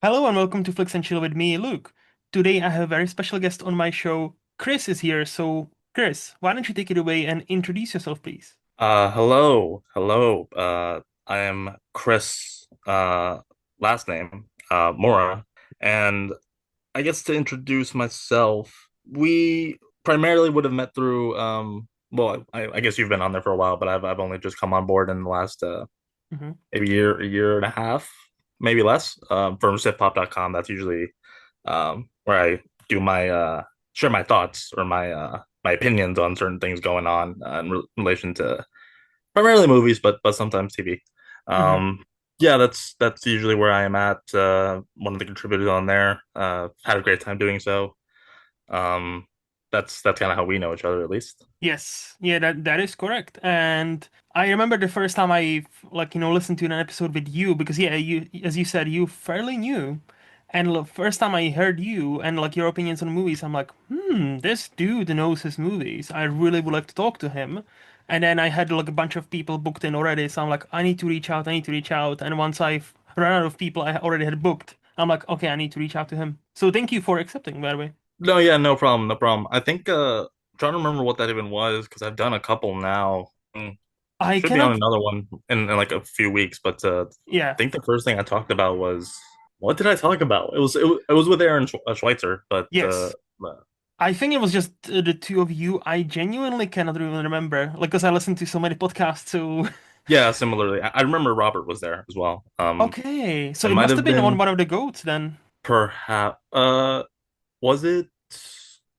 Hello and welcome to Flicks and Chill with me, Luke. Today I have a very special guest on my show. Cris is here, so Cris, why don't you take it away and introduce yourself, please? Hello. I am Chris, last name, Mora, and I guess to introduce myself, we primarily would have met through, well, I guess you've been on there for a while, but I've only just come on board in the last, Hmm. maybe a year and a half, maybe less, from sitpop.com. That's usually, where I do share my thoughts or my opinions on certain things going on, in relation to primarily movies, but sometimes TV. Hmm. Yeah, that's usually where I am at. One of the contributors on there. Had a great time doing so. Um, that's kind of how we know each other, at least. Yes, yeah, that is correct. And I remember the first time I listened to an episode with you because yeah, you as you said, you fairly new. And the first time I heard you and like your opinions on movies, I'm like, this dude knows his movies. I really would like to talk to him. And then I had like a bunch of people booked in already, so I'm like, I need to reach out, I need to reach out. And once I've run out of people I already had booked, I'm like, okay, I need to reach out to him. So thank you for accepting, by the way. No, yeah, no problem, no problem. I think trying to remember what that even was because I've done a couple now. I Should be on cannot, another one in like a few weeks, but I yeah. think the first thing I talked about was what did I talk about? It was with Aaron Schweitzer, Yes. I think it was just the two of you. I genuinely cannot really remember, like, because I listened to so many podcasts. So, yeah, similarly, I remember Robert was there as well. okay, so It it might must have have been on been one of the goats then. perhaps was it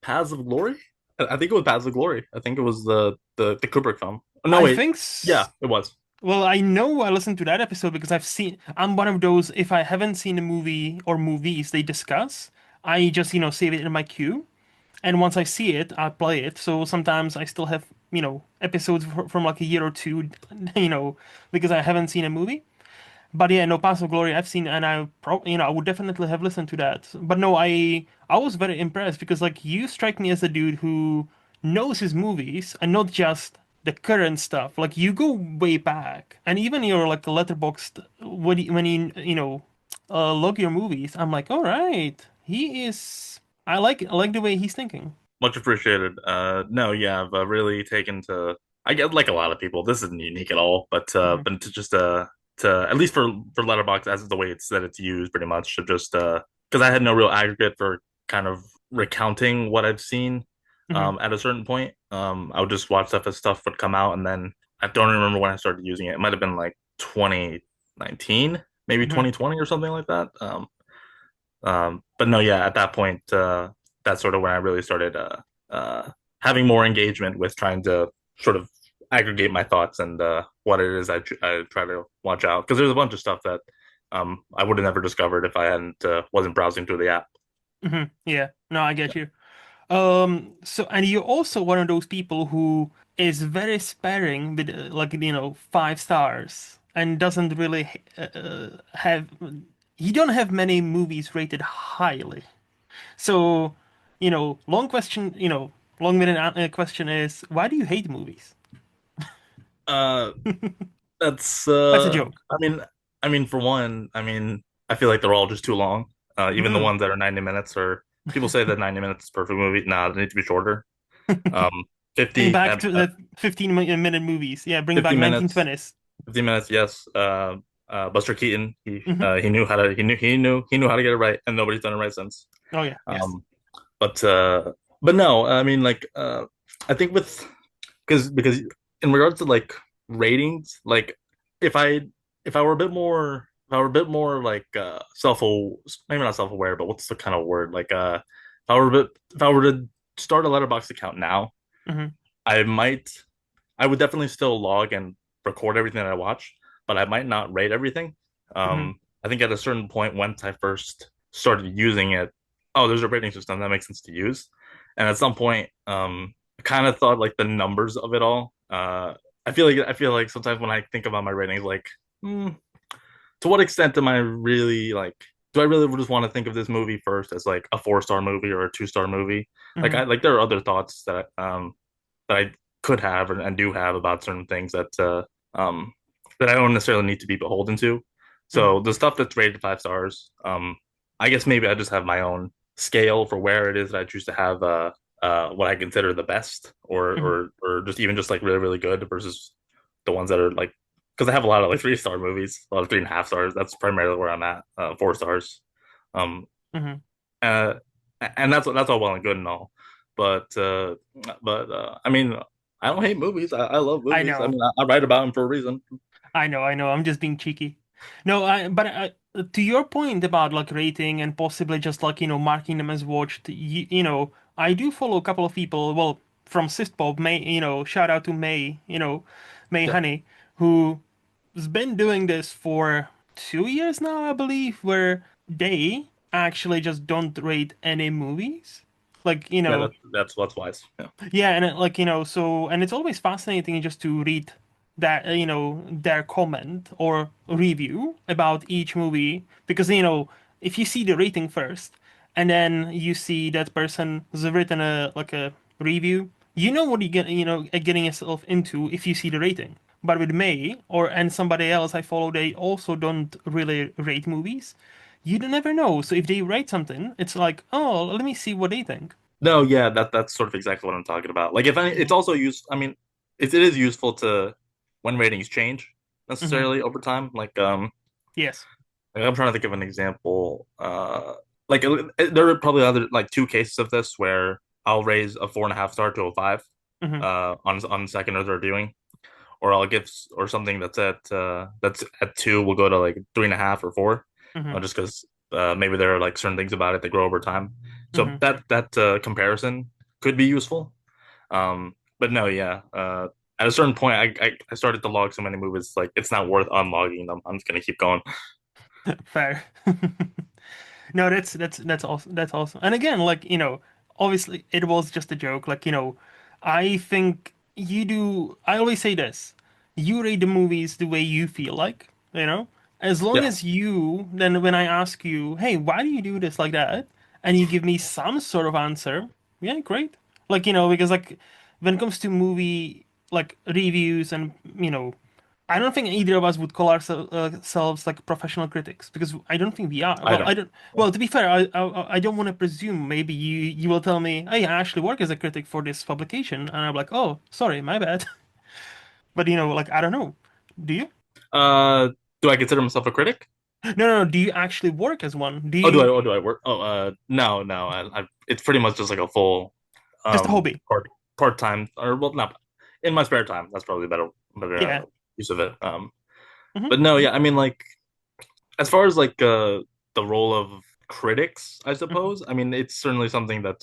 Paths of Glory? I think it was Paths of Glory. I think it was the Kubrick film. Oh, no, I wait. think. Yeah, it was. Well, I know I listened to that episode because I've seen. I'm one of those. If I haven't seen a movie or movies they discuss, I just save it in my queue, and once I see it, I play it. So sometimes I still have episodes from like a year or two, because I haven't seen a movie. But yeah, no, Paths of Glory I've seen, and I probably, I would definitely have listened to that. But no, I was very impressed because like you strike me as a dude who knows his movies and not just the current stuff. Like you go way back, and even your like letterboxd when you log your movies, I'm like, all right, he is. I like the way he's thinking. Much appreciated. No, yeah, I've really taken to. I get like a lot of people. This isn't unique at all, Hmm. but to just to at least for Letterboxd as the way it's used, pretty much to just because I had no real aggregate for kind of recounting what I've seen. Hmm. At a certain point, I would just watch stuff as stuff would come out, and then I don't remember when I started using it. It might have been like 2019, maybe Hmm. 2020 or something like that. But no, yeah, at that point, that's sort of when I really started having more engagement with trying to sort of aggregate my thoughts and what it is I try to watch out because there's a bunch of stuff that I would have never discovered if I hadn't wasn't browsing through the app. Hmm. Yeah, no, I get you. So and you're also one of those people who is very sparing with like 5 stars and doesn't really have he don't have many movies rated highly. So, long question, long-winded question is why do you hate movies? Uh, that's That's a joke. I mean for one, I feel like they're all just too long. Even the Hmm. ones that are 90 minutes or people say that 90 minutes is perfect movie. Nah, they need to be shorter. Um, Bring 50 back to the 15-minute movies. Yeah, bring 50 back minutes 1920s. 15 minutes, yes. Buster Keaton, Hmm. he knew how to he knew how to get it right, and nobody's done it right since. Oh yeah, yes. Um, but uh, but no, I mean like I think with because in regards to like ratings, like if I if I were a bit more if I were a bit more like maybe not self aware, but what's the kind of word like if I were to start a letterbox account now, Hmm. I might I would definitely still log and record everything that I watch, but I might not rate everything. Hmm. I think at a certain point, once I first started using it, oh, there's a rating system that makes sense to use. And at some point, I kind of thought like the numbers of it all. I feel like sometimes when I think about my ratings, like, hmm, to what extent am I really like? Do I really just want to think of this movie first as like a 4 star movie or a 2 star movie? Like Hmm. I like there are other thoughts that I could have and do have about certain things that I don't necessarily need to be beholden to. Hmm. So the stuff that's rated 5 stars, I guess maybe I just have my own scale for where it is that I choose to have what I consider the best, Mhm, or just even just like really really good versus the ones that are like, because I have a lot of like 3-star movies, a lot of 3.5 stars. That's primarily where I'm at. 4 stars. Um, mhm. uh, and that's all well and good and all, but I mean, I don't hate movies. I love I movies. I know. mean, I write about them for a reason. I know. I'm just being cheeky. No, to your point about like rating and possibly just like, marking them as watched, I do follow a couple of people, well, from Sistpop, May, shout out to May, May Yeah. Honey, who's been doing this for 2 years now, I believe, where they actually just don't rate any movies. Like, Yeah, that's wise. Yeah. yeah, and and it's always fascinating just to read that, their comment or review about each movie because, if you see the rating first and then you see that person has written a review, you know what you get, getting yourself into if you see the rating. But with May and somebody else I follow, they also don't really rate movies. You don't never know. So if they write something, it's like, oh, let me see what they think. No, yeah, that's sort of exactly what I'm talking about. Like, if any, it's Hmm. also used. I mean, it is useful to when ratings change Hmm. necessarily over time. Yes. Like I'm trying to think of an example. Like there are probably other like two cases of this where I'll raise a 4.5 star to a five, Hmm. on second or third viewing, or I'll give or something that's at two will go to like 3.5 or four, Hmm. just because maybe there are like certain things about it that grow over time. So Hmm. that comparison could be useful. But no, yeah. At a certain point, I started to log so many movies, like it's not worth unlogging them. I'm just gonna keep going. Fair. No, that's awesome. That's awesome. And again, like, obviously it was just a joke. Like, I think you do. I always say this: you rate the movies the way you feel like, As long Yeah, as then when I ask you, hey, why do you do this like that? And you give me some sort of answer, yeah, great. Like, because like when it comes to movie like reviews and, I don't think either of us would call ourselves like professional critics because I don't think we are. I Well, don't. I don't. Well, to be fair, I don't want to presume. Maybe you will tell me, "Hey, I actually work as a critic for this publication," and I'm like, "Oh, sorry, my bad." But like I don't know. Do you? Uh, do I consider myself a critic? No, no, no. Do you actually work as one? Do Oh, do I? you Oh, do I work? Oh, no, no. It's pretty much just like a full, just a hobby? part time, or well, not in my spare time. That's probably a better Yeah. use of it. Hmm. But no, yeah. I mean, like as far as like the role of critics, I Hmm. suppose. I mean, it's certainly something that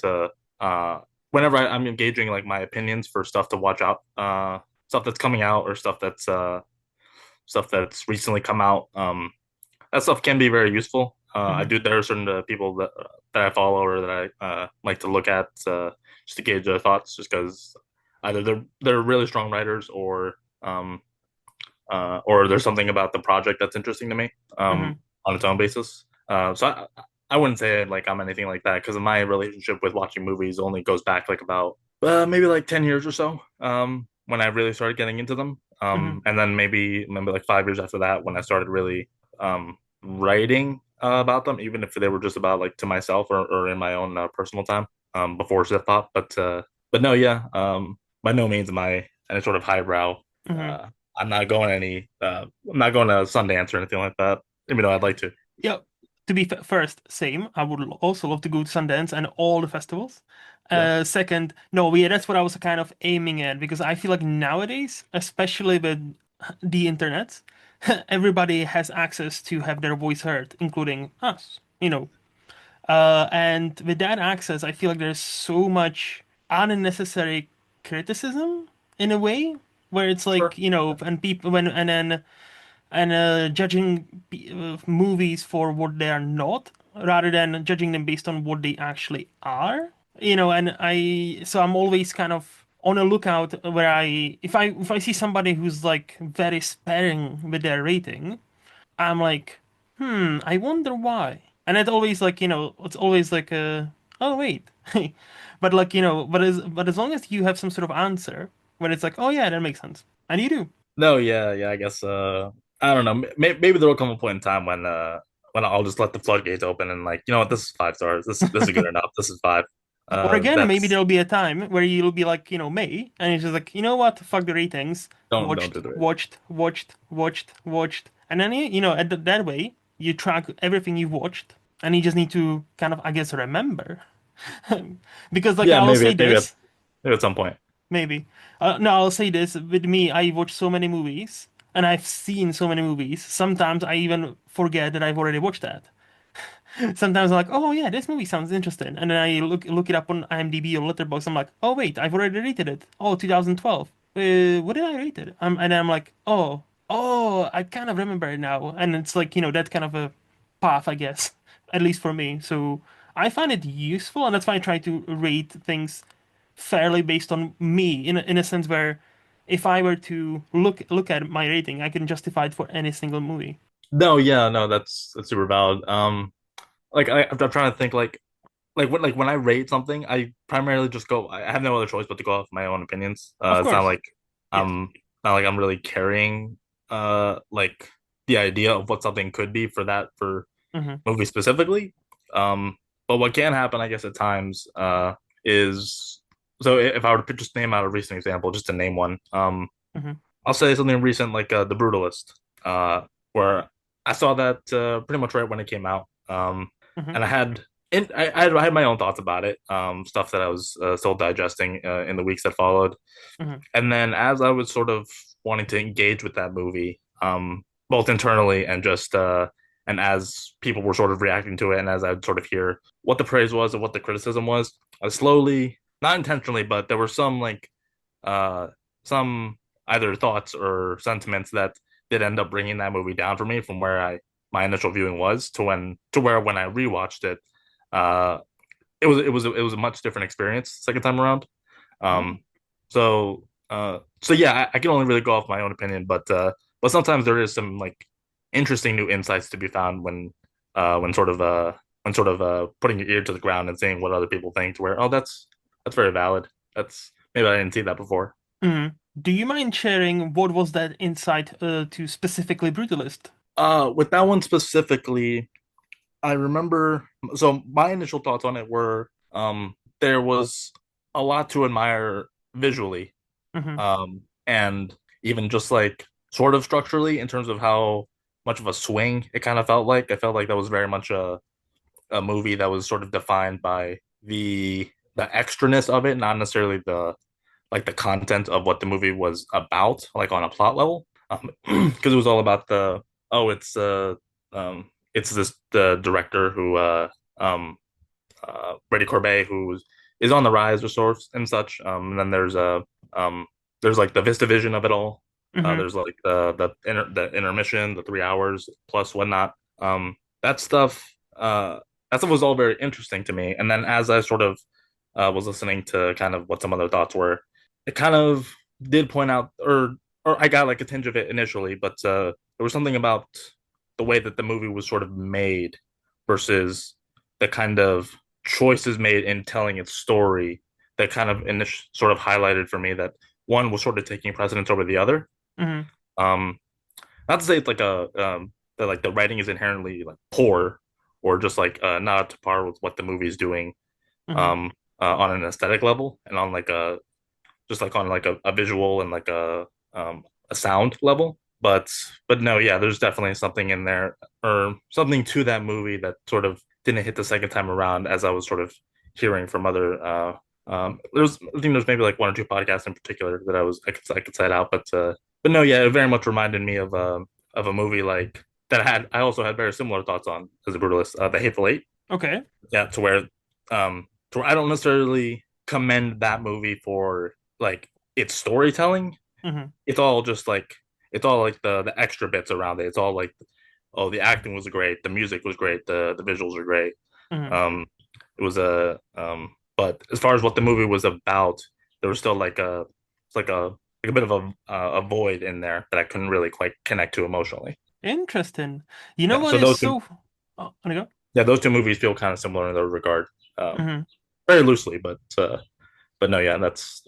whenever I'm engaging like my opinions for stuff to watch out, stuff that's coming out or stuff that's recently come out. That stuff can be very useful. I Hmm. do. There are certain people that I follow or that I like to look at just to gauge their thoughts, just because either they're really strong writers or there's something about the project that's interesting to me Hmm. on its own basis. I wouldn't say like I'm anything like that because my relationship with watching movies only goes back like about maybe like 10 years or so. When I really started getting into them, Hmm. and then maybe like 5 years after that when I started really writing about them, even if they were just about like to myself or in my own personal time before Sith Pop. But no, yeah, by no means am I any sort of highbrow. Hmm. Uh, I'm not going to Sundance or anything like that, even though I'd like to. Yeah. To be first, same. I would also love to go to Sundance and all the festivals. Yeah, Second, no, yeah, that's what I was kind of aiming at because I feel like nowadays, especially with the internet, everybody has access to have their voice heard, including us, and with that access, I feel like there's so much unnecessary criticism in a way where it's like, sure. and people when and then and judging movies for what they are not rather than judging them based on what they actually are. And I'm always kind of on a lookout where if I see somebody who's like very sparing with their rating, I'm like, I wonder why. And it's always like, it's always like oh wait. But like, but as long as you have some sort of answer when it's like, oh yeah, that makes sense. And you do. No, yeah, yeah. I guess I don't know. Maybe there will come a point in time when I'll just let the floodgates open and like, you know what, this is 5 stars. This is good enough. This is five. Or again, maybe That's there'll be a time where you'll be like, May, and it's just like, you know what? Fuck the ratings. don't Watched, do the rating. watched, watched, watched, watched, and then that way you track everything you've watched, and you just need to kind of, I guess, remember. Because like Yeah, I'll say this, maybe at some point. maybe. No, I'll say this. With me, I watch so many movies, and I've seen so many movies. Sometimes I even forget that I've already watched that. Sometimes I'm like, oh yeah, this movie sounds interesting, and then I look it up on IMDb or Letterboxd. I'm like, oh wait, I've already rated it. Oh, 2012. What did I rate it? And then I'm like, oh, I kind of remember it now. And it's like, that kind of a path, I guess, at least for me. So I find it useful, and that's why I try to rate things fairly based on me, in a sense where if I were to look at my rating, I can justify it for any single movie. No, yeah, no, that's super valid. Like I'm trying to think like when I rate something, I primarily just go. I have no other choice but to go off my own opinions. Of It's not course, like yeah. I'm not like I'm really carrying like the idea of what something could be for that for Hmm. movie specifically. But what can happen, I guess, at times, is so if I were to just name out a recent example, just to name one, Hmm. I'll say something recent like The Brutalist, where I saw that pretty much right when it came out, Hmm. and I had my own thoughts about it, stuff that I was still digesting in the weeks that followed, Hmm. and then as I was sort of wanting to engage with that movie, both internally and just and as people were sort of reacting to it, and as I'd sort of hear what the praise was and what the criticism was, I slowly, not intentionally, but there were some like uh some either thoughts or sentiments that did end up bringing that movie down for me from where I my initial viewing was to where when I rewatched it, uh it was a much different experience second time around. Oh. Um, so yeah, I can only really go off my own opinion, but sometimes there is some like interesting new insights to be found when sort of putting your ear to the ground and seeing what other people think. Where oh, that's very valid. That's maybe I didn't see that before. Mm. Do you mind sharing what was that insight to specifically Brutalist? With that one specifically, I remember. So my initial thoughts on it were, there was a lot to admire visually, Hmm. and even just like sort of structurally in terms of how much of a swing it kind of felt like. I felt like that was very much a movie that was sort of defined by the extraness of it, not necessarily the like the content of what the movie was about, like on a plot level. Because it was all about the oh, it's this the director who Brady Corbet who is on the rise or sorts and such. And then um there's like the Vista vision of it all. Hmm. There's like the intermission, the 3 hours plus whatnot. That stuff that stuff was all very interesting to me. And then as I sort of was listening to kind of what some other thoughts were, it kind of did point out or I got like a tinge of it initially, but there was something about the way that the movie was sort of made versus the kind of choices made in telling its story that kind of sort of highlighted for me that one was sort of taking precedence over the other. Hmm. Um, Not to say it's like a that like the writing is inherently like poor or just like not up to par with what the movie is doing Hmm. um on an aesthetic level and on like a just like on like a visual and like a sound level. But no, yeah, there's definitely something in there or something to that movie that sort of didn't hit the second time around as I was sort of hearing from other there's I think there's maybe like one or two podcasts in particular that I could cite out, but no, yeah, it very much reminded me of a movie like that I also had very similar thoughts on as a brutalist, The Hateful Eight. Okay. Yeah, to where I don't necessarily commend that movie for like its storytelling. Hmm. It's all just like it's all like the extra bits around it. It's all like oh the acting was great, the music was great, the visuals are great. Hmm. Um it was a but as far as what the movie was about, there was still like a it's like a bit of a void in there that I couldn't really quite connect to emotionally. Interesting. You know Yeah, what so is those two so? Oh, wanna go? yeah, those two movies feel kind of similar in their regard. Hmm. Very loosely, but no, yeah, that's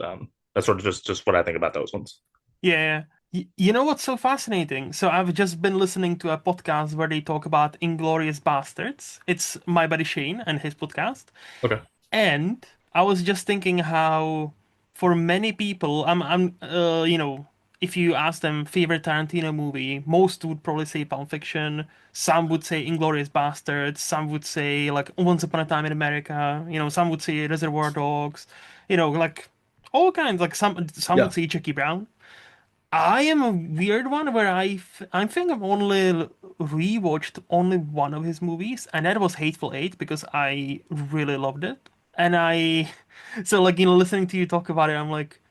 sort of just what I think about those ones. Yeah, yeah. You know what's so fascinating? So I've just been listening to a podcast where they talk about Inglorious Bastards. It's my buddy Shane and his podcast. Okay. And I was just thinking how, for many people, if you ask them favorite Tarantino movie, most would probably say Pulp Fiction. Some would say Inglorious Bastards. Some would say like Once Upon a Time in America. Some would say Reservoir Dogs. Like all kinds. Like some would Yeah. say Jackie Brown. I am a weird one where I think I've only rewatched only one of his movies, and that was Hateful Eight because I really loved it. And so like listening to you talk about it, I'm like,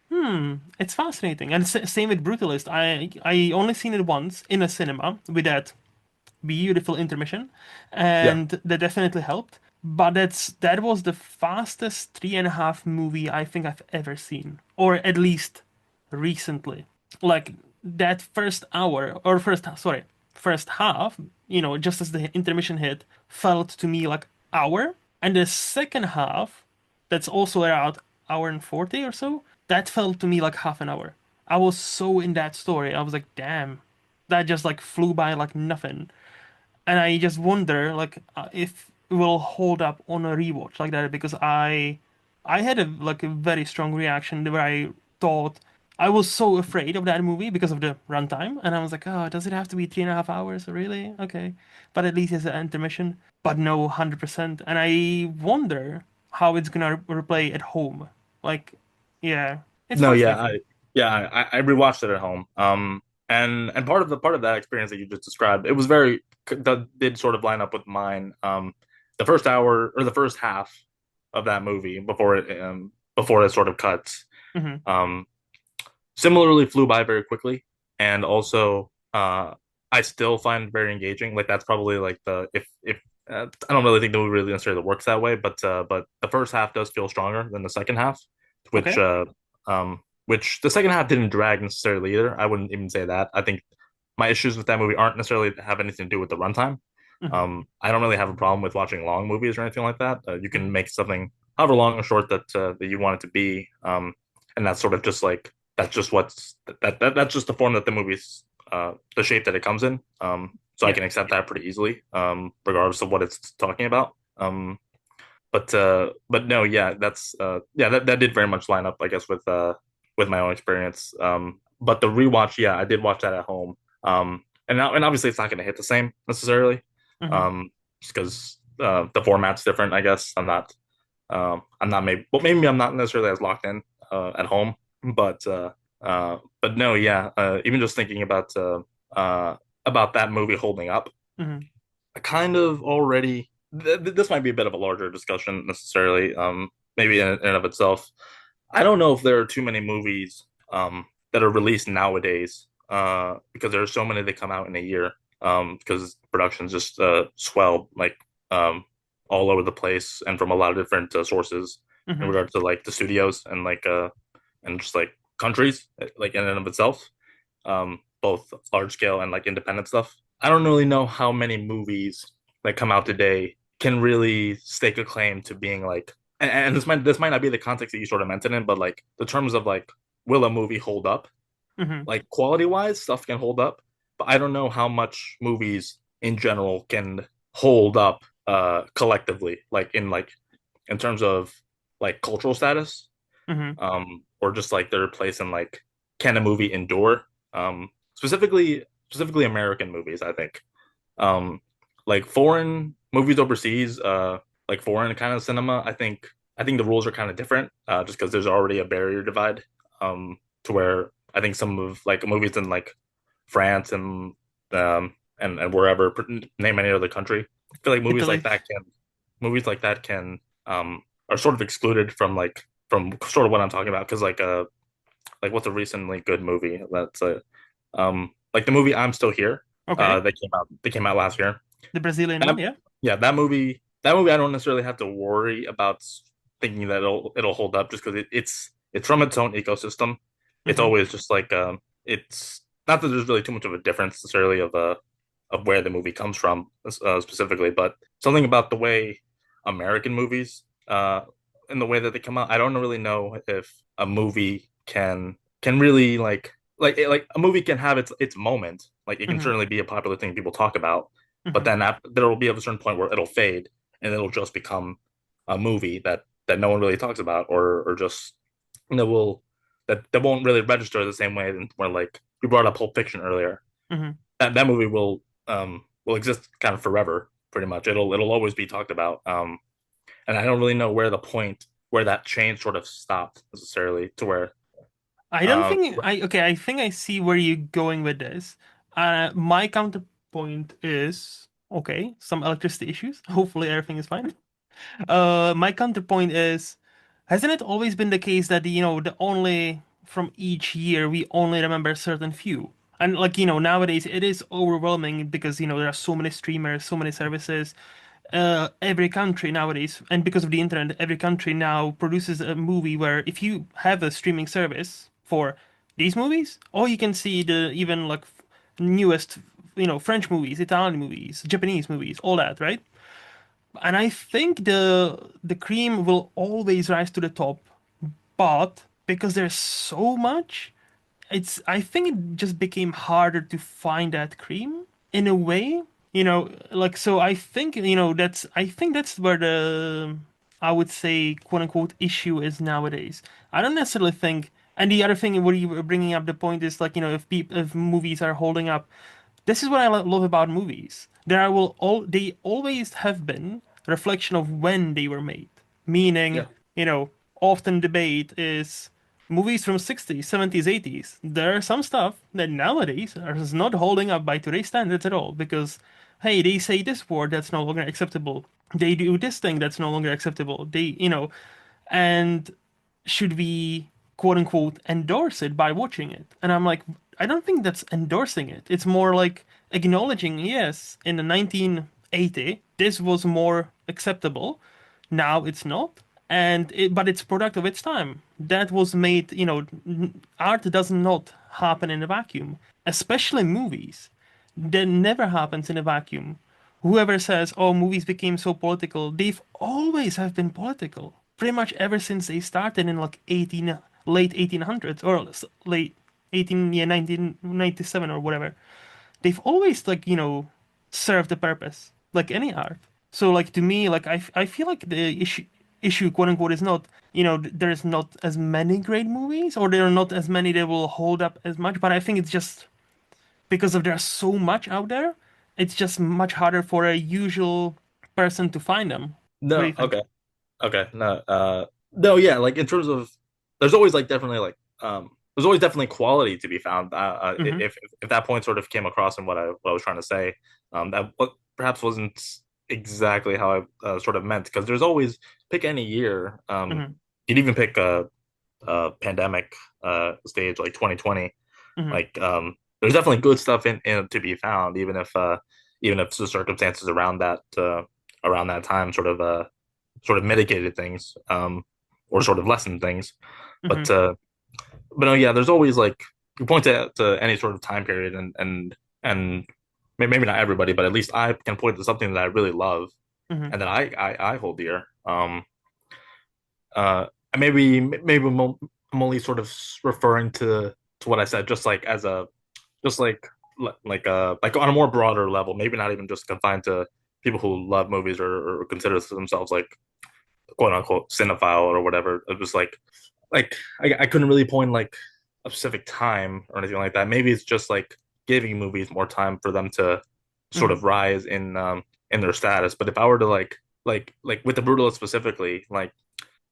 it's fascinating. And same with Brutalist. I only seen it once in a cinema with that beautiful intermission, Yeah. and that definitely helped. But that was the fastest 3.5 movie I think I've ever seen, or at least recently. Like that first hour, or first half, just as the intermission hit, felt to me like hour, and the second half, that's also around hour and 40 or so, that felt to me like half an hour. I was so in that story. I was like, damn, that just like flew by like nothing. And I just wonder, like, if it will hold up on a rewatch like that because I had a very strong reaction where I thought I was so afraid of that movie because of the runtime, and I was like, oh, does it have to be 3.5 hours? Really? Okay, but at least it's an intermission. But no, 100%. And I wonder how it's gonna replay at home. Like, yeah, it's No, yeah, fascinating. I rewatched it at home. And part of that experience that you just described, it was very that did sort of line up with mine. The first hour or the first half of that movie before it sort of cuts, Hmm. um, similarly flew by very quickly, and also I still find very engaging. Like that's probably like the if I don't really think the movie really necessarily works that way, but the first half does feel stronger than the second half, which Okay. uh which the second half didn't drag necessarily either. I wouldn't even say that. I think my issues with that movie aren't necessarily have anything to do with the runtime. Hmm. I don't really have a problem with watching long movies or anything like that. You can Hmm. make something however long or short that you want it to be, and that's sort of just like that's just the form that the movie's the shape that it comes in. So I Yeah. can accept that pretty easily, regardless of what it's talking about. But no, yeah, that did very much line up, I guess, with my own experience. But the rewatch, yeah, I did watch that at home. And obviously it's not going to hit the same necessarily, Hmm. just because the format's different. I guess I'm not maybe I'm not necessarily as locked in at home, but no, yeah, even just thinking about that movie holding up, Hmm. I kind of already this might be a bit of a larger discussion necessarily, maybe in and of itself. I don't know if there are too many movies that are released nowadays because there are so many that come out in a year because productions just swell like um, all over the place and from a lot of different sources in Hmm. regards to like the studios and just like countries like in and of itself, both large scale and like independent stuff. I don't really know how many movies that come out today can really stake a claim to being like, and this might not be the context that you sort of meant it in, but like the terms of like, will a movie hold up? Hmm. Like quality wise, stuff can hold up, but I don't know how much movies in general can hold up collectively, like in terms of like cultural status, Hmm. or just like their place in like can a movie endure? Specifically American movies, I think. Um, like foreign movies overseas, like foreign kind of cinema, I think the rules are kind of different, just because there's already a barrier divide, to where I think some of like movies in like France and wherever, name any other country, I feel like Italy. movies like that can are sort of excluded from sort of what I'm talking about because like what's a recently good movie that's like the movie I'm Still Here, Okay. they came out last year. The Brazilian That, one, yeah. yeah, that movie I don't necessarily have to worry about thinking that it'll hold up just because it's from its own ecosystem. It's Hmm. always just like it's not that there's really too much of a difference necessarily of where the movie comes from specifically, but something about the way American movies and the way that they come out. I don't really know if a movie can really like. like a movie can have its moment. Like it can Hmm. certainly be a popular thing people talk about, but Hmm. then there will be a certain point where it'll fade and it'll just become a movie that no one really talks about, or just will that won't really register the same way. Where like you brought up Pulp Fiction earlier, Hmm. that movie will exist kind of forever, pretty much. It'll always be talked about. And I don't really know where that change sort of stopped necessarily to where I don't um think I okay, I think I see where you're going with this. My counterpoint is okay, some electricity issues. Hopefully everything is fine. My counterpoint is, hasn't it always been the case that the only from each year we only remember a certain few? And like, nowadays it is overwhelming because there are so many streamers, so many services. Every country nowadays, and because of the internet, every country now produces a movie where if you have a streaming service for these movies, or you can see the even like newest, French movies, Italian movies, Japanese movies, all that, right? And I think the cream will always rise to the top, but because there's so much, I think it just became harder to find that cream in a way, like so I think that's where the I would say quote unquote issue is nowadays. I don't necessarily think, and the other thing what you were bringing up the point is like, if movies are holding up, this is what I love about movies. They always have been a reflection of when they were made. Meaning, yeah. often debate is movies from 60s, 70s, 80s. There are some stuff that nowadays is not holding up by today's standards at all because hey, they say this word that's no longer acceptable. They do this thing that's no longer acceptable. And should we quote unquote endorse it by watching it? And I'm like, I don't think that's endorsing it. It's more like acknowledging, yes, in the 1980, this was more acceptable. Now it's not. But it's product of its time. That was made, art does not happen in a vacuum, especially movies. That never happens in a vacuum. Whoever says, "Oh, movies became so political," they've always have been political. Pretty much ever since they started in like late 1800s or late 18, yeah, 1997 or whatever. They've always like, served a purpose, like any art. So like to me, like I feel like the issue quote unquote is not, there's not as many great movies or there are not as many that will hold up as much, but I think it's just because of there's so much out there, it's just much harder for a usual person to find them. What do No, you think? okay. Okay. No, no, yeah, like in terms of there's always like definitely like there's always definitely quality to be found. Hmm. If that point sort of came across in what I was trying to say, that what perhaps wasn't exactly how I sort of meant because there's always pick any year. Hmm. You'd even pick a pandemic stage like 2020. Hmm. Like there's definitely good stuff in to be found, even if the circumstances around that time sort of mitigated things, or sort of lessened things. Hmm. But but no, yeah, there's always like you point to any sort of time period and maybe not everybody, but at least I can point to something that I really love Hmm. and that I hold dear. Uh, maybe I'm only sort of referring to what I said, just like as a just like on a more broader level, maybe not even just confined to people who love movies or consider themselves like quote unquote cinephile or whatever. It was like I couldn't really point like a specific time or anything like that. Maybe it's just like giving movies more time for them to sort Hmm. of rise in their status. But if I were to like with the Brutalist specifically, like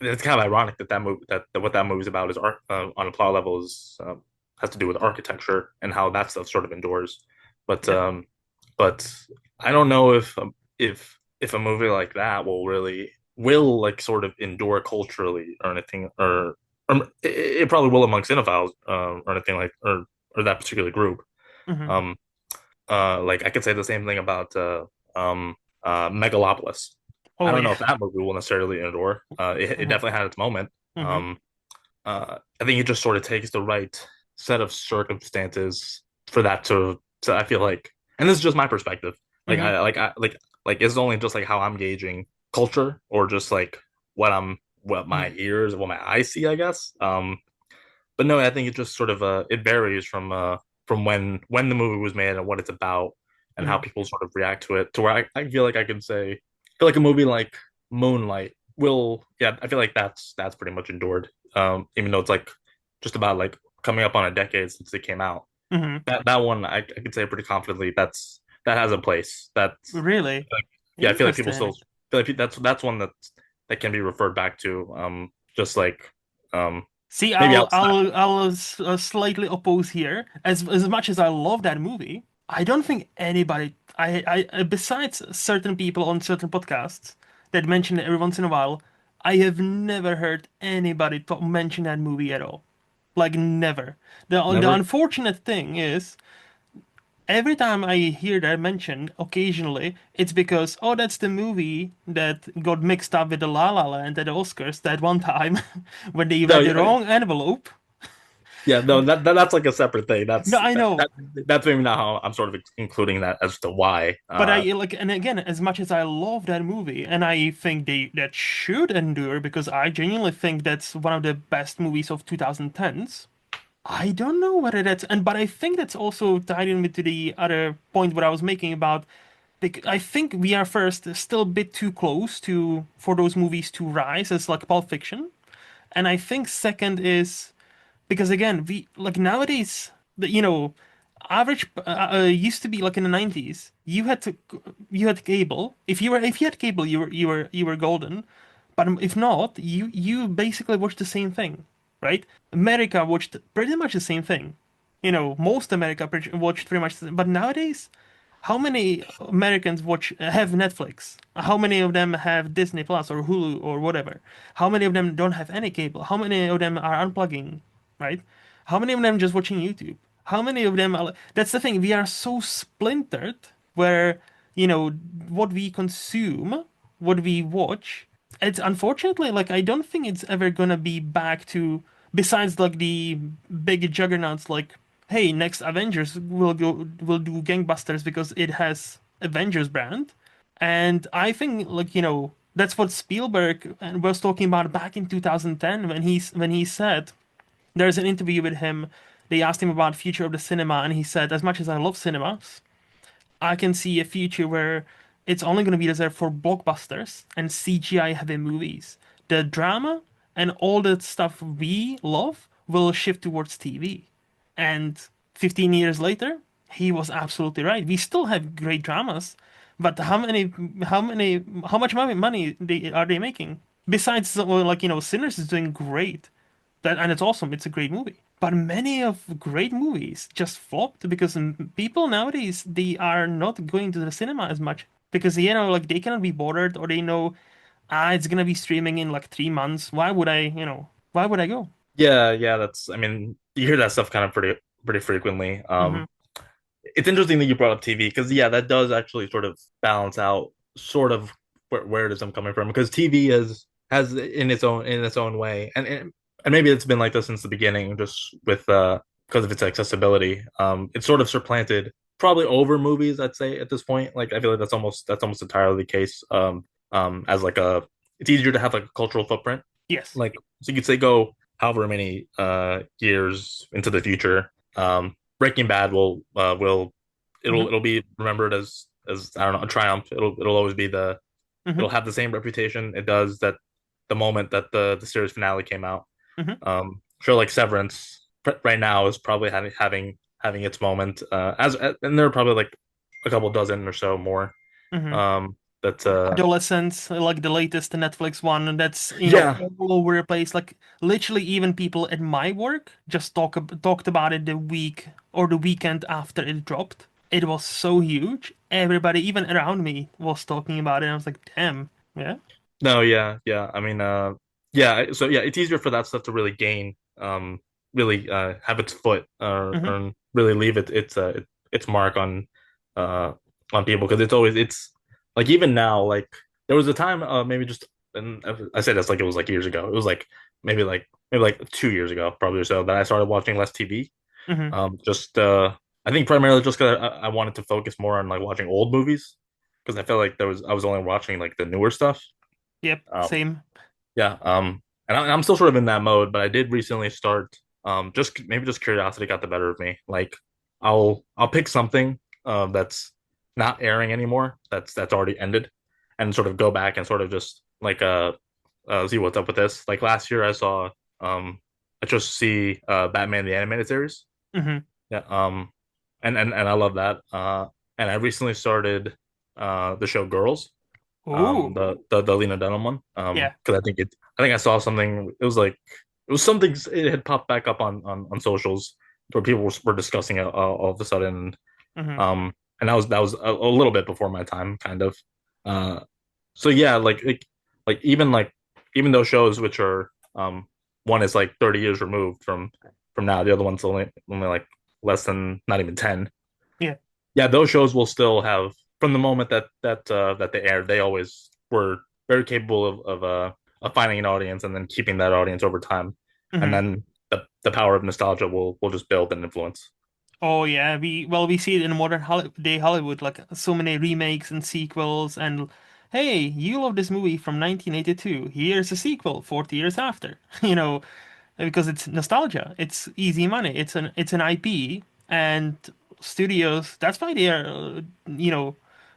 it's kind of ironic that that what that movie's about is art on a plot level is has to do with architecture and how that stuff sort of endures. But Yeah. um, but I don't know if a movie like that will like sort of endure culturally or anything or it probably will among cinephiles or anything like or that particular group. Hmm. Um, like I could say the same thing about um Megalopolis. I Oh don't know yeah. if that movie will necessarily endure. It Hmm. definitely had its moment. Hmm. I think it just sort of takes the right set of circumstances for that to I feel like, and this is just my perspective. Like Hmm. like it's only just like how I'm gauging culture or just like what my ears, what my eyes see, I guess. but no, I think it just sort of it varies from when the movie was made and what it's about and how Mm, people sort of react to it. To where I feel like I can say, I feel like a movie like Moonlight will, yeah, I feel like that's pretty much endured. Even though it's like just about like coming up on a decade since it came out. hmm. That one I could say pretty confidently that has a place. That's Really like, yeah, I feel like people still interesting. feel like that's one that can be referred back to. Just like um See, maybe I'll outside. I'll slightly oppose here. As much as I love that movie, I don't think anybody, besides certain people on certain podcasts that mention it every once in a while, I have never heard anybody mention that movie at all. Like never. The Never. unfortunate thing is, every time I hear that mentioned, occasionally, it's because, oh, that's the movie that got mixed up with the La La Land at the Oscars that one time when they No, read the yeah, wrong envelope. yeah, no, that's like a separate thing. No, I know, That's maybe not how I'm sort of including that as to why. but I like, and again, as much as I love that movie, and I think they that should endure because I genuinely think that's one of the best movies of 2010s. I don't know whether that's, and but I think that's also tied in with the other point what I was making about. I think we are first still a bit too close to for those movies to rise as like Pulp Fiction, and I think second is because again we like nowadays the average used to be like in the 90s you had cable if you had cable you were golden, but if not you basically watched the same thing, right? America watched pretty much the same thing, most America watched pretty much the same. But nowadays, how many Americans watch have Netflix? How many of them have Disney Plus or Hulu or whatever? How many of them don't have any cable? How many of them are unplugging, right? How many of them just watching YouTube? How many of them are? That's the thing. We are so splintered where, what we consume, what we watch. It's unfortunately like I don't think it's ever gonna be back to besides like the big juggernauts like hey, next Avengers will do gangbusters because it has Avengers brand. And I think like, that's what Spielberg was talking about back in 2010 when he said there's an interview with him. They asked him about future of the cinema and he said as much as I love cinemas, I can see a future where it's only going to be reserved for blockbusters and CGI heavy movies. The drama and all the stuff we love will shift towards TV. And 15 years later, he was absolutely right. We still have great dramas, but how much are they making? Besides, like, Sinners is doing great. And it's awesome. It's a great movie. But many of great movies just flopped because people nowadays they are not going to the cinema as much because like they cannot be bothered or they know it's gonna be streaming in like 3 months. Why would I go? Yeah, yeah, that's. I mean, you hear that stuff kind of pretty frequently. Hmm. It's interesting that you brought up TV because yeah, that does actually sort of balance out sort of where it is I'm coming from because TV has in its own way, and maybe it's been like this since the beginning, just with because of its accessibility. It's sort of supplanted probably over movies, I'd say at this point. Like I feel like that's almost entirely the case. As like a it's easier to have like a cultural footprint. Yes. Like so you could say go however many years into the future. Breaking Bad will Hmm. it'll be remembered as I don't know a triumph. It'll always be Hmm. it'll have the same reputation it does that the moment that the series finale came out. Hmm. Sure, like Severance right now is probably having its moment. As and there are probably like a couple dozen or so more. Hmm. That Adolescence, like the latest Netflix one, that's yeah all over the place. Like literally, even people at my work just talked about it the week or the weekend after it dropped. It was so huge. Everybody, even around me, was talking about it. I was like, damn, yeah. no yeah I mean yeah so yeah it's easier for that stuff to really gain really have its foot Hmm. or really leave its mark uh on people because it's like even now like there was a time maybe just and I said this like it was like years ago it was like maybe like 2 years ago probably or so that I started watching less TV Hmm. just I think primarily just because I wanted to focus more on like watching old movies because I felt like I was only watching like the newer stuff. Yep, um same. yeah, and I'm still sort of in that mode, but I did recently start. just maybe just curiosity got the better of me. Like I'll pick something that's not airing anymore, that's already ended, and sort of go back and sort of just like see what's up with this. Like last year I chose to see Batman the animated series. Hmm. Yeah, and I love that. And I recently started the show Girls, Oh, the Lena Dunham one. yeah. Because I think I saw something. It was like it was something. It had popped back up on socials where people were discussing it all of a sudden. Hmm. And that was a little bit before my time, kind of. Uh, so yeah, like even those shows which are one is like 30 years removed from now, the other one's only like less than not even 10. Yeah. Yeah, those shows will still have from the moment that they aired, they always were very capable of finding an audience and then keeping that audience over time. And Hmm. then the power of nostalgia will just build and influence. Oh yeah, we see it in modern day Hollywood, like so many remakes and sequels. And hey, you love this movie from 1982. Here's a sequel 40 years after. Because it's nostalgia. It's easy money. It's an IP, and studios. That's why they are.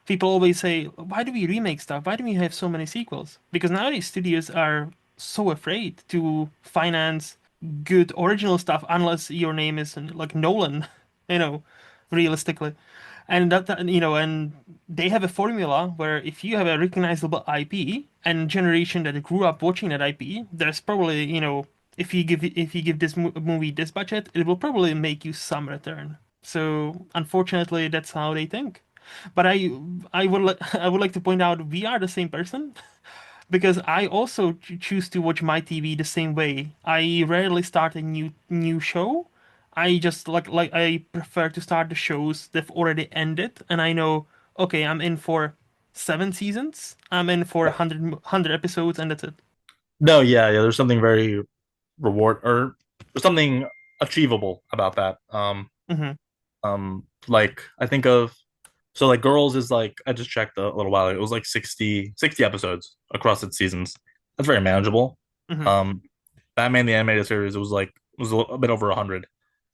People always say, "Why do we remake stuff? Why do we have so many sequels?" Because nowadays studios are so afraid to finance good original stuff unless your name is like Nolan, you know, realistically. And they have a formula where if you have a recognizable IP and generation that grew up watching that IP, there's probably, if you give this movie this budget, it will probably make you some return. So unfortunately, that's how they think. But I would like to point out we are the same person because I also choose to watch my TV the same way. I rarely start a new show. I just like I prefer to start the shows that've already ended, and I know, okay, I'm in for 7 seasons. I'm in for 100 episodes, and that's it. No, yeah. There's something very reward or there's something achievable about that. Hmm. Like I think of so like Girls is like I just checked a little while ago. It was like 60 episodes across its seasons. That's very manageable. Hmm. Um, Batman the animated series it was a bit over 100.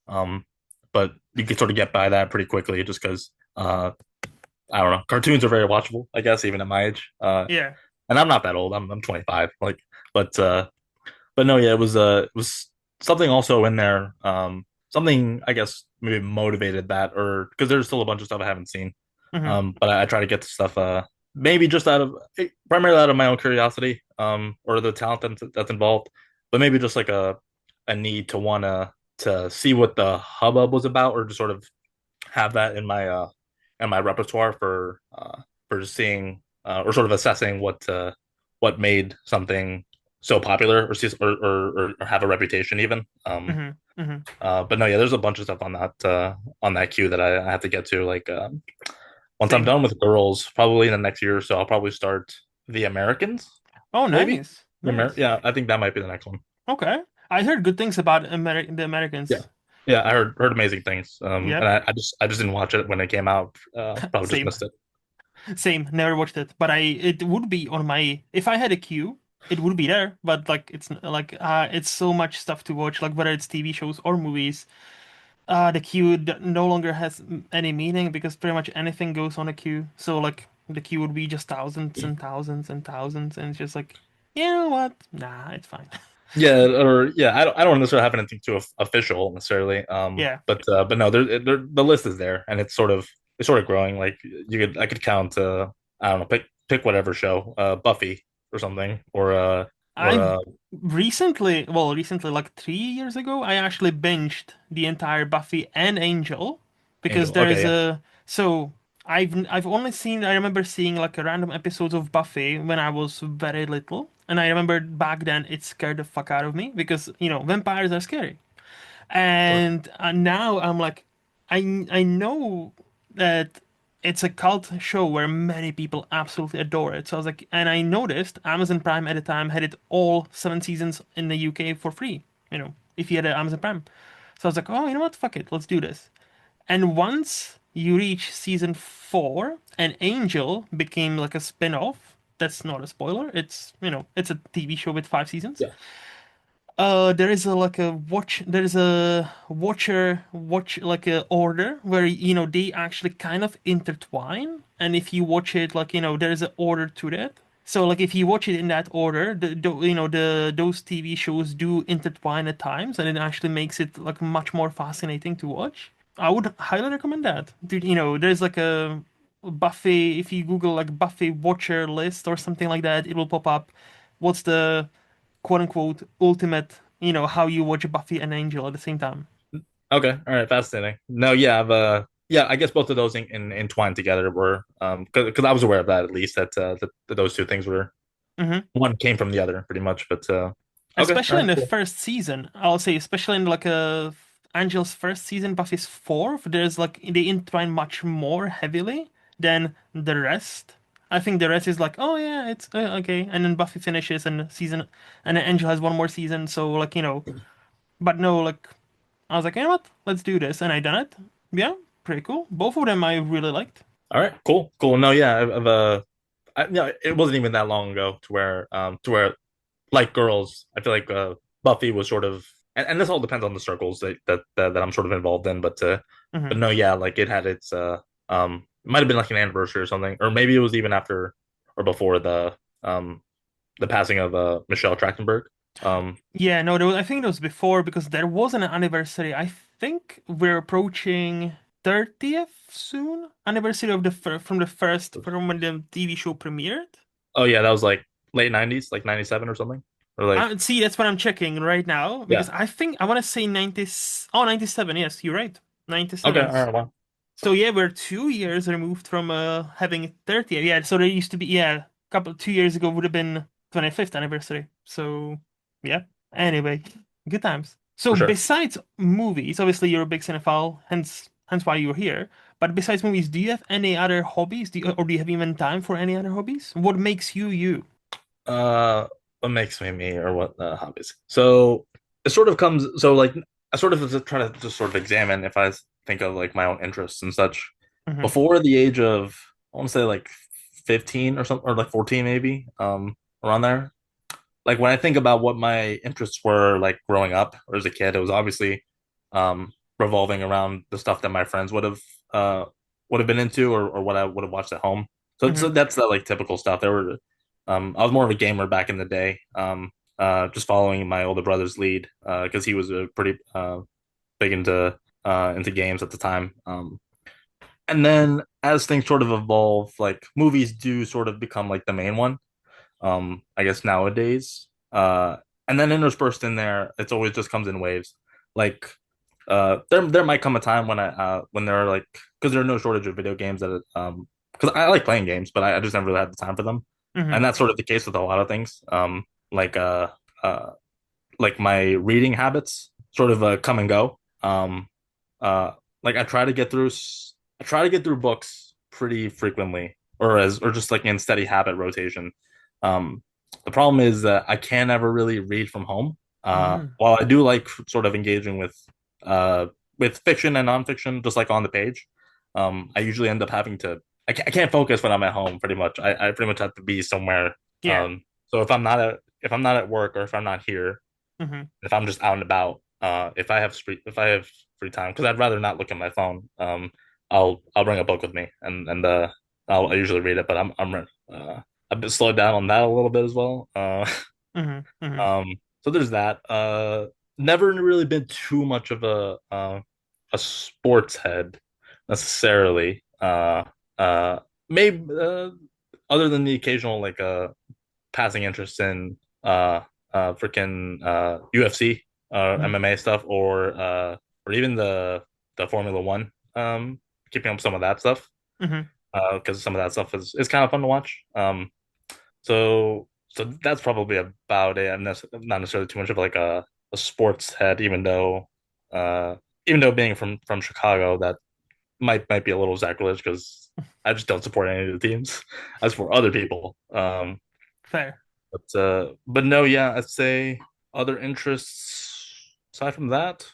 Um, but you could sort of get by that pretty quickly just because I don't know. Cartoons are very watchable, I guess, even at my age. Yeah, And I'm not that old. I'm 25. Like, but but no, yeah, it was something also in there. Something I guess maybe motivated that, or because there's still a bunch of stuff I haven't seen. hmm, But I try to get the stuff maybe just out of primarily out of my own curiosity, or the talent that's involved, but maybe just like a need to wanna to see what the hubbub was about, or to sort of have that in my repertoire for just seeing or sort of assessing what made something so popular or have a reputation even. hmm, hmm. But no, yeah, there's a bunch of stuff on that queue that I have to get to. Like once I'm Same. done with Girls, probably in the next year or so, I'll probably start The Americans. Oh, Maybe nice, nice. Yeah, I think that might be the next one. Okay, I heard good things about the Yeah, Americans. yeah, I heard amazing things. And Yep, I just didn't watch it when it came out. Probably just same. missed it. Same, never watched it, but it would be on my if I had a queue, it would be there. But like it's so much stuff to watch, like whether it's TV shows or movies. The queue no longer has any meaning because pretty much anything goes on a queue. So like the queue would be just thousands and thousands and thousands, and it's just like, you know what? Nah, it's fine. Yeah, or yeah, I don't necessarily have anything too official necessarily. Yeah, But no, the list is there, and it's sort of growing. Like I could count. I don't know, pick whatever show, Buffy or something, or I've recently, like 3 years ago, I actually binged the entire Buffy and Angel because Angel. there's Okay, yeah, a so I've only seen I remember seeing like a random episodes of Buffy when I was very little, and I remember back then it scared the fuck out of me because vampires are scary. sure. And now I'm like, I know that it's a cult show where many people absolutely adore it. So I was like, and I noticed Amazon Prime at the time had it all 7 seasons in the UK for free. If you had an Amazon Prime. So I was like, oh, you know what? Fuck it, let's do this. And once you reach season 4, and Angel became like a spin-off. That's not a spoiler. It's a TV show with 5 seasons. Yeah, There is a like a watch. There is a watch like a order where they actually kind of intertwine, and if you watch it like there is an order to that. So like if you watch it in that order, the those TV shows do intertwine at times, and it actually makes it like much more fascinating to watch. I would highly recommend that. Dude, there's like a Buffy. If you Google like Buffy watcher list or something like that, it will pop up. What's the quote unquote ultimate, how you watch Buffy and Angel at the same time. Okay, all right, fascinating. No, yeah, yeah, I guess both of those entwined together were because I was aware of that at least that those two things were Hmm. one came from the other pretty much, but okay, all Especially in right, the cool. first season, I'll say, especially in like Angel's first season, Buffy's fourth, there's like they entwine much more heavily than the rest. I think the rest is like, oh yeah, it's okay, and then Buffy finishes and season, and then Angel has one more season, so like but no, like I was like, you know what, let's do this, and I done it. Yeah, pretty cool. Both of them I really liked. All right, cool, cool. No, yeah, yeah, it wasn't even that long ago to where like girls, I feel like Buffy was sort of, and this all depends on the circles that I'm sort of involved in, Hmm. but no, yeah, like it had its it might have been like an anniversary or something, or maybe it was even after or before the passing of Michelle Trachtenberg. Um, Yeah, no, I think it was before because there was an anniversary. I think we're approaching 30th soon. Anniversary of from the first from when the TV show premiered. oh yeah, that was like late '90s, like '97 or something, or like See, that's what I'm checking right now because yeah. I think I want to say 90. Oh, 97. Yes, you're right. Okay, 97. all right, well, So yeah, we're 2 years removed from having 30th. Yeah, so there used to be couple 2 years ago would have been 25th anniversary. So yeah. Anyway, good times. So for sure. besides movies, obviously you're a big cinephile, hence why you're here. But besides movies, do you have any other hobbies? Or do you have even time for any other hobbies? What makes you you? Uh, what makes me or what hobbies? So it sort of comes. So like I sort of just try to just sort of examine if I think of like my own interests and such. Hmm. Before the age of I want to say like 15 or something or like 14 maybe around there. Like when I think about what my interests were like growing up or as a kid, it was obviously revolving around the stuff that my friends uh would have been into or what I would have watched at home. So Hmm. that's the like typical stuff. There were I was more of a gamer back in the day. Just following my older brother's lead because he was a pretty big into games at the time. And then as things sort of evolve, like movies do sort of become like the main one. I guess nowadays. And then interspersed in there, it's always just comes in waves. Like there might come a time when there are like because there are no shortage of video games that because I like playing games, but I just never really had the time for them. Hmm. And that's sort of the case with a lot of things. Like uh like my reading habits sort of come and go. Uh like I try to get through books pretty frequently or just like in steady habit rotation. Um the problem is that I can't ever really read from home. Hmm. While I do like sort of engaging uh with fiction and nonfiction just like on the page, I usually end up having to I can't focus when I'm at home pretty much. I pretty much have to be somewhere. Yeah. So if I'm not at work or if I'm not here, Hmm. if I'm just out and about, if I have free time, because I'd rather not look at my phone. I'll bring a book with me and I usually read it, but I've been slowed down on that a little bit as well. Hmm. Hmm. So there's that. Never really been too much of a sports head necessarily. Maybe other than the occasional like passing interest in freaking UFC Hmm. MMA stuff or even the Formula One keeping up with some of that stuff Hmm. because some of that stuff is kind of fun to watch. So that's probably about it. I'm not necessarily too much of like a sports head, uh even though being from Chicago, that might be a little sacrilege because I just don't support any of the teams. I support other people. Fair. But no, yeah, I'd say other interests aside from that,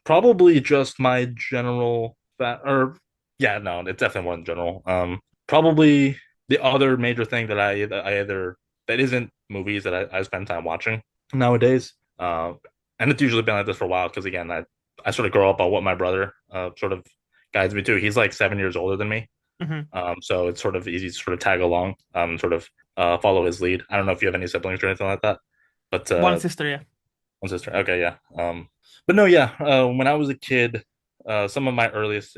probably just my general fat or yeah, no, it's definitely more than general. Probably the other major thing that I either that isn't movies that I spend time watching. nowadays. And it's usually been like this for a while because again, I sort of grow up on what my brother sort of guides me to. He's like 7 years older than me, Hmm. so it's sort of easy to sort of tag along, sort of follow his lead. I don't know if you have any siblings or anything like that, but One sister, yeah. one sister. Okay, yeah. But no, yeah. When I was a kid, some of my earliest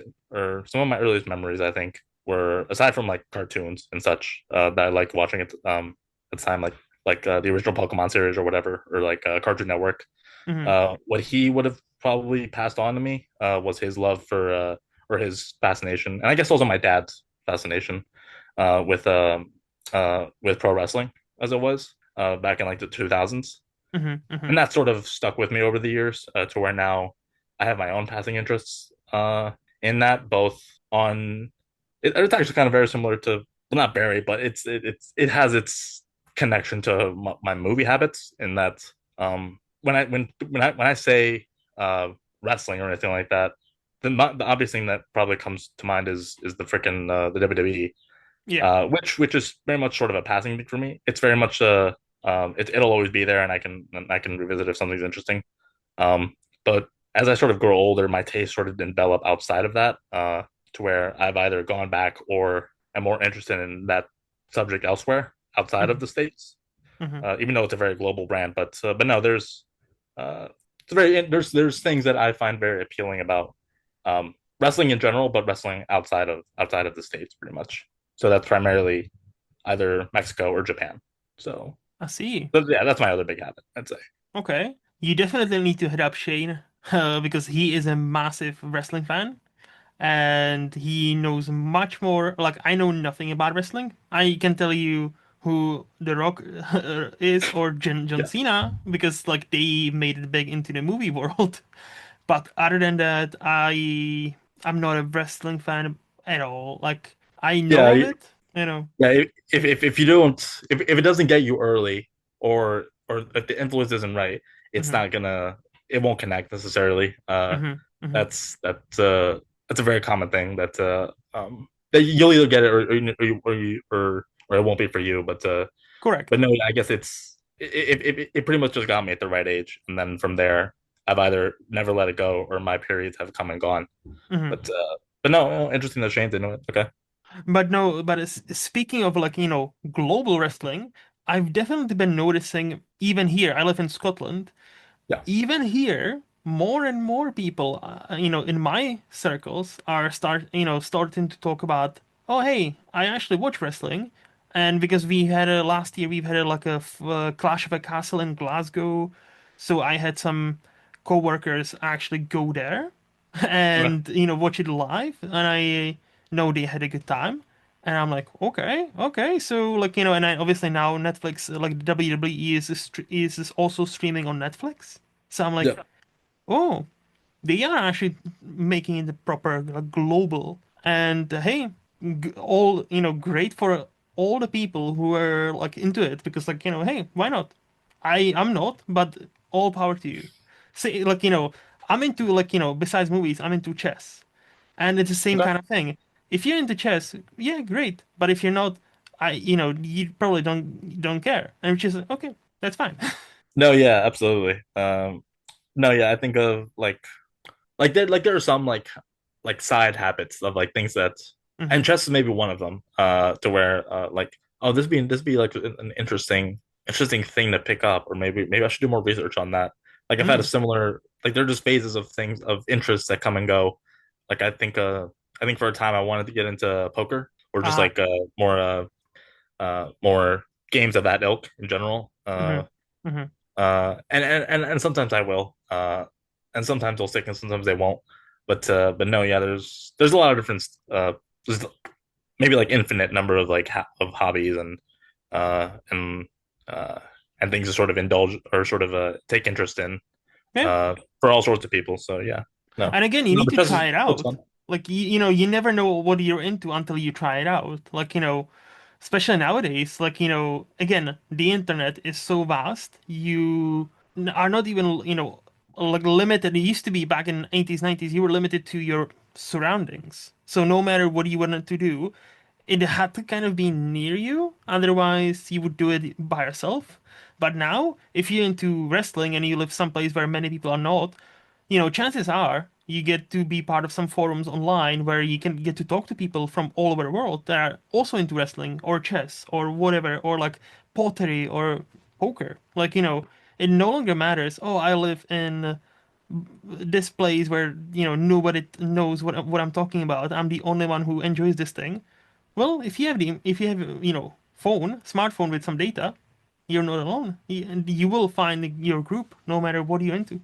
memories, I think, were aside from like cartoons and such that I liked watching at the time, like the original Pokemon series or whatever, or like Cartoon Network. Hmm. What he would have probably passed on to me was his love for or his fascination, and I guess also my dad's fascination uh, with um with pro wrestling as it was back in like the 2000s, Hmm. Hmm. and that sort of stuck with me over the years to where now I have my own passing interests in that, both on it's actually kind of very similar to, well, not very, but it has its connection to my movie habits in that when I say wrestling or anything like that, the obvious thing that probably comes to mind is the freaking the WWE, Yeah. which is very much sort of a passing thing for me. It's very much it'll always be there, and I can revisit if something's interesting. But as I sort of grow older, my taste sort of develop outside of that, to where I've either gone back or am more interested in that subject elsewhere outside of Hmm. the states. Hmm. Even though it's a very global brand, but no, uh, there's things that I find very appealing about wrestling in general, but wrestling outside of the states, pretty much. So that's primarily either Mexico or Japan. So, I see. but yeah, that's my other big habit, I'd say. Okay. You definitely need to hit up Shane because he is a massive wrestling fan and he knows much more. Like, I know nothing about wrestling. I can tell you who The Rock is or John Yeah, Cena because, like, they made it big into the movie world. But other than that, I'm not a wrestling fan at all. Like, I know of yeah, it, you know. yeah. If you don't, if it doesn't get you early, or if the influence isn't right, it's Hmm. not gonna, it won't connect necessarily. Hmm. Hmm. That's a very common thing that you'll either get it or it won't be for you. But Correct. no, I guess it pretty much just got me at the right age, and then from there, I've either never let it go or my periods have come and gone. Hmm. But no, interesting that Shane's into it. Okay, But no, but speaking of, like, global wrestling, I've definitely been noticing even here. I live in Scotland. yeah, Even here, more and more people, in my circles are starting to talk about, oh, hey, I actually watch wrestling. And because we had a last year, we've had like a Clash of a Castle in Glasgow. So I had some co-workers actually go there okay, and, watch it live. And I know they had a good time. And I'm like, okay, okay. So, like, and I obviously now Netflix, like WWE is also streaming on Netflix. So I'm like, yeah, oh, they are actually making it the proper, like, global. And hey, all, great for all the people who are like into it because, like, hey, why not? I'm not, but all power to you. Say, like, I'm into, like, besides movies, I'm into chess. And it's the same okay. kind of thing. If you're into chess, yeah, great. But if you're not, you probably don't care. And which is okay, that's fine. No, yeah, absolutely. No, yeah, I think of like there are some like side habits of like things that, and Hmm. chess is maybe one of them. To where like, oh, this be like an interesting thing to pick up, or maybe I should do more research on that. Like I've had a Mm. similar, like they're just phases of things of interest that come and go. Like I think for a time I wanted to get into poker or just Ah. like more games of that ilk in general. Hmm. Hmm. And sometimes I will, and sometimes they'll stick and sometimes they won't. But no, yeah, there's a lot of different, there's maybe like infinite number of like of hobbies uh and uh and things to sort of indulge or sort of take interest in Yeah. for all sorts of people. So yeah, no, And again, you no, need but to chess try is it oh, it's out. fun. Like, you never know what you're into until you try it out. Like, especially nowadays, like, again, the internet is so vast. You are not even, like, limited. It used to be back in 80s, 90s, you were limited to your surroundings. So no matter what you wanted to do, it had to kind of be near you. Otherwise, you would do it by yourself. But now, if you're into wrestling and you live someplace where many people are not, chances are you get to be part of some forums online where you can get to talk to people from all over the world that are also into wrestling or chess or whatever, or like pottery or poker. Like, it no longer matters. Oh, I live in this place where, nobody knows what I'm talking about. I'm the only one who enjoys this thing. Well, if you have smartphone with some data, you're not alone. And you will find your group no matter what you're into,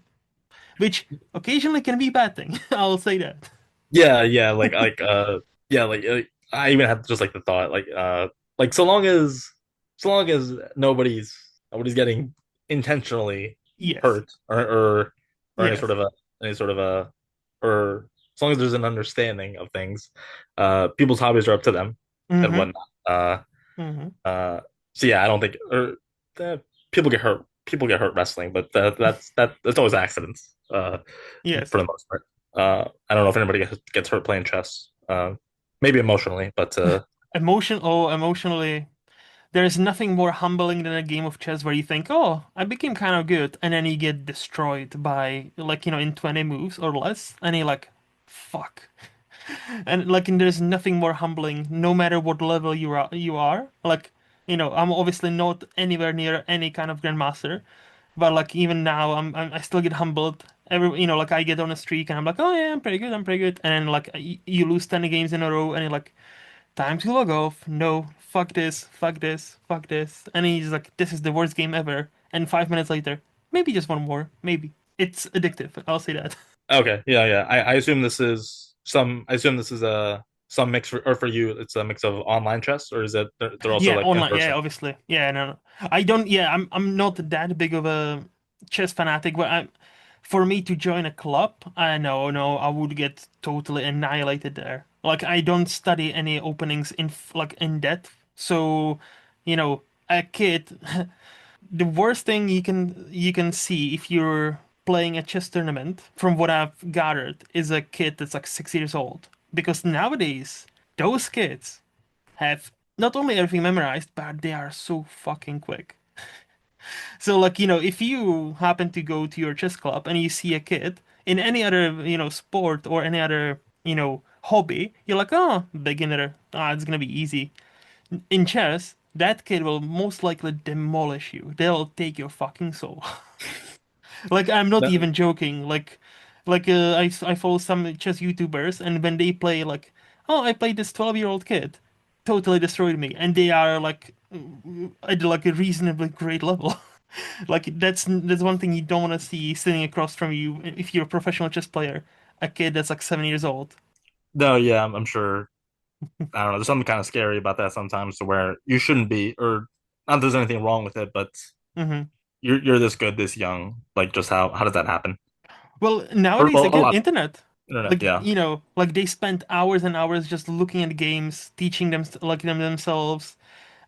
which occasionally can be a bad thing. I'll say that. Yeah, yeah, yeah, I even had just like the thought, like so long as nobody's getting intentionally Yes. hurt or Yes. any sort of a or as long as there's an understanding of things, people's hobbies are up to them and Mm-hmm. whatnot. Mm-hmm. Uh, so yeah, I don't think or uh, people get hurt wrestling, but that's always accidents. Yes. For the most part. I don't know if anybody gets hurt playing chess. Maybe emotionally, but Emotionally, there's nothing more humbling than a game of chess where you think, oh, I became kind of good, and then you get destroyed by, like, in 20 moves or less, and you're like, fuck. And like, and there's nothing more humbling, no matter what level you are. Like, I'm obviously not anywhere near any kind of grandmaster, but like even now, I still get humbled. Like I get on a streak and I'm like, oh yeah, I'm pretty good, I'm pretty good, and then like you lose 10 games in a row, and you're like, time to log off. No, fuck this, fuck this, fuck this, and he's like, this is the worst game ever. And 5 minutes later, maybe just one more, maybe. It's addictive. I'll say that. okay, yeah, yeah. I assume this is some. I assume this is a some mix or for you. It's a mix of online chess, or is it they're also Yeah, like in online. Yeah, person? obviously. Yeah, no, no. I don't. Yeah, I'm not that big of a chess fanatic. But for me to join a club, I know, no, I would get totally annihilated there. Like I don't study any openings like in depth. So, a kid. The worst thing you can see if you're playing a chess tournament, from what I've gathered, is a kid that's like 6 years old. Because nowadays, those kids have not only everything memorized, but they are so fucking quick. So, like, if you happen to go to your chess club and you see a kid in any other, sport or any other, hobby, you're like, oh, beginner, it's gonna be easy. In chess, that kid will most likely demolish you. They'll take your fucking soul. Like, I'm not No, even joking. I follow some chess YouTubers, and when they play, like, oh, I played this 12-year-old kid, totally destroyed me, and they are like at like a reasonably great level. Like, that's one thing you don't want to see sitting across from you if you're a professional chess player, a kid that's like 7 years old. no, yeah, I'm sure. I don't know. There's something kind of scary about that sometimes, to where you shouldn't be, or not. That there's anything wrong with it, but Hmm. you're this good, this young. Like, just how does that happen? Well, Or nowadays, well, a again, lot internet. internet, Like, yeah. like they spend hours and hours just looking at games, teaching them like themselves.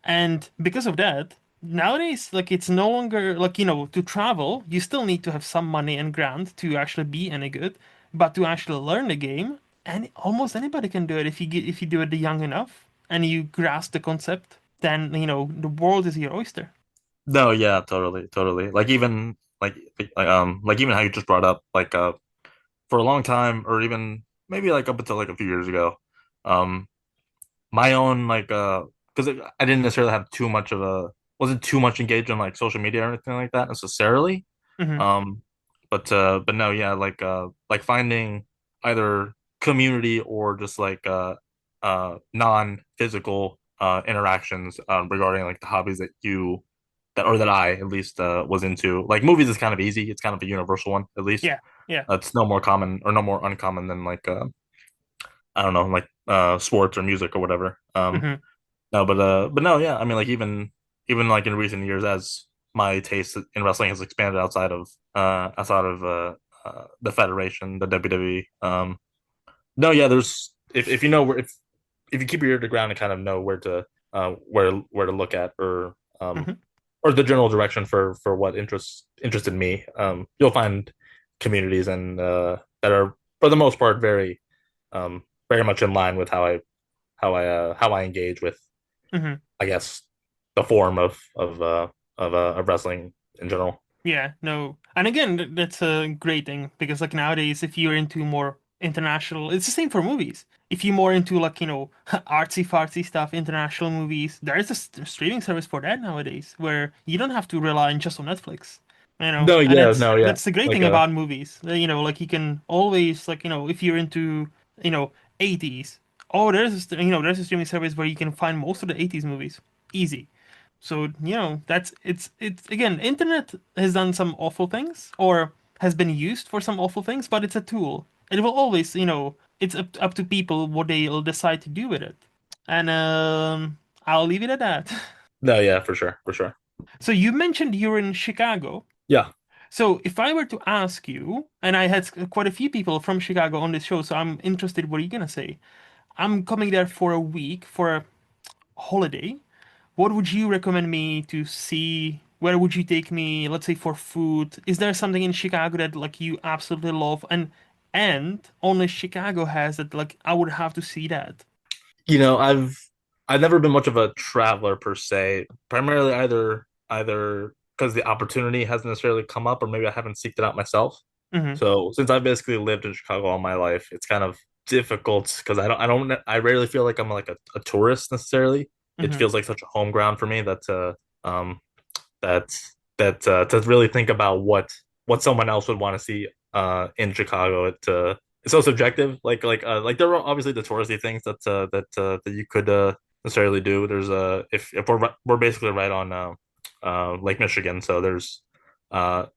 And because of that, nowadays, like it's no longer like, to travel, you still need to have some money and grant to actually be any good. But to actually learn the game, and almost anybody can do it if you do it young enough and you grasp the concept, then the world is your oyster. No, yeah, totally, totally. Like even like even how you just brought up for a long time, or even maybe like up until like a few years ago, um my own because I didn't necessarily have too much of a wasn't too much engaged in like social media or anything like that necessarily. Hmm. um but no, yeah, like finding either community or just non-physical interactions regarding like the hobbies that I at least was into. Like movies is kind of easy, it's kind of a universal one at least. Yeah, yeah. It's no more common or no more uncommon than I don't know, sports or music or whatever. Hmm. No, but no, yeah. I mean, like even like in recent years, as my taste in wrestling has expanded outside of the Federation, the WWE. No, yeah. There's if you know where if you keep your ear to the ground and kind of know where to where to look at, Hmm. or the general direction for what interested me, you'll find communities and that are for the most part um very much in line with how I engage with, Hmm. I guess, the form of of wrestling in general. Yeah, no. And again, that's a great thing because like nowadays, if you're into more international, it's the same for movies. If you're more into like, artsy fartsy stuff, international movies, there is a streaming service for that nowadays where you don't have to rely on just on Netflix. No, And yeah, that's no, yeah. that's the great Like thing about movies. Like you can always like, if you're into, you know, 80s, oh, there's a streaming service where you can find most of the 80s movies. Easy. So, it's again, internet has done some awful things or has been used for some awful things, but it's a tool. It will always, it's up to people what they'll decide to do with it. And I'll leave it at that. no, yeah, for sure, for sure. So you mentioned you're in Chicago. Yeah. So if I were to ask you, and I had quite a few people from Chicago on this show, so I'm interested what are you gonna say? I'm coming there for a week for a holiday. What would you recommend me to see? Where would you take me, let's say for food? Is there something in Chicago that like you absolutely love and only Chicago has that like I would have to see that? I've never been much of a traveler per se. Primarily either because the opportunity hasn't necessarily come up, or maybe I haven't seeked it out myself. Mm-hmm. So since I've basically lived in Chicago all my life, it's kind of difficult because I rarely feel like I'm like a tourist necessarily. It Mm-hmm. feels like such a home ground for me um that to really think about what someone else would want to see in Chicago. It's so subjective. Like there are obviously the touristy things that you could necessarily do. There's if we're basically right on Lake Michigan, so there's not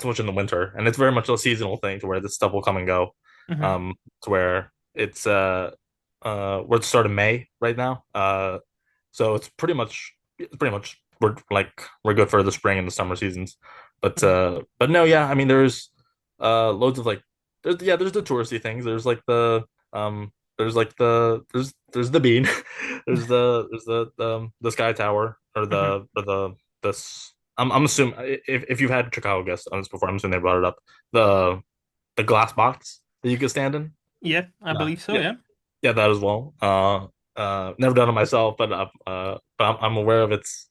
so much in the winter, and it's very much a seasonal thing to where this stuff will come and go. Mm-hmm. To where we're at the start of May right now. So it's pretty much we're good for the spring and the summer seasons. But no, yeah, I mean loads of like there's the touristy things. There's the bean. There's the sky tower Mm-hmm. or this I'm assuming if you've had Chicago guests on this before, I'm assuming they brought it up. The the glass box that you could stand in. Yeah, I Yeah. believe so, Yeah. yeah. Yeah, that as well. Never done it myself, but I'm aware of its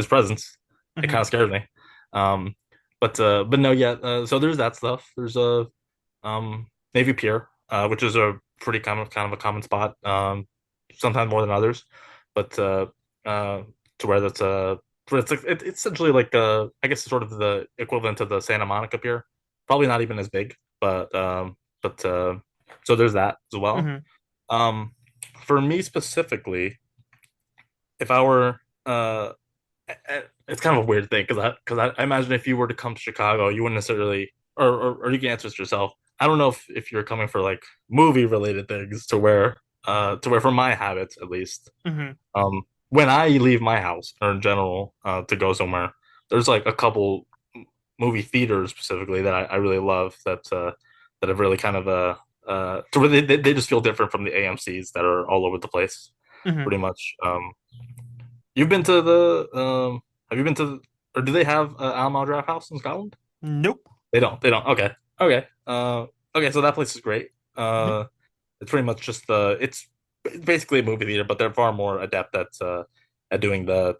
presence. It Mm-hmm. kind of scares me. Um, but no, yeah. So there's that stuff. There's a Navy Pier, which is a pretty kind of a common spot. Sometimes more than others, but to where that's where it's essentially like I guess sort of the equivalent of the Santa Monica Pier. Probably not even as big, but so there's that as well. Mm-hmm. Um, for me specifically, if I were, it's kind of a weird thing because I imagine if you were to come to Chicago, you wouldn't necessarily, or you can answer this yourself. I don't know if you're coming for like movie related things to where for my habits at least, Mm-hmm. when I leave my house or in general to go somewhere, there's like a couple movie theaters specifically that I really love that have really kind of to where they just feel different from the AMC's that are all over the place, Mm-hmm. pretty much. You've been to the have you been to or do they have Alamo Draft House in Scotland? Nope. They don't. Okay. Okay. Okay, so that place is great. Mm-hmm. It's pretty much just it's basically a movie theater, but they're far more adept at doing the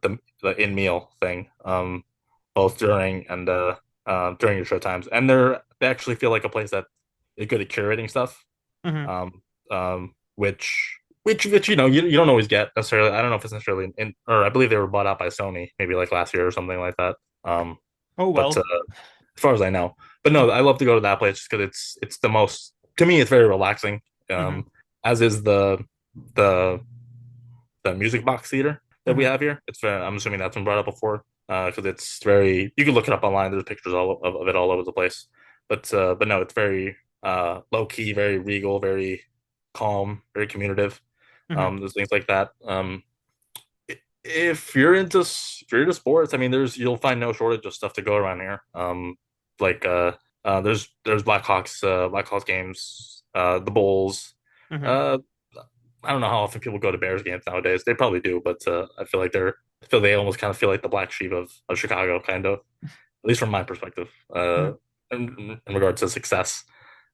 in meal thing, both during your show times, and they actually feel like a place that is good at curating stuff, Mm-hmm. um, which you don't always get necessarily. I don't know if it's necessarily or I believe they were bought out by Sony maybe like last year or something like that. Oh But well. as far as I know. But no, I love to go to that place just because it's the most to me it's very relaxing. Mm-hmm. As is the the music box theater that we Mm-hmm. have here. I'm assuming that's been brought up before because it's very you can look it up online. There's pictures of it all over the place. But no, it's very low key, very regal, very calm, very communicative. Mm-hmm. There's things like that. If you're into sports, I mean, you'll find no shortage of stuff to go around here. Like there's Blackhawks games, the Bulls. Mm-hmm. Uh, I don't know how often people go to Bears games nowadays. They probably do, but I feel they almost kind of feel like the black sheep of Chicago, kind of, at least from my perspective. In regards to success.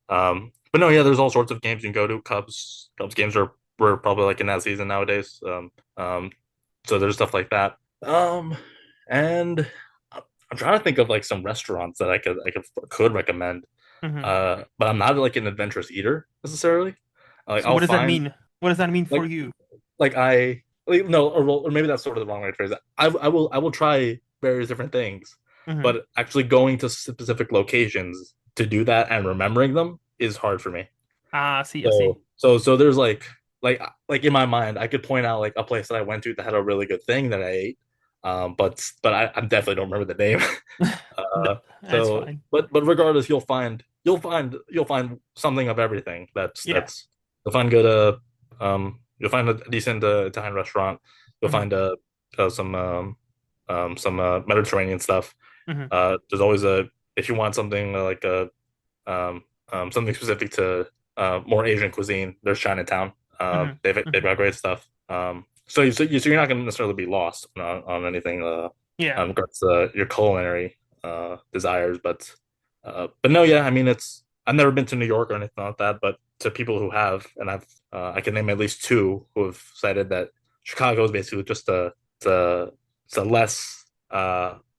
But no, yeah, there's all sorts of games you can go to. Cubs games were probably like in that season nowadays. So there's stuff like that. And I'm trying to think of like some restaurants that I could recommend. Hmm. But I'm not like an adventurous eater necessarily. Like So I'll what does that find mean? What does that mean for like you? no, or maybe that's sort of the wrong way to phrase it. I will try various different things, Hmm. but actually going to specific locations to do that and remembering them is hard for me. Ah, I see, I see. So there's like in my mind, I could point out like a place that I went to that had a really good thing that I ate, but I definitely don't remember the name. Th- Uh, That's so fine. but regardless, you'll find something of everything. That's Yeah. that's you'll find good you'll find a decent Italian restaurant. You'll Hmm. find some Mediterranean stuff. Hmm. There's always a if you want something like a something specific to more Asian cuisine. There's Chinatown. Hmm. They've Hmm. got great stuff. So you're not going to necessarily be lost on anything Yeah. regards to your culinary desires, but no, yeah, I mean I've never been to New York or anything like that, but to people who have, and I can name at least two who have cited that Chicago is basically just it's a less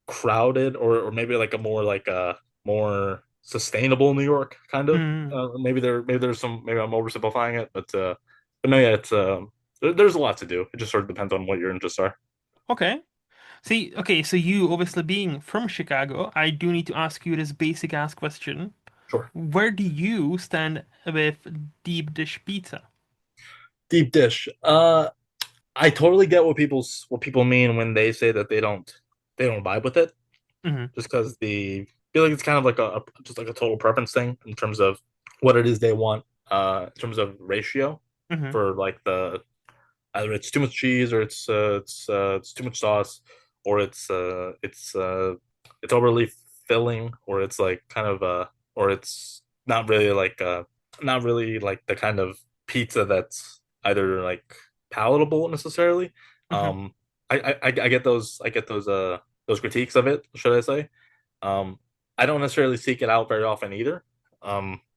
crowded or maybe like a more like a more sustainable New York kind of. Hmm. Maybe there's some maybe I'm oversimplifying it, but no, yeah, there's a lot to do. It just sort of depends on what your interests are. Okay. See, okay, so you obviously being from Chicago, I do need to ask you this basic ass question. Sure. Where do you stand with deep dish pizza? Deep dish. I totally get what people mean when they say that they don't vibe with it, Hmm. just because the feel like it's kind of like just like a total preference thing in terms of what it is they want, in terms of ratio Hmm. for like the either it's too much cheese or it's too much sauce or it's overly filling or it's like kind of or it's not really like the kind of pizza that's either like palatable necessarily. Hmm. um I get those critiques of it, should I say. I don't necessarily seek it out very often either.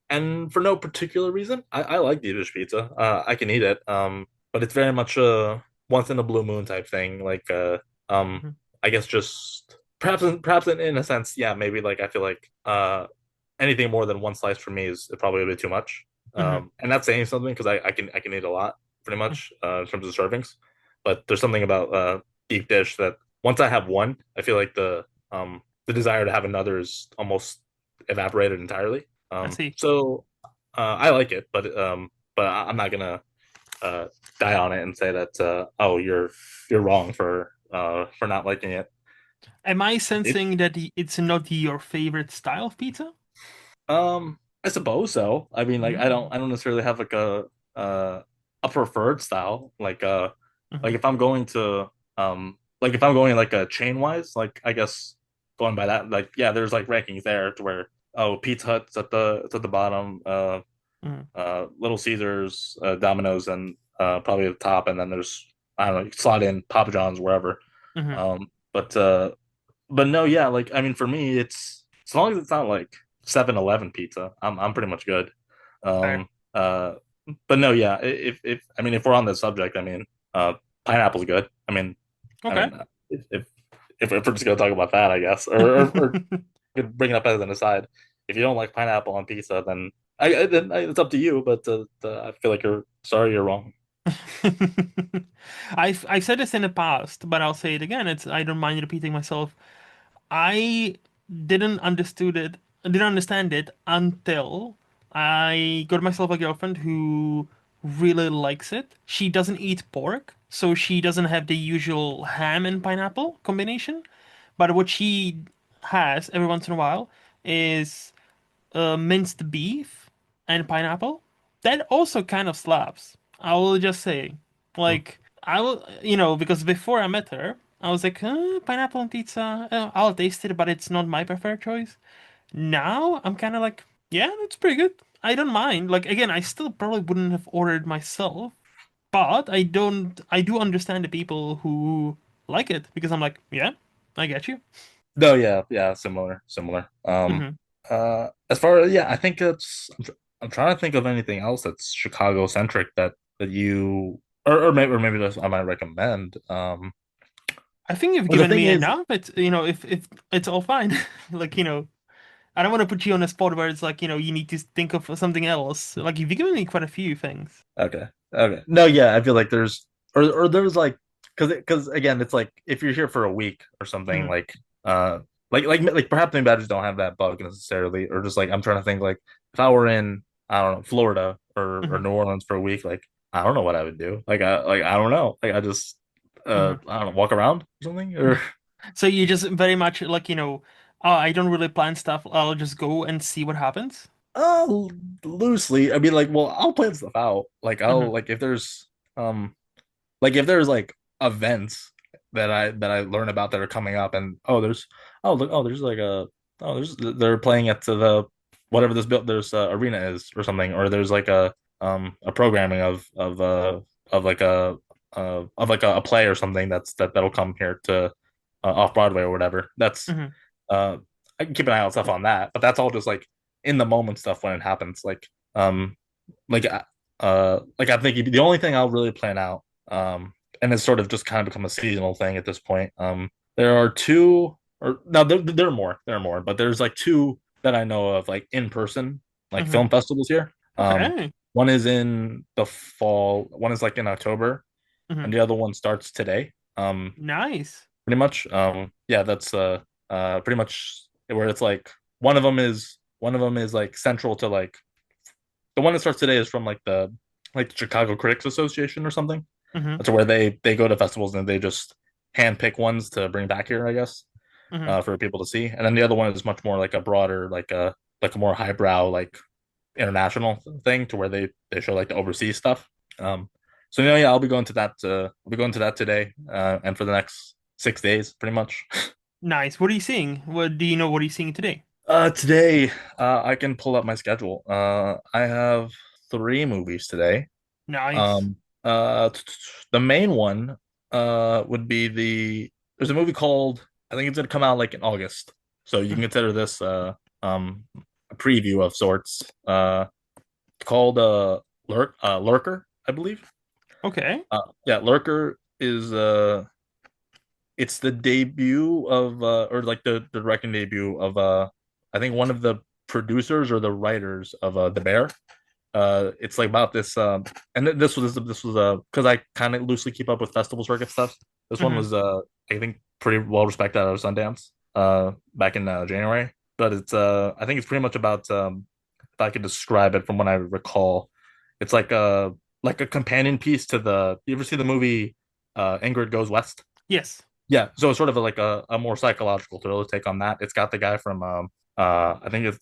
And for no particular reason, I like Dietrich pizza. I can eat it. But it's very much a once in a blue moon type thing. Um, Hmm. I guess just perhaps in a sense, yeah, maybe like I feel like anything more than one slice for me is probably a bit too much. Hmm. And that's saying something because I can eat a lot pretty much in terms of servings. But there's something about deep dish that once I have one, I feel like the desire to have another is almost evaporated entirely. I see. I like it, but I'm not gonna uh, die on it and say that oh you're wrong for not liking it. Am I It sensing that it's not your favorite style of pizza? I suppose so. I mean, like Mm. I don't necessarily have like uh, a preferred style. Hmm. Like if I'm going like a chain wise, like I guess going by that, like yeah, there's like rankings there to where oh Pizza Hut's at the bottom, Hmm. Little Caesars, Domino's, and probably at the top, and then there's I don't know, you can slot in Papa John's wherever. Hmm. But no, yeah, like I mean, for me, it's as long as it's not like 7-Eleven pizza, I'm pretty much good. Fair. Um, uh, but no, yeah, if we're on this subject, I mean, pineapple's good. I Okay. mean, if we're just gonna talk about that, I guess, or could bring it up as an aside. If you don't like pineapple on pizza, then it's up to you. But I feel like you're wrong. I've said this in the past, but I'll say it again. I don't mind repeating myself. I didn't understand it until I got myself a girlfriend who really likes it. She doesn't eat pork, so she doesn't have the usual ham and pineapple combination. But what she has every once in a while is minced beef and pineapple. That also kind of slaps. I will just say, Hmm. like, I will, because before I met her, I was like, pineapple on pizza. I'll taste it, but it's not my preferred choice. Now I'm kind of like, yeah, that's pretty good. I don't mind. Like, again, I still probably wouldn't have ordered myself, but I don't. I do understand the people who like it because I'm like, yeah, I get you. No, yeah, yeah, similar. Hmm. As far as yeah, I think I'm trying to think of anything else that's Chicago centric that you or maybe this I might recommend. I think you've But the given thing me is, enough. It's if it's all fine. Like, I don't want to put you on a spot where it's like, you need to think of something else. Like, you've given me quite a few things. okay, okay, no, yeah, I feel like there's or there's like because again, it's like if you're here for a week or something, Hmm. uh, like perhaps maybe I just don't have that bug necessarily, or just like I'm trying to think like if I were in I don't know Florida or Hmm. New Orleans for a week, like I don't know what I would do. I don't know, like I just Hmm. I don't know walk around or something or. So you just very much like, oh, I don't really plan stuff. I'll just go and see what happens. Uh, loosely. I mean, like, well, I'll plan stuff out. Like, Hmm. I'll um, if there's like events that I learn about that are coming up, and oh look oh there's like a oh there's they're playing at the whatever this built there's arena is or something, or there's like a programming of like a play or something that'll come here to off Broadway or whatever. Hmm. Uh I can keep an eye on stuff on that, but that's all just like in the moment stuff when it happens. Um like like I'm thinking the only thing I'll really plan out, and it's sort of just kind of become a seasonal thing at this point. There are two, or no, there are more, but there's like two that I know of, like in person, like Hmm. film festivals here. Okay. One is in the fall, one is like in October, Hmm. and the other one starts today. Nice. Pretty much. Yeah, that's pretty much where it's like one of them is like central to like the one that starts today is from like the Chicago Critics Association or something. Hmm. That's where they go to festivals and they just hand pick ones to bring back here, I guess, Hmm. for people to see. And then the other one is much more like a broader, like a more highbrow, like international thing to where they show like the overseas stuff. So yeah, I'll be going to that. I'll be going to that today, and for the next 6 days, pretty much. Nice. What are you seeing? What do you know? What are you seeing today? Today, I can pull up my schedule. I have three movies today. Nice. Um, the main one would be there's a movie called I think it's gonna come out like in August, so you can consider this a preview of sorts. Called Lurker, I believe. Okay. Yeah, Lurker is it's the debut of or like the directing debut of I think one of the producers or the writers of The Bear. It's like about this and this was because I kind of loosely keep up with festival circuit stuff. This one Hmm. was I think pretty well respected out of Sundance back in January. But it's I think it's pretty much about if I could describe it from what I recall, it's like a companion piece to the you ever see the movie Ingrid Goes West? Yes. Yeah, so it's sort of like a more psychological thriller take on that. It's got the guy from I think it's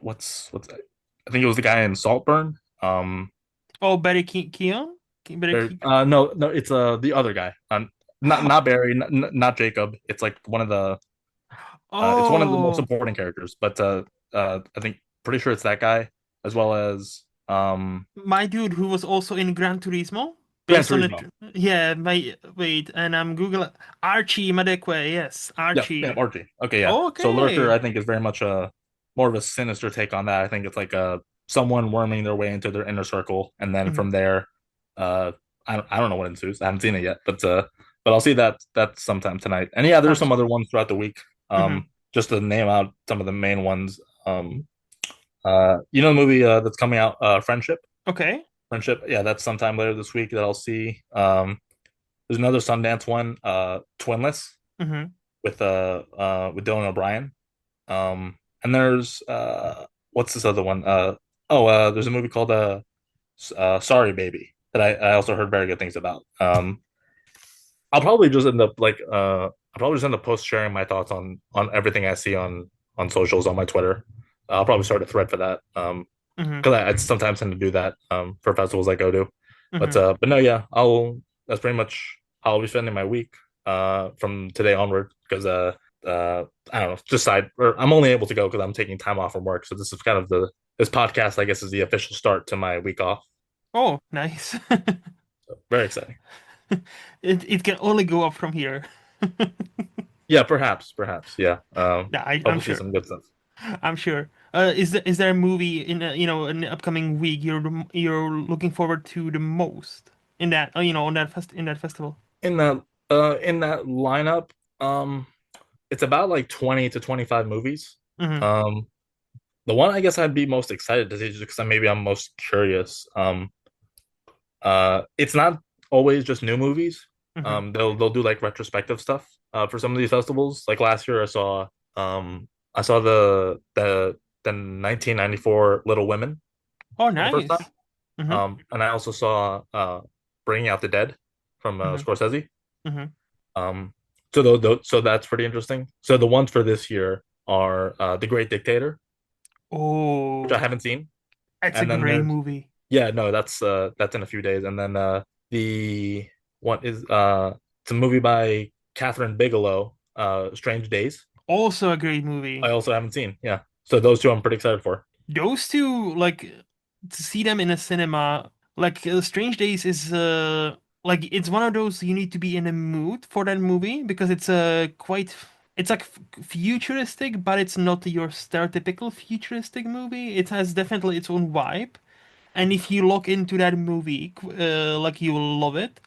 what's I think it was the guy in Saltburn. Oh, Betty Keon? Betty There Ke no, it's the other guy. Not Barry, not Jacob. It's like it's one of the most Oh, supporting characters, but I think pretty sure it's that guy as well as my dude who was also in Gran Turismo, Gran based on it. Turismo. Yeah, my wait, and I'm Google Archie Madekwe. Yes, Yeah, yeah, Archie. Archie. Okay, yeah. So Lurker, Okay. I think, is very much a more of a sinister take on that. I think it's like someone worming their way into their inner circle, and then Hmm. from there, uh, I don't know what ensues. I haven't seen it yet, but I'll see that sometime tonight. And yeah, there's some Sounds. other ones throughout the week. Hmm. Just to name out some of the main ones. You know the movie that's coming out, Friendship. Okay. Friendship. Yeah, that's sometime later this week that I'll see. There's another Sundance one, Twinless Hmm. with Dylan O'Brien. And there's what's this other one? There's a movie called Sorry Baby that I also heard very good things about. I'll probably just end up I'll probably just end up post sharing my thoughts on everything I see on socials on my Twitter. I'll probably start a thread for that. Hmm. Because I sometimes tend to do that for festivals I go to. Hmm. But no, yeah, I'll that's pretty much how I'll be spending my week from today onward because I don't know, just side or I'm only able to go because I'm taking time off from work. So this is kind of the this podcast, I guess, is the official start to my week off. Oh, nice. So very exciting. It can only go up from here. Yeah, perhaps, yeah. Yeah, Hope I'm to see sure. some good stuff. I'm sure. Is there a movie in an upcoming week you're looking forward to the most in that on that festival? In that In that lineup, um, it's about like 20 to 25 movies. Hmm. Um, the one I guess I'd be most excited to see just because maybe I'm most curious. It's not always just new movies. Hmm. They'll do like retrospective stuff for some of these festivals. Like last year, I saw the 1994 Little Women Oh, for the first time. nice. Hmm. And I also saw Bringing Out the Dead from Hmm. Scorsese. Hmm. Um, so that's pretty interesting. So the ones for this year are The Great Dictator, which I Oh, haven't seen, it's a and then great there's movie. yeah, no, that's in a few days, and then the one is it's a movie by Catherine Bigelow, Strange Days. Also a great I movie. also haven't seen. Yeah, so those two I'm pretty excited for. Those two, like, to see them in a cinema, like, Strange Days is like it's one of those you need to be in a mood for that movie because it's quite it's like futuristic, but it's not your stereotypical futuristic movie. It has definitely its own vibe. And if you look into that movie, like you will love it.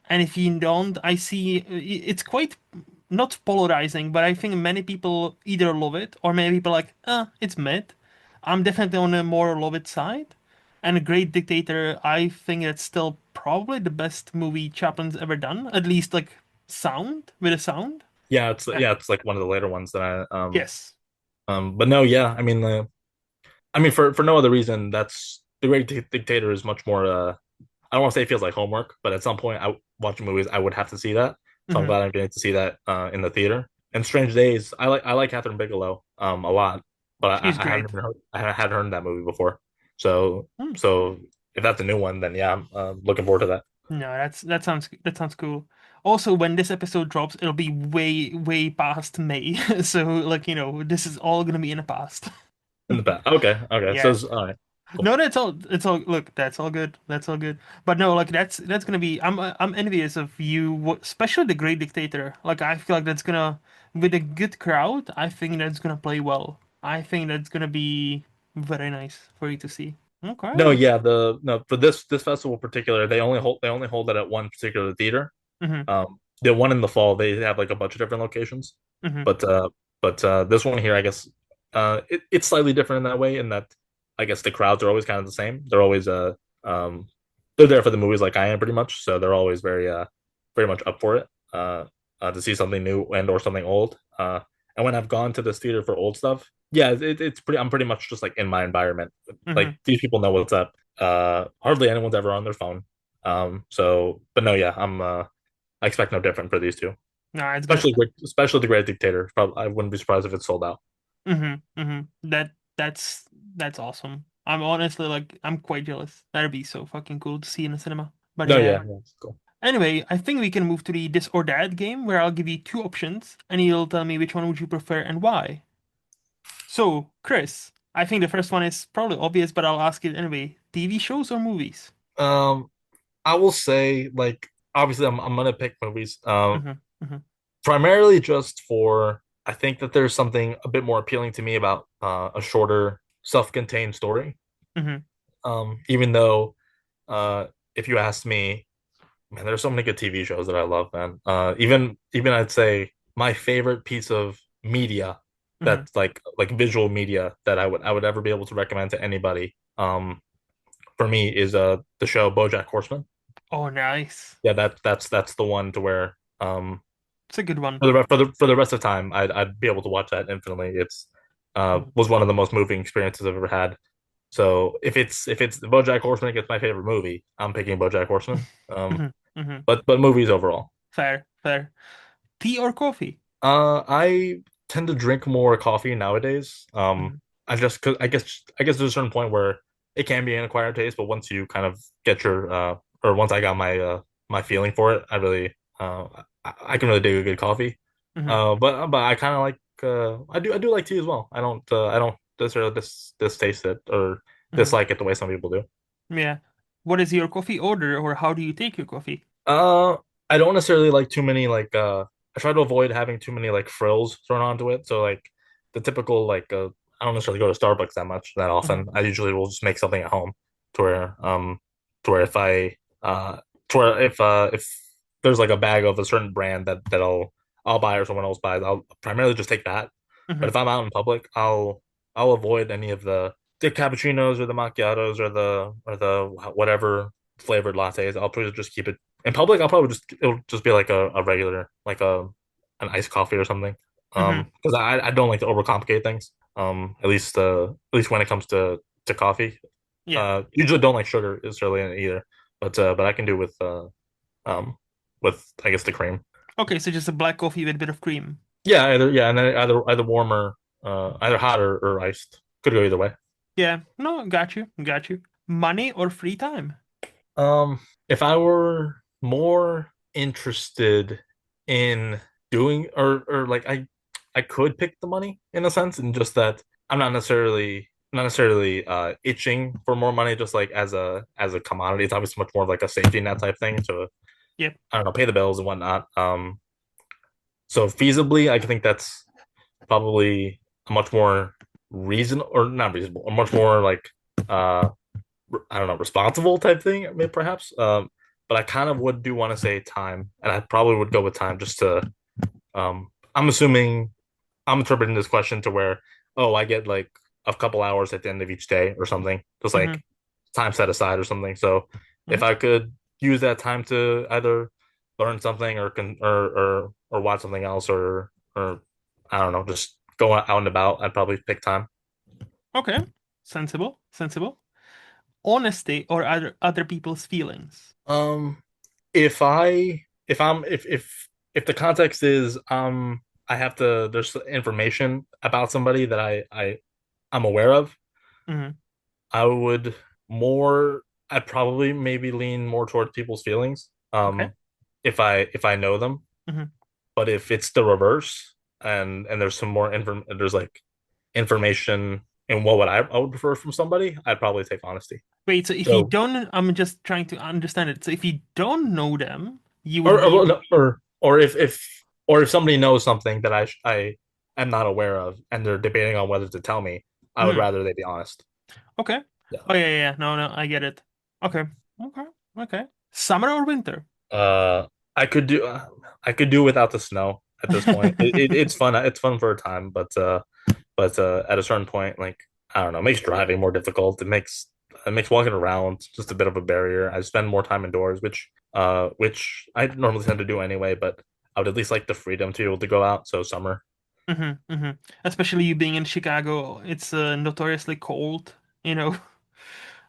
And if you don't, I see it's quite not polarizing, but I think many people either love it or many people like, it's mid. I'm definitely on a more love it side. And A Great Dictator, I think it's still probably the best movie Chaplin's ever done, at least like sound with a sound. Uh, Yeah, it's like one of the later ones that yes. but no, yeah, I mean for no other reason, that's The Great Dictator is much more I don't want to say it feels like homework, but at some point, I watching movies, I would have to see that. So I'm Hmm. glad I'm getting to see that in the theater. And Strange Days, I like Catherine Bigelow a lot, but She's I haven't great. heard I hadn't heard that movie before. So Hmm. so if that's a new one, then yeah, I'm looking forward to that. No, that sounds cool. Also, when this episode drops, it'll be way past May. So like, this is all gonna be in the past. In the past, okay, so Yeah. all right, cool. No, it's all look, that's all good. That's all good. But no, like that's gonna be I'm envious of you, especially The Great Dictator. Like I feel like that's gonna with a good crowd, I think that's gonna play well. I think that's gonna be very nice for you to see. No, Okay. yeah, the no for this festival in particular, they only hold it at one particular theater. Mm-hmm. The one in the fall, they have like a bunch of different locations, Mm-hmm. but this one here, I guess, it's slightly different in that way. In that, I guess the crowds are always kind of the same. They're always um, they're there for the movies like I am pretty much, so they're always very much up for it. To see something new and or something old. And when I've gone to this theater for old stuff, yeah, it's pretty. I'm pretty much just like in my environment. Mm-hmm. Like these people know what's up. Hardly anyone's ever on their phone. But no, yeah, I expect no different for these two. No, it's gonna. Especially the Great Dictator. Probably, I wouldn't be surprised if it's sold out. Mm-hmm. Mm-hmm. That's awesome. I'm honestly like I'm quite jealous. That'd be so fucking cool to see in the cinema. But No, yeah. yeah, yeah, it's cool. Anyway, I think we can move to the this or that game where I'll give you two options and you'll tell me which one would you prefer and why. So, Chris, I think the first one is probably obvious, but I'll ask it anyway. TV shows or movies? Um, I will say, like, obviously, I'm gonna pick movies. Mm-hmm. Mm-hmm. Primarily just for I think that there's something a bit more appealing to me about a shorter, self-contained story. Mm-hmm. Even though, if you ask me, man, there's so many good TV shows that I love, man. Even I'd say my favorite piece of media Mm-hmm. that's like visual media that I would ever be able to recommend to anybody. For me is the show BoJack Horseman. Oh, nice. Yeah, that's the one to where It's a good one. for the rest of the time I'd be able to watch that infinitely. It's Mm-hmm. was one of the most moving experiences I've ever had. So if it's BoJack Horseman gets my favorite movie, I'm picking BoJack Horseman. Mm-hmm. Mm-hmm. But movies overall. Fair, fair. Tea or coffee? I tend to drink more coffee nowadays. Mm-hmm. I just cause I guess there's a certain point where it can be an acquired taste, but once you kind of get your or once I got my feeling for it, I can really dig a good coffee. Mm-hmm. But I kind of like I do like tea as well. I don't necessarily distaste it or Mm-hmm. dislike it the way some people do. Yeah. What is your coffee order or how do you take your coffee? Uh, I don't necessarily like too many I try to avoid having too many like frills thrown onto it. So like the typical I don't necessarily go to Starbucks that Mm-hmm. often. I usually will just make something at home to where to where if I to where if there's like a bag of a certain brand that I'll buy or someone else buys, I'll primarily just take that. But Hmm. if I'm out in public, I'll avoid any of the cappuccinos or the macchiatos or the whatever flavored lattes. I'll probably just keep it in public. I'll probably just it'll just be like a regular like a an iced coffee or something. Hmm. Because I don't like to overcomplicate things. At least when it comes to coffee. Yeah. Usually don't like sugar necessarily in it either. But I can do um with I guess the cream. Okay, so just a black coffee with a bit of cream. Yeah, and then either warm or either hot or iced. Could go either way. Yeah, no, got you, got you. Money or free time? Um, if I were more interested in doing or like I could pick the money in a sense, and just that I'm not necessarily itching for more money just like as a commodity. It's obviously much more of like a safety net type thing to Yep. I don't know, pay the bills and whatnot. So feasibly I think that's probably a much more reason or not reasonable, a much more like uh I don't know, responsible type thing, maybe perhaps. But I kind of would do want to say time, and I probably would go with time just to. I'm assuming I'm interpreting this question to where, oh, I get like a couple hours at the end of each day or something, just Hmm. like time set aside or something. So if I Okay. could use that time to either learn something or watch something else or I don't know, just go out and about, I'd probably pick time. Okay. Sensible, sensible. Honesty or other people's feelings? Um, if I'm if the context is I have to there's information about somebody that I'm aware of, Hmm. I would more I'd probably maybe lean more towards people's feelings Okay. if I know them. Hmm. But if it's the reverse and there's some more there's like information in I would prefer from somebody, I'd probably take honesty. Wait, so if you So don't, I'm just trying to understand it. So if you don't know them, you would lean. or if somebody knows something that I am not aware of and they're debating on whether to tell me, I would Mhm. rather they be honest. Okay. Yeah. Oh yeah, yeah, yeah. No, no, I get it. Okay. Okay. Okay. Summer or winter? Uh, I could do I could do without the snow at this point. It's fun. It's fun for a time, but at a certain point, like I don't know, it makes driving more difficult. It makes walking around just a bit of a barrier. I spend more time indoors, which I normally tend to do anyway. But I would at least like the freedom to be able to go out. So summer. Hmm. Hmm. Especially you being in Chicago, it's notoriously cold, you know.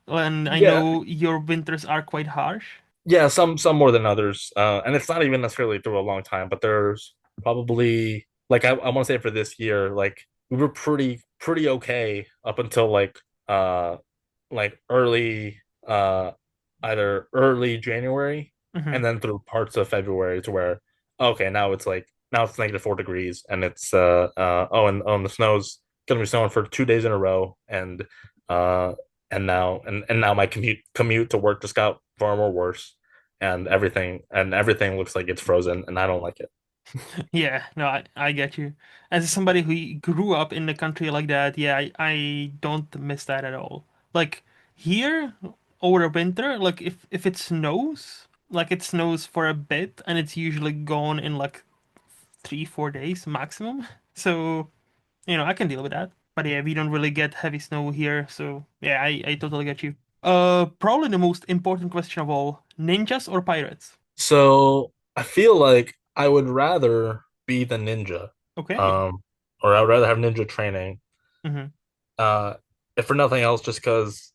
And I Yeah, know your winters are quite harsh. yeah, some more than others, and it's not even necessarily through a long time, but there's probably like I want to say for this year, like we were pretty okay up until like early either early January Hmm. and then through parts of February to where okay now it's -4 degrees and it's oh and the snow's gonna be snowing for 2 days in a row uh and now my commute to work just got far more worse and everything looks like it's frozen and I don't like it. Yeah, no, I get you. As somebody who grew up in the country like that, yeah, I don't miss that at all. Like here over the winter, like if it snows, like it snows for a bit and it's usually gone in like 3, 4 days maximum. So, I can deal with that. But yeah, we don't really get heavy snow here, so yeah, I totally get you. Probably the most important question of all, ninjas or pirates? So I feel like I would rather be the ninja, Okay. um, or I would rather have ninja training. Mm-hmm. Uh, if for nothing else, just because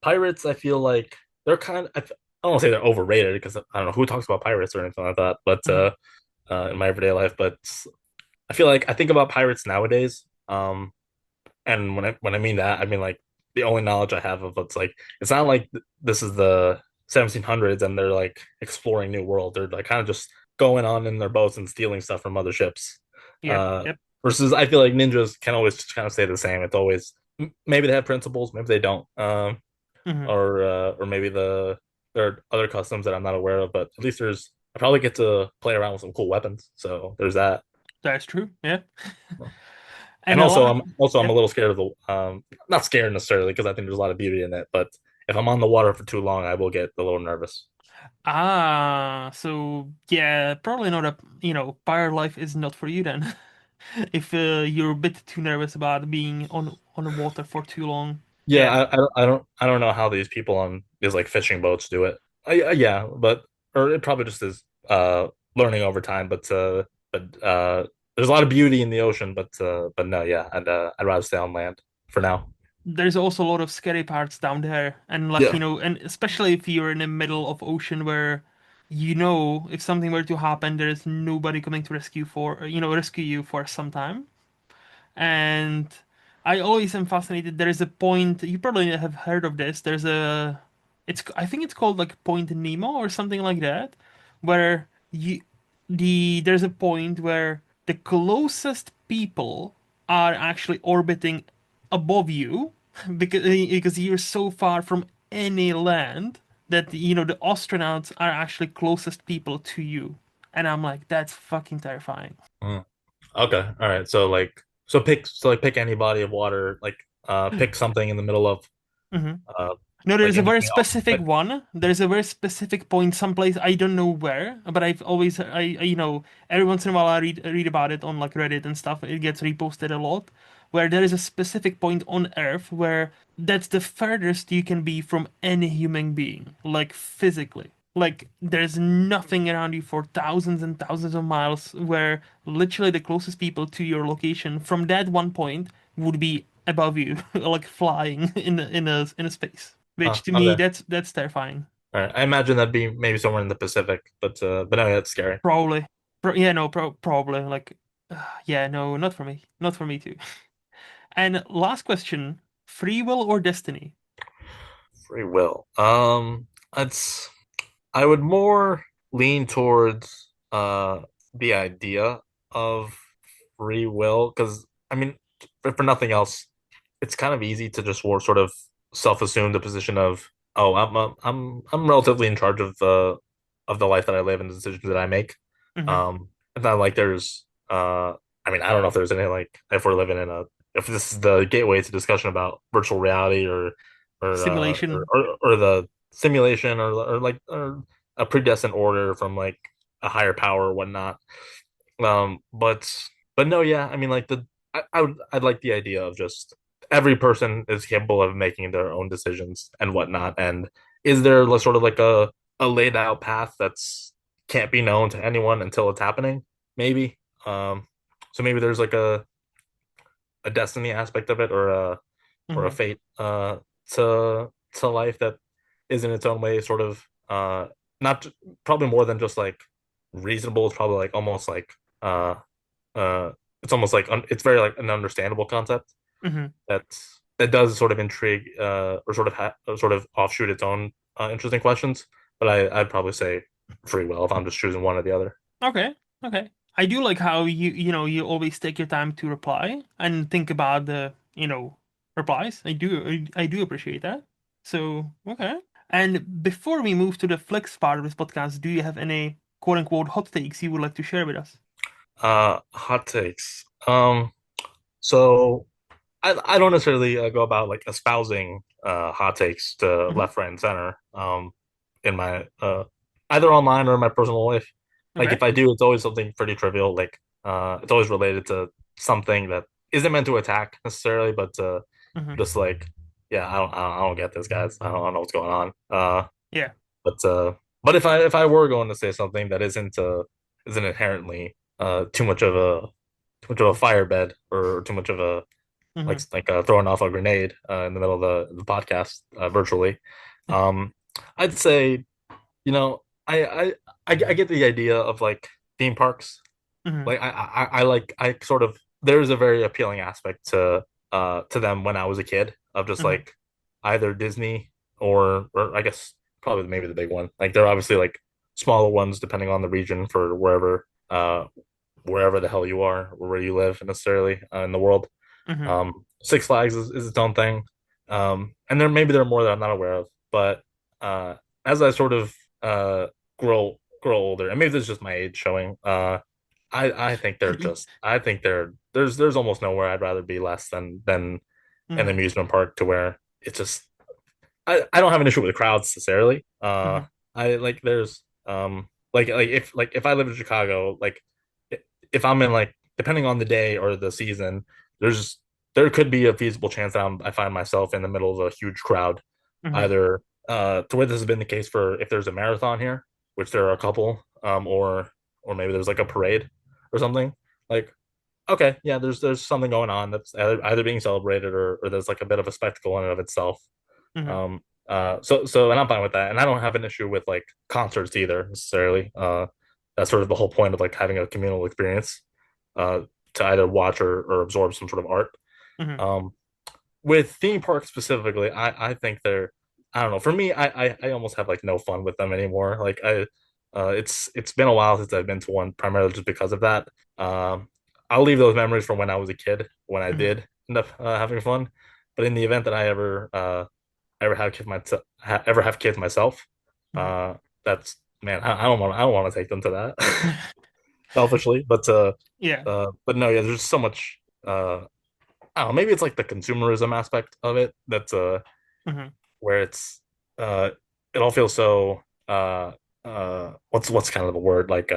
pirates, I feel like they're I don't want to say they're overrated because I don't know who talks about pirates or anything like that, but Mm-hmm. in my everyday life, but I feel like I think about pirates nowadays, and when I mean that, I mean like the only knowledge I have of it's not like this is the 1700s and they're like exploring new world. They're like kind of just going on in their boats and stealing stuff from other ships. Yep. Uh, Yep. versus I feel like ninjas can always just kind of stay the same. It's always maybe they have principles, maybe they don't, Mm-hmm. or maybe there are other customs that I'm not aware of. But at least there's I probably get to play around with some cool weapons. So there's that. That's true. Yeah. And And a lot. I'm a Yep. little scared of the not scared necessarily because I think there's a lot of beauty in it, but if I'm on the water for too long, I will get a little nervous. So yeah, probably not a, pirate life is not for you then. If you're a bit too nervous about being on the water for too long. Yeah, Yeah, I don't know how these people on these like fishing boats do it. Yeah, but or it probably just is learning over time. But there's a lot of beauty in the ocean. But no, yeah, I'd rather stay on land for now. there's also a lot of scary parts down there, and like, Yeah. and especially if you're in the middle of ocean where if something were to happen, there's nobody coming to rescue you for some time. And I always am fascinated. There is a point, you probably have heard of this. I think it's called like Point Nemo or something like that, where there's a point where the closest people are actually orbiting above you because you're so far from any land that the astronauts are actually closest people to you. And I'm like, that's fucking terrifying. Mm. Okay. All right. So pick any body of water, like pick something in the middle of uh No, like there's a very anything else. specific one. There's a very specific point someplace I don't know where, but every once in a while I read about it on like Reddit and stuff. It gets reposted a lot, where there is a specific point on Earth where that's the furthest you can be from any human being, like physically. Like there's nothing around you for thousands and thousands of miles, where literally the closest people to your location from that one point would be above you, like flying in a space. Which to me, Okay. that's terrifying. All right. I imagine that'd be maybe somewhere in the Pacific, but no, that's scary. Probably. Yeah, no, probably. Like, yeah, no, not for me. Not for me too. And last question: free will or destiny? Free will. That's I would more lean towards the idea of free will because I mean, for nothing else, it's kind of easy to just sort of self-assume the position of oh I'm relatively in charge of the life that I live and the decisions that I make. Hmm. It's not like there's I mean I don't know if there's any like if we're living in a if this is the gateway to discussion about virtual reality Simulation. or the simulation or a predestined order from like a higher power or whatnot. Um, but but no, yeah, I mean like I'd like the idea of just every person is capable of making their own decisions and whatnot. And is there sort of like a laid out path that's can't be known to anyone until it's happening? Maybe. So maybe there's like a destiny aspect of it or a Hmm. fate to life that is in its own way sort of not probably more than just like reasonable. It's probably like almost like uh it's almost like it's very like an understandable concept Hmm. that does sort of intrigue or sort of offshoot its own interesting questions. But I'd probably say free will if I'm just choosing one or the other. Okay. Okay. I do like how you always take your time to reply and think about the replies. I do appreciate that. So, okay. And before we move to the flex part of this podcast, do you have any quote unquote hot takes you would like to share with us? Hot takes. So I don't necessarily go about like espousing hot takes to Hmm. left, right, and center in my either online or in my personal life. Like Okay. if I do, it's always something pretty trivial. Like it's always related to something that isn't meant to attack necessarily, but Hmm. just like yeah, I don't get this, guys. I don't know what's going on. Yeah. But uh, but if I were going to say something that isn't inherently too much of a firebed or too much of a Hmm. throwing off a grenade in the middle of the podcast virtually. Um, I'd say, you know, I get the idea of like theme parks. Hmm. Like I like I sort of there's a very appealing aspect to them when I was a kid of just Hmm. like either Disney or I guess probably maybe the big one. Like they're obviously like smaller ones depending on the region for wherever the hell you are or where you live necessarily in the world. Hmm. Six Flags is its own thing. And there are more that I'm not aware of. But as I sort of grow older, and maybe this is just my age showing, I think I think there's almost nowhere I'd rather be less than an Hmm. amusement park to where it's just I don't have an issue with the crowds necessarily. I like there's if I live in Chicago, like if I'm in like depending on the day or the season, there's there could be a feasible chance that I find myself in the middle of a huge crowd, Hmm. either to where this has been the case for if there's a marathon here, which there are a couple, or maybe there's like a parade or something. Like okay, yeah, there's something going on that's either being celebrated or there's like a bit of a spectacle in and of itself. Hmm. And I'm fine with that, and I don't have an issue with like concerts either necessarily. That's sort of the whole point of like having a communal experience, uh, to either watch or absorb some sort of art. Hmm. Um, with theme parks specifically, I think they're I don't know. For me, I almost have like no fun with them anymore. It's been a while since I've been to one, primarily just because of that. Um, I'll leave those memories from when I was a kid, when I Hmm. did end up having fun. But in the event that I ever have kids myself, Hmm. uh, that's man, I don't want to take them to that selfishly, Yeah. but no, yeah, there's so much. I don't know, maybe it's like the consumerism aspect of it that's Hmm. where it's it all feels so what's kind of the word like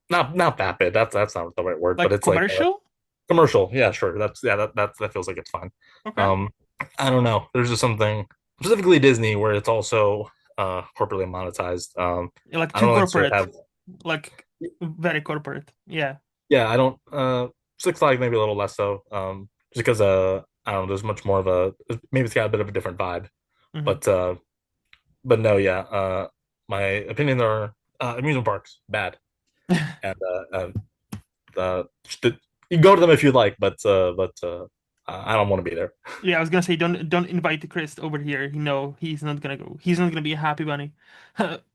not vapid, that's not the right word, but Like it's like commercial? commercial. Yeah, sure. That feels like it's fine. Okay. Um, I don't know. There's just something specifically Disney where it's also corporately monetized. Like I too don't really necessarily corporate. have. Like very corporate. Yeah. Yeah, I don't. Six Flags maybe a little less so. Just because I don't know. There's much more of a maybe it's got a bit of a different vibe. Hmm. But uh, but no, yeah. My opinion are amusement parks bad, and uh, you can go to them if you'd like, but I don't want to be there. Yeah, I was gonna say don't invite the Chris over here. You know he's not gonna go. He's not gonna be a happy bunny.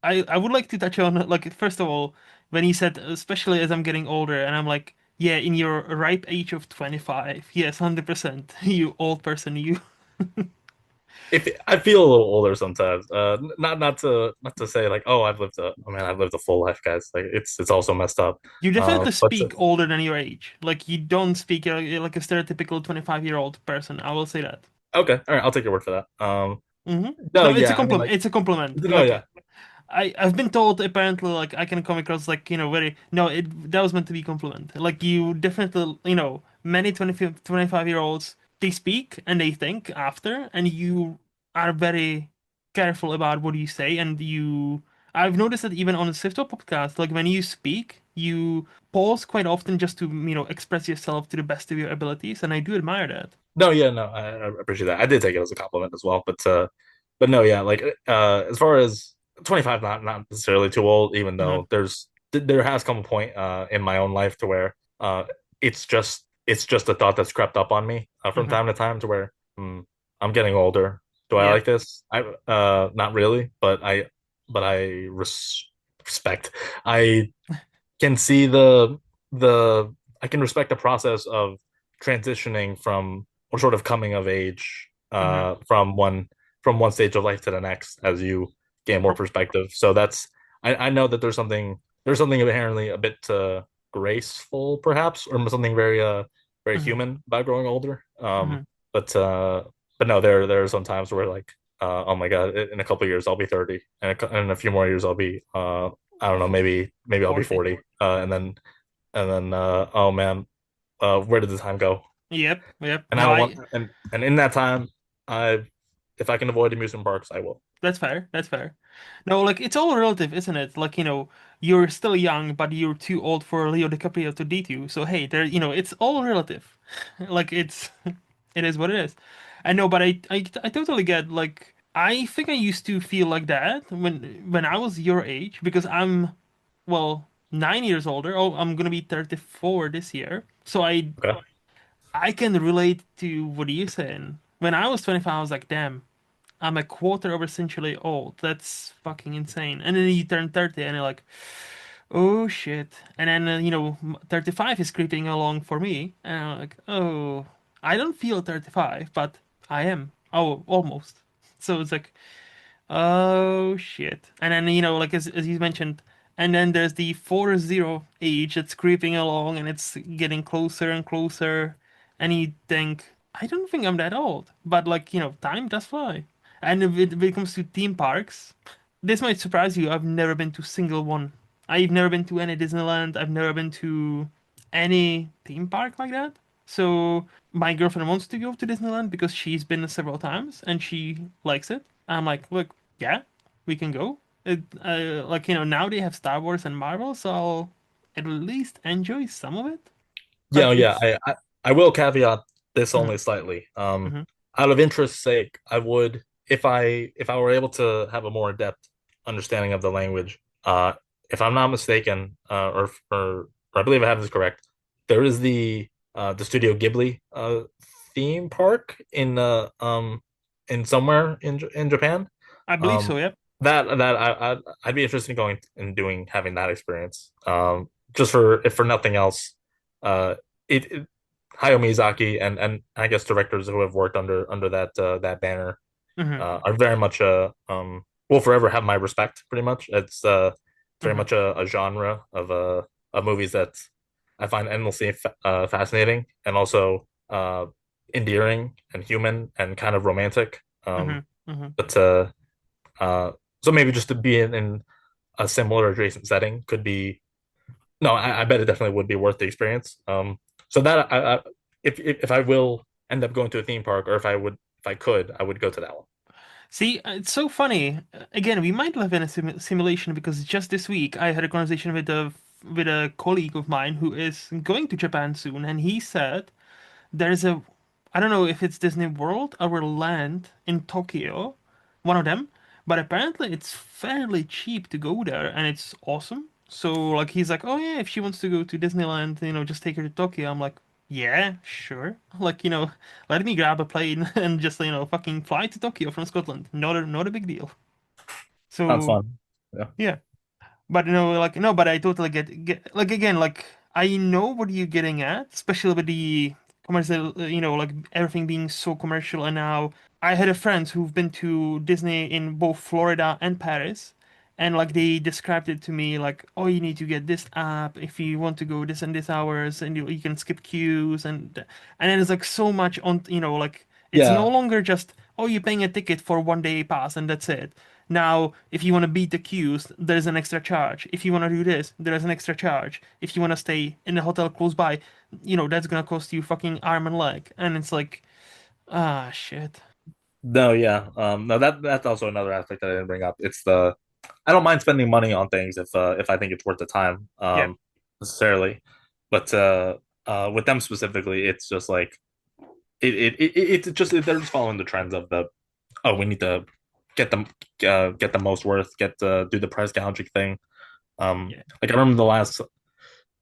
I would like to touch on like first of all when he said especially as I'm getting older and I'm like yeah in your ripe age of 25 yes 100% you old person you If I feel a little older sometimes, not to say like, oh, I've lived a full life, guys. Like it's also messed up. you definitely But speak older than your age. Like you don't speak like a stereotypical 25-year-old person. I will say that. okay, all right, I'll take your word for that. Hmm. No, No, it's a yeah, I mean, compliment. like, It's a compliment. no, Like yeah, I've been told apparently like I can come across like very no that was meant to be compliment. Like you definitely many 25 year olds they speak and they think after and you are very careful about what you say and you I've noticed that even on the Sifto podcast like when you speak you pause quite often just to express yourself to the best of your abilities and I do admire that. no, yeah, no, I appreciate that. I did take it as a compliment as well, but no, yeah, like, as far as 25, not necessarily too old, even Hmm. though there has come a point in my own life to where it's just a thought that's crept up on me from Hmm. time to time to where I'm getting older. Do I Yep. like this? I Not really, but I respect. I can see the I can respect the process of transitioning from or sort of coming of age Hmm. from one stage of life to the next as you gain more perspective. So I know that there's something inherently a bit graceful perhaps or something very Hmm. human about growing older. Hmm. But uh but no, there are some times where like oh my God, in a couple of years I'll be 30 and in a few more years I'll be I don't know, maybe I'll be 40. 40. And then oh man, where did the time go? Yep. Yep. And I No, don't want I and in that time, I if I can avoid amusement parks, I will. That's fair. That's fair. No, like it's all relative, isn't it? Like, you're still young, but you're too old for Leo DiCaprio to date you. So hey, it's all relative. Like it is what it is. I know, but I totally get like I think I used to feel like that when I was your age because I'm well 9 years older. Oh, I'm gonna be 34 this year. So Okay. I can relate to what you're saying. When I was 25, I was like, damn. I'm a quarter of a century old. That's fucking insane. And then you turn 30 and you're like, oh shit. And then, 35 is creeping along for me. And I'm like, oh, I don't feel 35, but I am. Oh, almost. So it's like, oh shit. And then, like as you mentioned, and then there's the 40 age that's creeping along and it's getting closer and closer. And you think, I don't think I'm that old. But like, time does fly. And if it comes to theme parks, this might surprise you. I've never been to single one. I've never been to any Disneyland. I've never been to any theme park like that. So my girlfriend wants to go to Disneyland because she's been several times and she likes it. I'm like, look, yeah, we can go. Like now they have Star Wars and Marvel, so I'll at least enjoy some of it. Yeah, But yeah. it's I will caveat this mhm, only slightly. mhm. Out of interest's sake, I would if I were able to have a more in-depth understanding of the language. If I'm not mistaken, or I believe I have this correct, there is the Studio Ghibli theme park in somewhere in Japan. I believe so. Um, Yeah. I'd be interested in going and doing having that experience. Just for if for nothing else, it Hayao Miyazaki and I guess directors who have worked under that banner Hmm. are very much will forever have my respect. Pretty much, it's very Hmm. much a genre of movies that I find endlessly fascinating and also endearing and human and kind of romantic. Hmm. Hmm. But uh, so maybe just to be in a similar adjacent setting could be no, I bet it definitely would be worth the experience. So that if I will end up going to a theme park, or if I could, I would go to that one. See, it's so funny. Again, we might live in a simulation because just this week I had a conversation with a colleague of mine who is going to Japan soon, and he said there's a I don't know if it's Disney World or Land in Tokyo, one of them, but apparently it's fairly cheap to go there and it's awesome. So like he's like, "Oh yeah, if she wants to go to Disneyland, just take her to Tokyo." I'm like, "Yeah, sure." Like, let me grab a plane and just, fucking fly to Tokyo from Scotland. Not a big deal. Sounds So, fun. Yeah. yeah. But like no, but I totally get like again, like I know what you're getting at, especially with the commercial, like everything being so commercial. And now I had a friends who've been to Disney in both Florida and Paris, and like they described it to me like, oh, you need to get this app if you want to go this and this hours, and you can skip queues, and then it's like so much on, like it's no Yeah. longer just, oh, you're paying a ticket for 1 day pass and that's it. Now, if you want to beat the queues, there's an extra charge. If you want to do this, there's an extra charge. If you want to stay in a hotel close by, that's gonna cost you fucking arm and leg. And it's like, ah, shit. No, yeah. No, that's also another aspect that I didn't bring up. It's the I don't mind spending money on things if I think it's worth the time, Yeah. necessarily. But with them specifically, it's just like they're just following the trends of the oh we need to get them get the most worth, get do the price gouging thing. Yeah. Like I remember the last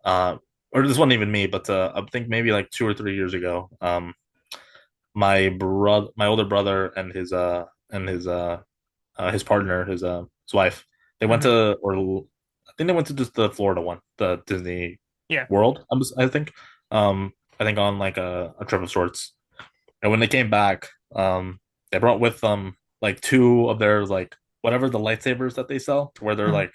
uh or this wasn't even me, but I think maybe like 2 or 3 years ago, my older brother and his partner, his wife, they went Hmm. to or I think they went to just the Florida one, the Disney Yeah. World. I think on like a trip of sorts. And when they came back, they brought with them like two of their like whatever the lightsabers that they sell, where they're Hmm. like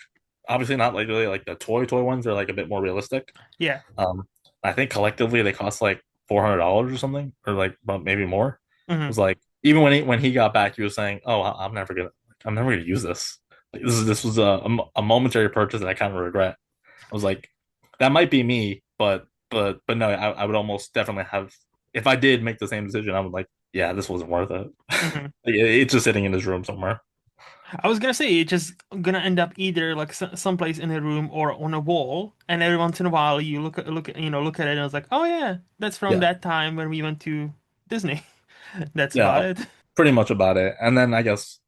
obviously not like really like the toy ones. They're like a bit more realistic. Yeah. Um, I think collectively they cost like $400 or something, or like well, maybe more. It Hmm. was like even when he got back, he was saying, "Oh, I'm never gonna use this. Like, this was a momentary purchase that I kind of regret." I was like, that might be me, but no, I would almost definitely have if I did make the same decision. I would like, yeah, this wasn't worth it. Hmm. It's just sitting in this room somewhere. I was gonna say it's just gonna end up either like someplace in a room or on a wall, and every once in a while you look at it and it's like, oh yeah, that's from Yeah, that time when we went to Disney. That's about yeah, it. pretty much about it. And then I guess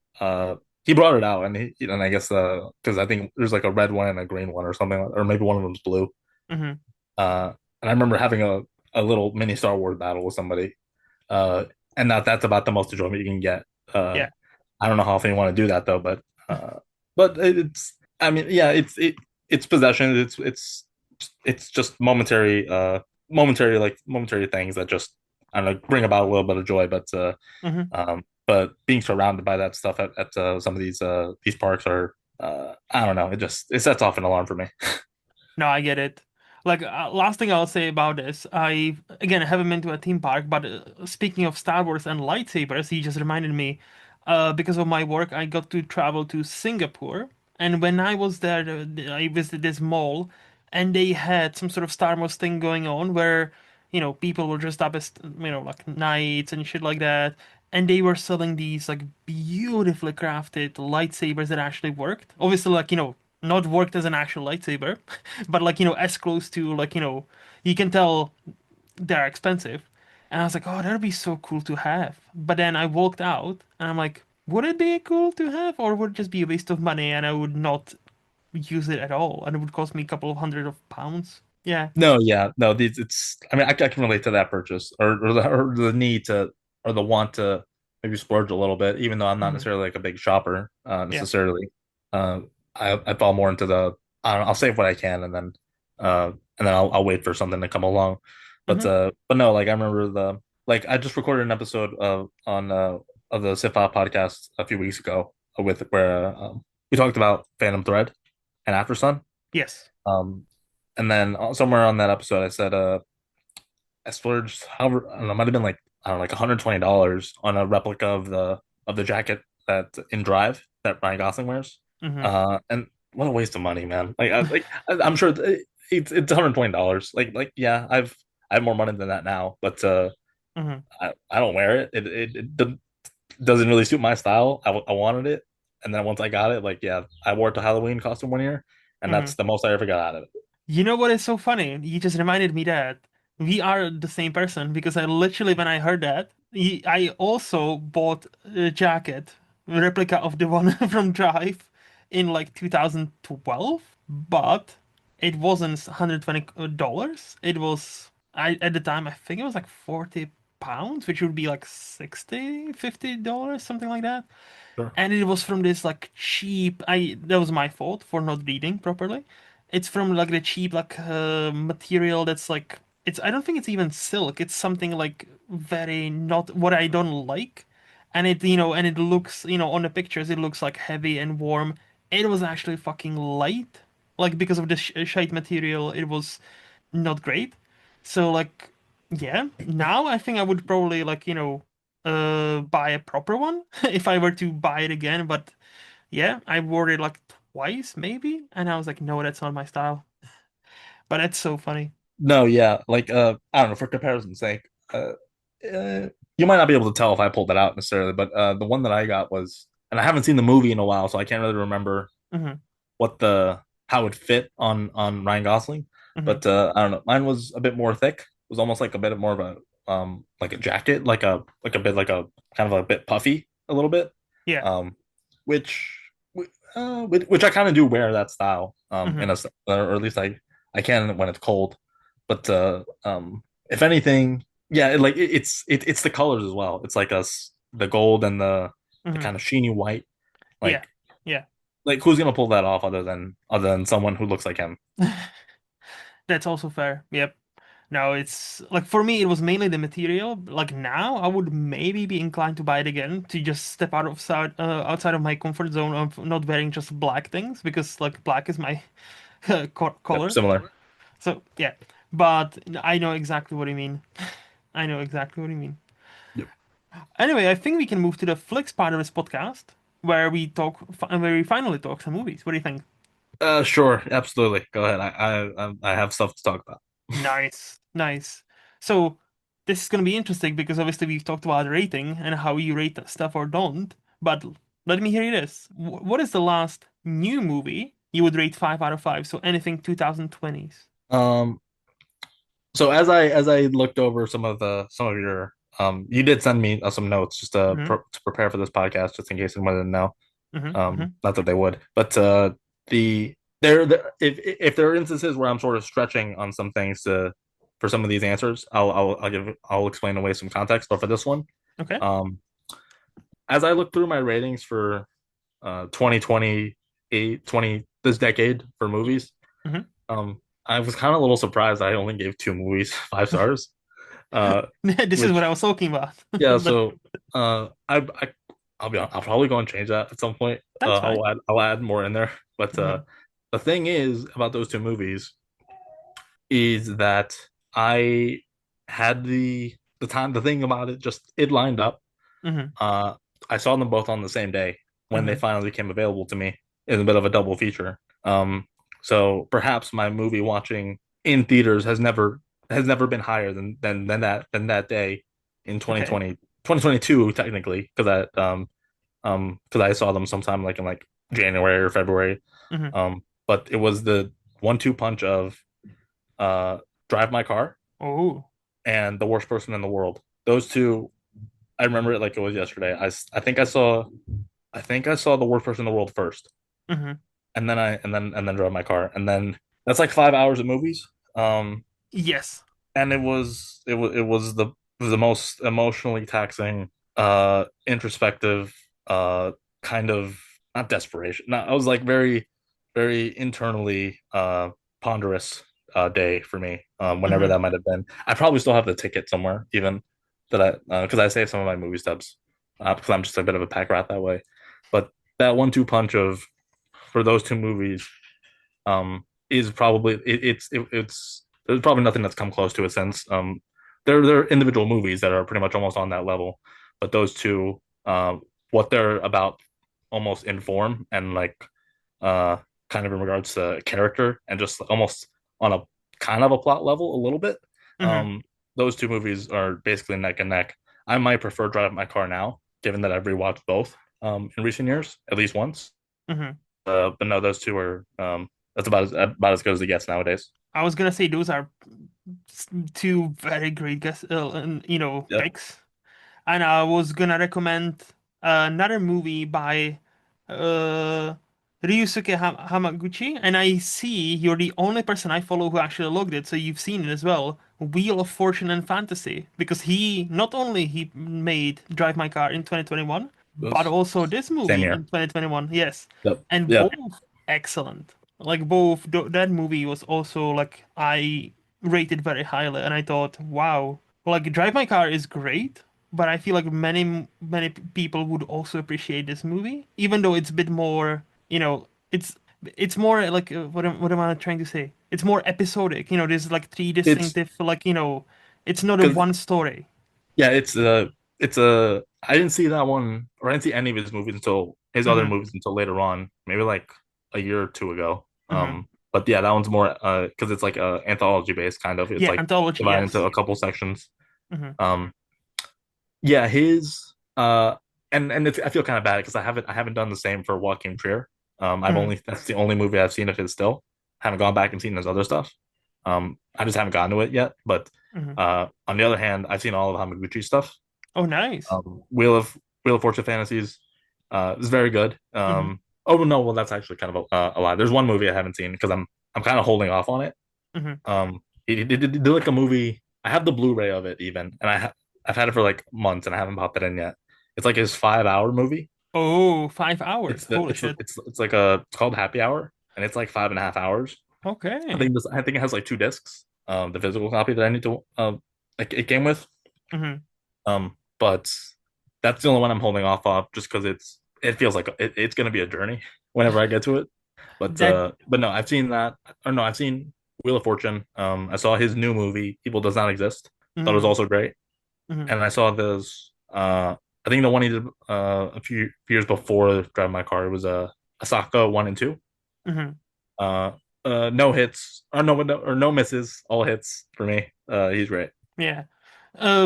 he brought it out, and I guess because I think there's like a red one and a green one or something, or maybe one of them's blue. Hmm. And I remember having a little mini Star Wars battle with somebody. Uh, and that's about the most enjoyment you can get. Uh, Yeah. I don't know how often you want to do that though, but it's I mean yeah it's possession. It's just momentary things that just I don't know bring about a little bit of joy. Hmm. But being surrounded by that stuff at some of these parks are I don't know it sets off an alarm for me. No, I get it. Like, last thing I'll say about this, I again haven't been to a theme park, but speaking of Star Wars and lightsabers, he just reminded me. because of my work, I got to travel to Singapore. And when I was there, I visited this mall, and they had some sort of Star Wars thing going on where, people were dressed up as, like knights and shit like that. And they were selling these like beautifully crafted lightsabers that actually worked. Obviously, like, not worked as an actual lightsaber, but like, as close to like, you can tell they're expensive. And I was like, oh, that'd be so cool to have. But then I walked out and I'm like, would it be cool to have, or would it just be a waste of money and I would not use it at all? And it would cost me a couple of hundred of pounds. Yeah. No, yeah, no. These, it's. I mean, I can relate to that purchase or the need to or the want to maybe splurge a little bit, even though I'm not Hmm. necessarily like a big shopper Yeah. necessarily. Uh, I fall more into the I don't know, I'll save what I can and then I'll wait for something to come along. Hmm. But no, like I remember the like I just recorded an episode of the Sip Hop podcast a few weeks ago with where we talked about Phantom Thread and After Sun. Yes. Um, and then somewhere on that episode, I said, I splurged, however, I don't know, it might have been like, I don't know, like $120 on a replica of the jacket that in Drive that Ryan Gosling wears. Hmm. And what a waste of money, man. I'm sure it's $120. Yeah, I have more money than that now, but Hmm. I don't wear it. It doesn't really suit my style. I wanted it, and then once I got it, like yeah, I wore it to Halloween costume one year, and Hmm. that's the most I ever got out of it. You know what is so funny? You just reminded me that we are the same person because I literally, when I heard that, I also bought a jacket, a replica of the one from Drive in like 2012, but it wasn't $120. It was, at the time, I think it was like 40 pounds, which would be like 60, $50, something like that. Sure. And it was from this like cheap, that was my fault for not reading properly. It's from like the cheap like material that's like, it's, I don't think it's even silk. It's something like very not what I don't like. And it looks, on the pictures it looks like heavy and warm. It was actually fucking light. Like because of the shite material, it was not great. So like, yeah, now I think I would probably like, buy a proper one if I were to buy it again. But yeah, I wore it like twice maybe, and I was like, no, that's not my style. But that's so funny. No, yeah, I don't know, for comparison's sake, you might not be able to tell if I pulled it out necessarily, but the one that I got was, and I haven't seen the movie in a while, so I can't really remember Hmm. what the how it fit on Ryan Gosling. Hmm. But I don't know, mine was a bit more thick. It was almost like a bit more of a like a jacket, like a bit like a kind of a bit puffy a little bit, Yeah. um, which which I kind of do wear that style Hmm. in a or at least I can when it's cold. But if anything, yeah, it's the colors as well. It's like us the gold and the Hmm. kind of sheeny white. Yeah. Like Yeah. who's gonna pull that off other than someone who looks like him? That's also fair. Yep. No, it's like for me, it was mainly the material. Like now, I would maybe be inclined to buy it again to just step outside of my comfort zone of not wearing just black things because like black is my Yep, color. similar. So yeah, but I know exactly what you mean. I know exactly what you mean. Yep. Anyway, I think we can move to the flicks part of this podcast where where we finally talk some movies. What do you think? Sure, absolutely. Go ahead. I have stuff to talk about. Nice, nice. So this is gonna be interesting because obviously we've talked about rating and how you rate stuff or don't. But let me hear this. What is the last new movie you would rate 5 out of 5? So anything 2020s. Um, so as I looked over some of your you did send me some notes just Mm-hmm. to prepare for this podcast, just in case anyone didn't know. Mm-hmm. Not that they would, but the if there are instances where I'm sort of stretching on some things to for some of these answers, I'll explain away some context. But for this one, Okay. um, as I look through my ratings for 2028 20 this decade for movies, Mm-hmm. I was kind of a little surprised I only gave two movies 5 stars. Uh, This is what which I was talking about. yeah, But so I'll be honest, I'll probably go and change that at some point. that's fine. I'll add more in there. But Mm-hmm. the thing is about those two movies is that I had the thing about it just it lined up. Mm-hmm. I saw them both on the same day when they Hmm. finally became available to me in a bit of a double feature. So perhaps my movie watching in theaters has never been higher than that day in Okay. 2022 technically, because I saw them sometime like in like January or February. Hmm. But it was the 1-2 punch of uh Drive My Car Oh. and The Worst Person in the World. Those two, I remember it like it was yesterday. I think I saw The Worst Person in the World first, Hmm. and then Drive My Car, and then that's like 5 hours of movies. Um, Yes. and it was the most emotionally taxing, introspective, kind of not desperation. No, I was like very, very internally ponderous day for me. Whenever Hmm. that might have been. I probably still have the ticket somewhere, even that I because I saved some of my movie stubs because I'm just a bit of a pack rat that way. But that 1-2 punch of for those two movies is probably it's there's probably nothing that's come close to it since. They're individual movies that are pretty much almost on that level, but those two, what they're about, almost in form and like uh kind of in regards to character and just almost on a kind of a plot level a little bit. Hmm. Um, those two movies are basically neck and neck. I might prefer Drive My Car now, given that I've rewatched both in recent years at least once. Hmm. But no, those two are that's about as good as it gets nowadays. I was gonna say those are two very great guess, Yep. picks. And I was gonna recommend another movie by uh, Ryusuke Hamaguchi, and I see you're the only person I follow who actually logged it, so you've seen it as well. Wheel of Fortune and Fantasy, because he not only he made Drive My Car in 2021, but Those also this same movie in year. 2021. Yes, Yep. and Yep. both excellent. Like both that movie was also like I rated very highly, and I thought, wow, like Drive My Car is great, but I feel like many people would also appreciate this movie, even though it's a bit more, it's more like what am I trying to say? It's more episodic. There's like three It's distinctive, like it's not a because one story. yeah, it's a I didn't see that one, or I didn't see any of his other Hmm. movies until later on, maybe like a year or two ago. Hmm. But yeah, that one's more because it's like anthology based kind of. It's Yeah, like anthology. divided into Yes. a couple sections. Hmm. Um, yeah, his and I feel kind of bad because I haven't done the same for Joaquin Trier. I've Hmm. only That's the only movie I've seen of his still. Haven't gone back and seen his other stuff. I just haven't gotten to it yet. But Hmm. on the other hand, I've seen all of Hamaguchi's stuff. Oh, nice. Wheel of Fortune Fantasies is very good. Hmm. Oh no, well that's actually kind of a lie. There's one movie I haven't seen because I'm kind of holding off on it. Hmm. He did like a movie. I have the Blu-ray of it even, and I've had it for like months and I haven't popped it in yet. It's like his 5 hour movie. Oh, 5 hours. It's the Holy shit. it's like it's called Happy Hour, and it's like 5.5 hours. Okay. I think it has like two discs. The physical copy that I need to like it came with. Hmm. But that's the only one I'm holding off of just because it feels like it's gonna be a journey whenever I get to it. That. But no, I've seen that. Or no, I've seen Wheel of Fortune. I saw his new movie, Evil Does Not Exist. Thought it was Hmm. also great. Hmm. And I saw this. I think the one he did a few years before Drive My Car was Asaka 1 and 2. Hmm. Uh, no hits or no misses, all hits for me. He's great. Yeah.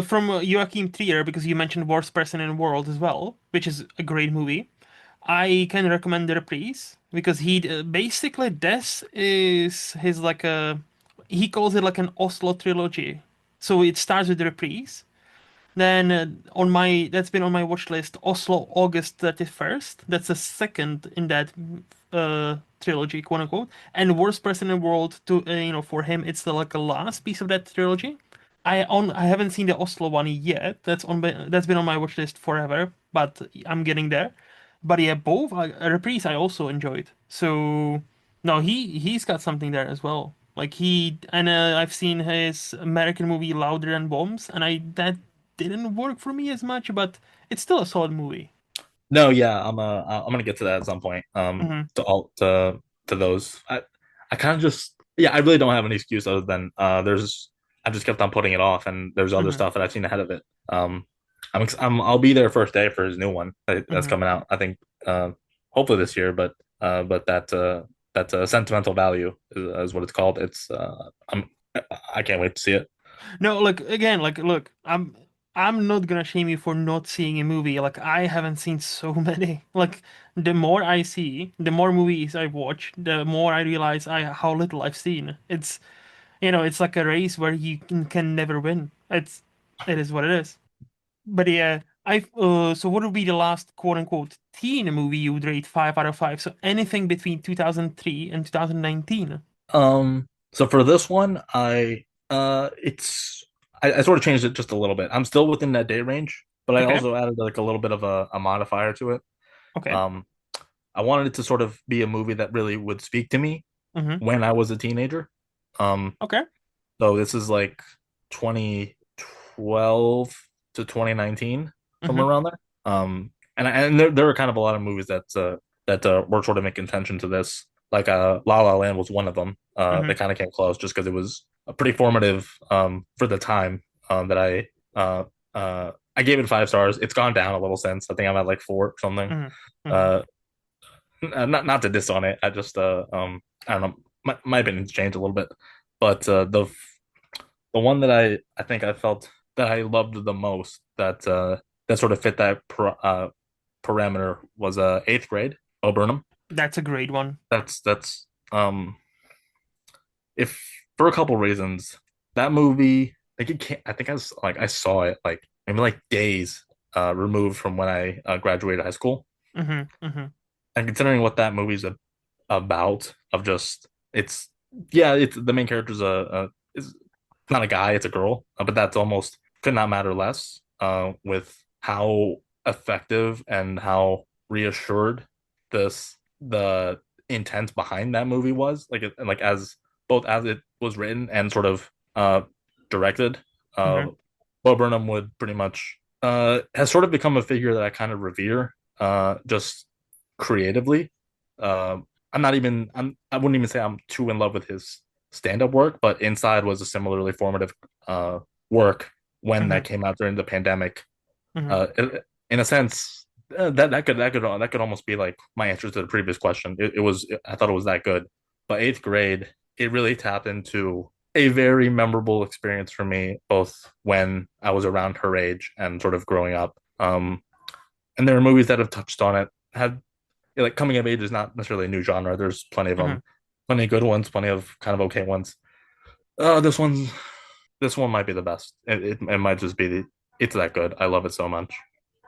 From Joachim Trier, because you mentioned Worst Person in the World as well, which is a great movie. I can recommend The Reprise because basically this is his like a he calls it like an Oslo trilogy. So it starts with The Reprise. Then on my that's been on my watch list, Oslo August 31st. That's the second in that trilogy, quote unquote. And Worst Person in the World to for him it's the like a last piece of that trilogy. I haven't seen the Oslo one yet. That's been on my watch list forever, but I'm getting there. But yeah, both Reprise I also enjoyed. So no, he's got something there as well. Like I've seen his American movie Louder Than Bombs, and I that didn't work for me as much, but it's still a solid movie. No, yeah, I'm gonna get to that at some point. Hmm. To those, I kind of just yeah, I really don't have an excuse other than I just kept on putting it off, and there's other Hmm. stuff that I've seen ahead of it. I'll be there first day for his new one that's Hmm. coming out. I think hopefully this year, but that sentimental value is what it's called. I can't wait to see it. No, look again, like look, I'm not gonna shame you for not seeing a movie. Like I haven't seen so many. Like the more I see, the more movies I watch, the more I realize I how little I've seen. It's it's like a race where you can never win. It is what it is. But yeah, I so what would be the last quote unquote teen movie you would rate 5 out of 5? So anything between 2003 and 2019. So for this one, I sort of changed it just a little bit. I'm still within that day range, but I Okay. also added like a little bit of a modifier to it. Okay. Um, I wanted it to sort of be a movie that really would speak to me Mm-hmm. when I was a teenager. Um, Okay. so this is like 2012 to 2019, somewhere Mm-hmm. around there. And there are kind of a lot of movies that were sort of in contention to this. Like La La Land was one of them. They Mm-hmm. kind of came close just because it was a pretty formative for the time that I gave it 5 stars. It's gone down a little since. I think I'm at like four or something. Mm-hmm. Mm-hmm. Uh, not to diss on it. I don't know. My opinion's changed a little bit, but the one that I think I felt that I loved the most that sort of fit that parameter was eighth grade. Bo Burnham. That's a great one. That's if for a couple reasons that movie like it can't. I think I saw it like maybe like days removed from when I graduated high school, Mm-hmm. Mm-hmm. and considering what that movie's about of just it's yeah it's the main character's a is not a guy, it's a girl, but that's almost could not matter less with how effective and how reassured the intent behind that movie was like as both as it was written and sort of directed. Mm-hmm. Bo Burnham would pretty much has sort of become a figure that I kind of revere just creatively. I wouldn't even say I'm too in love with his stand-up work, but Inside was a similarly formative work when that Mm-hmm. came out during the pandemic. Mm-hmm. In a sense, that could almost be like my answer to the previous question. It was I thought it was that good, but eighth grade it really tapped into a very memorable experience for me, both when I was around her age and sort of growing up. And there are movies that have touched on it. Have like coming of age is not necessarily a new genre. There's plenty of Mm-hmm. them, plenty of good ones, plenty of kind of okay ones. Uh, this one, this one might be the best. It might just be it's that good. I love it so much.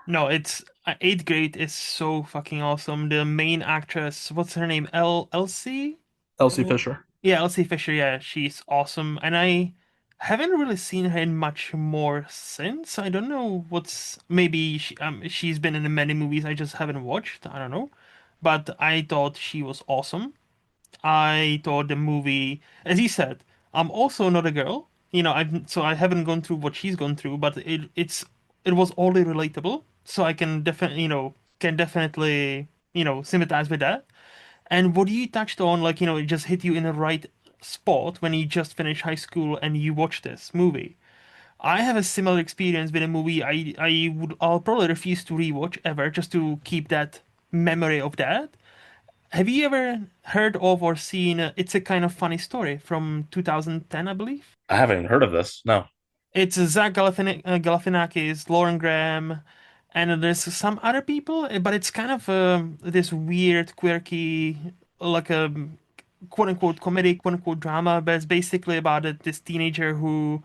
No, it's eighth grade is so fucking awesome. The main actress, what's her name? Elsie? Elsie Uh, Fisher. yeah, Elsie Fisher. Yeah, she's awesome. And I haven't really seen her in much more since. I don't know what's maybe she's been in many movies I just haven't watched. I don't know. But I thought she was awesome. I thought the movie, as he said, I'm also not a girl. I haven't gone through what she's gone through, but it was oddly relatable. So I can definitely sympathize with that. And what you touched on, like it just hit you in the right spot when you just finished high school and you watched this movie. I have a similar experience with a movie. I'll probably refuse to rewatch ever just to keep that memory of that. Have you ever heard of or seen It's a Kind of Funny Story from 2010, I believe? I haven't even heard of this. No. It's Zach Galifianakis, Lauren Graham, and there's some other people, but it's kind of this weird, quirky, like a quote unquote comedy, quote unquote drama, but it's basically about this teenager who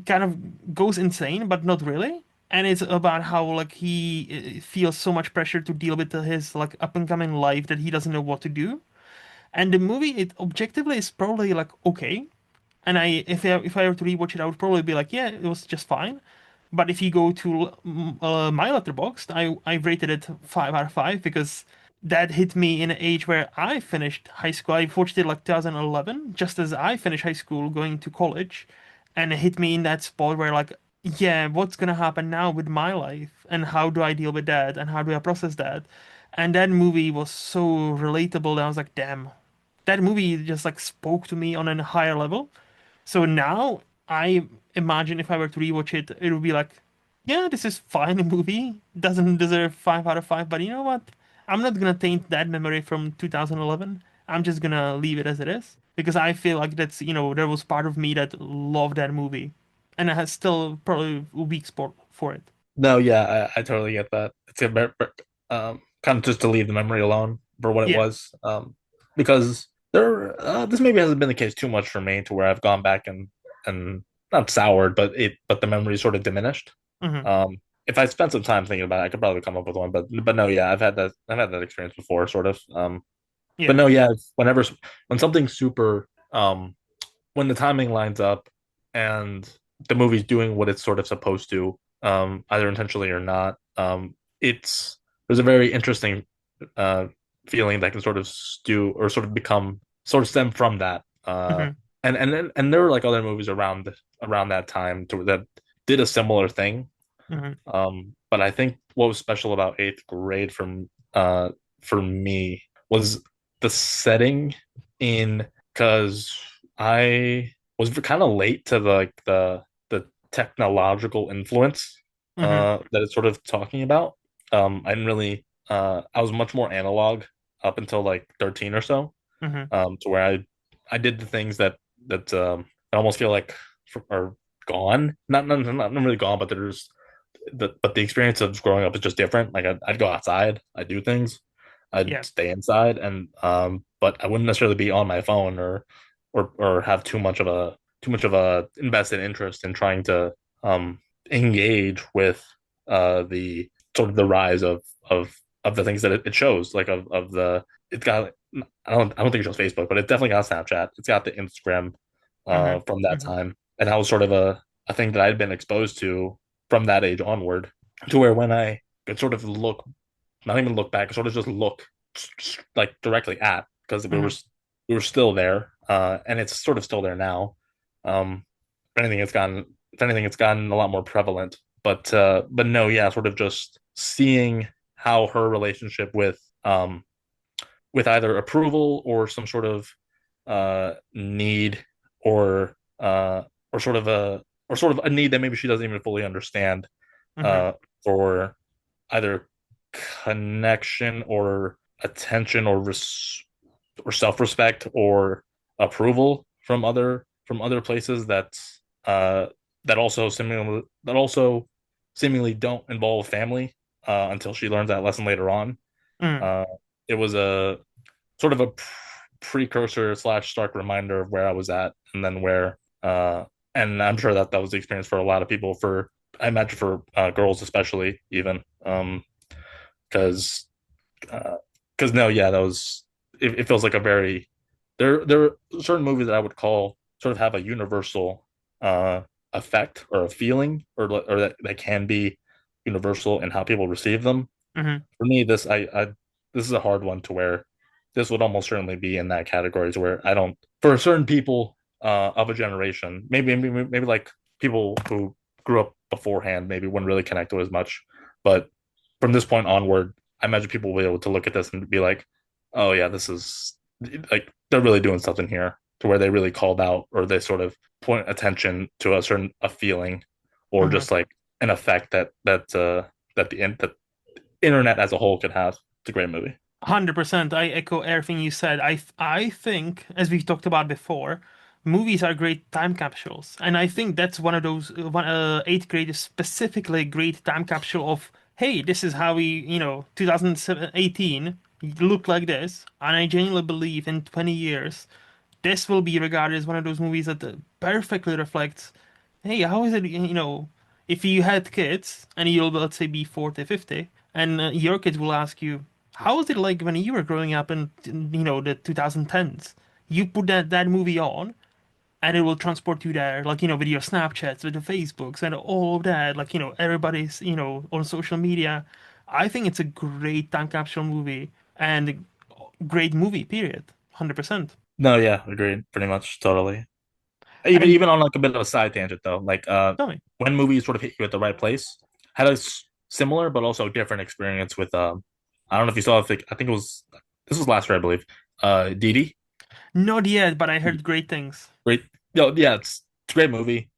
kind of goes insane, but not really. And it's about how like he feels so much pressure to deal with his like up and coming life that he doesn't know what to do. And the movie, it objectively is probably like okay. And if I were to rewatch it, I would probably be like, yeah, it was just fine. But if you go to my letterboxd, I rated it 5 out of 5 because that hit me in an age where I finished high school. I watched it like 2011, just as I finished high school, going to college, and it hit me in that spot where like, yeah, what's gonna happen now with my life, and how do I deal with that, and how do I process that? And that movie was so relatable that I was like, damn, that movie just like spoke to me on a higher level. So now I imagine if I were to rewatch it, it would be like, yeah, this is fine movie. Doesn't deserve 5 out of 5, but you know what? I'm not gonna taint that memory from 2011. I'm just gonna leave it as it is because I feel like that's, there was part of me that loved that movie, and I has still probably a weak spot for it. No, yeah, I totally get that. It's kind of just to leave the memory alone for what it Yeah. was. Because this maybe hasn't been the case too much for me to where I've gone back and not soured, but the memory sort of diminished. Hmm. If I spent some time thinking about it, I could probably come up with one. But no, yeah, I've had that experience before, sort of. But Yeah. no, yeah, when something's super when the timing lines up and the movie's doing what it's sort of supposed to, either intentionally or not, there's a very interesting uh, feeling that can sort of stew or sort of become sort of stem from that. Hmm. And there were like other movies around that time that did a similar thing. Hmm. But I think what was special about eighth grade uh, for me was the setting in because I was kind of late to the technological influence Hmm. that it's sort of talking about. I didn't really I was much more analog up until like 13 or so. Hmm. To where I did the things that I almost feel like are gone. Not really gone, but there's the experience of growing up is just different. Like I'd go outside, I'd do things, I'd Yeah. stay inside, and but I wouldn't necessarily be on my phone or have too much of a invested interest in trying to engage with the sort of the rise of the things that it shows, like of the it's got I don't think it shows Facebook, but it definitely got Snapchat. It's got the Instagram Hmm. from that Hmm. time, and that was sort of a thing that I'd been exposed to from that age onward, to where when I could sort of look, not even look back, sort of just look like directly at, because Hmm. we were still there, and it's sort of still there now. If anything, if anything, it's gotten a lot more prevalent. But no, yeah, sort of just seeing how her relationship with either approval or some sort of need or or sort of a need that maybe she doesn't even fully understand Hmm. uh, for either connection or attention or self-respect or approval from other places uh, that also seemingly don't involve family until she learns that lesson later on. Hmm. Uh, it was a sort of a precursor slash stark reminder of where I was at, and then where and I'm sure that that was the experience for a lot of people. For I imagine for girls especially, even because because no, yeah, that was it feels like a very there are certain movies that I would call sort of have a universal uh effect or a feeling or that can be universal in how people receive them. Hmm. For me, this is a hard one to where this would almost certainly be in that category to where I don't for certain people of a generation, maybe like people who grew up beforehand maybe wouldn't really connect to it as much. But from this point onward, I imagine people will be able to look at this and be like, oh yeah, this is like they're really doing something here to where they really called out or they sort of point attention to a certain a feeling or Hmm. just like an effect that internet as a whole could have. It's a great movie. 100%. I echo everything you said. I think, as we've talked about before, movies are great time capsules, and I think that's one of those. Eighth grade is specifically a great time capsule of, hey, this is how we, 2018 looked like this, and I genuinely believe in 20 years, this will be regarded as one of those movies that perfectly reflects, hey, how is it, if you had kids and you'll, let's say, be 40, 50, and your kids will ask you, how was it like when you were growing up in, the 2010s? You put that movie on, and it will transport you there, like, with your Snapchats, with the Facebooks, and all of that, like, everybody's, on social media. I think it's a great time capsule movie and a great movie, period. 100%. No, yeah, agreed. Pretty much, totally. And Even on like a bit of a side tangent though, like tell me. when movies sort of hit you at the right place, had a similar but also different experience with I don't know if you saw it. I think it was this was last year, I believe. Dee Dee. Not yet, but I heard great things. Great. No, yeah, it's a great movie.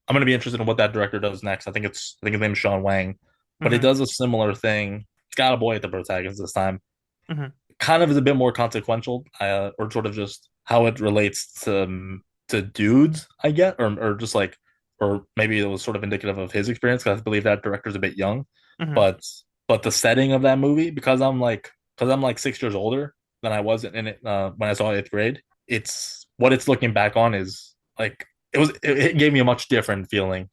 I'm gonna be interested in what that director does next. I think his name is Sean Wang, but it Hmm. does a similar thing. It's got a boy at the protagonist this time. Hmm. Kind of is a bit more consequential, or sort of just how it relates to dudes, I get, or just like, or maybe it was sort of indicative of his experience because I believe that director's a bit young, Hmm. but the setting of that movie because I'm like 6 years older than I was in it when I saw eighth grade. It's what it's looking back on is like it gave me a much different feeling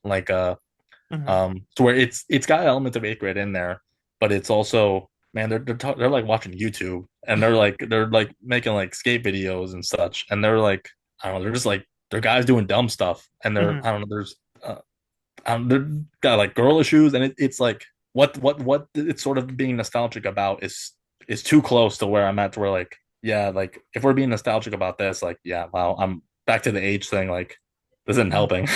Hmm. to where it's got elements of eighth grade in there, but it's also man they're like watching YouTube and they're like making like skate videos and such, and they're like I don't know they're just like they're guys doing dumb stuff, and they're Hmm. I don't know uh, they're got like girl issues, and it's like what it's sort of being nostalgic about is too close to where I'm at to where like yeah like if we're being nostalgic about this like yeah wow I'm back to the age thing like this isn't Hmm. helping.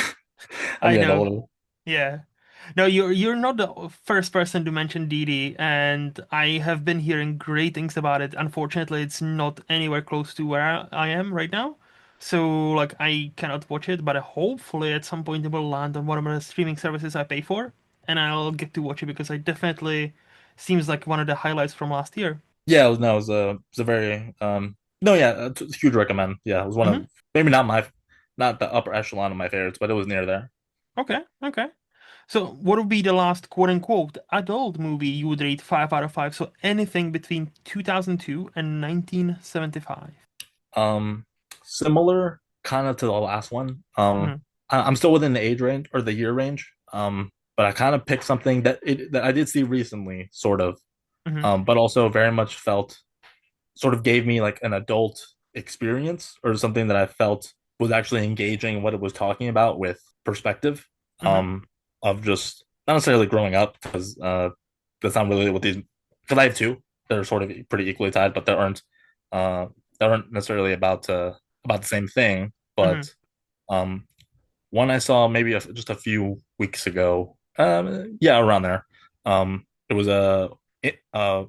I'm I getting know. older. Yeah. No, you're not the first person to mention Didi, and I have been hearing great things about it. Unfortunately, it's not anywhere close to where I am right now. So like I cannot watch it, but hopefully at some point it will land on one of the streaming services I pay for, and I'll get to watch it because I definitely seems like one of the highlights from last year. Yeah, no, it was a very no, yeah, it's a huge recommend. Yeah, it was one Hmm. of maybe not the upper echelon of my favorites, but it was near there. Okay, okay. So what would be the last quote unquote adult movie you would rate 5 out of 5? So anything between 2002 and 1975. Um, Similar kind of to the last one. Hmm. I'm still within the age range or the year range. But I kind of picked something that I did see recently, sort of. Hmm. But also very much felt sort of gave me like an adult experience or something that I felt was actually engaging what it was talking about with perspective Hmm. um of just not necessarily growing up because that's not really what these because I have two they're sort of pretty equally tied but uh they aren't necessarily about the same thing Hmm. but um one I saw maybe just a few weeks ago yeah around there it was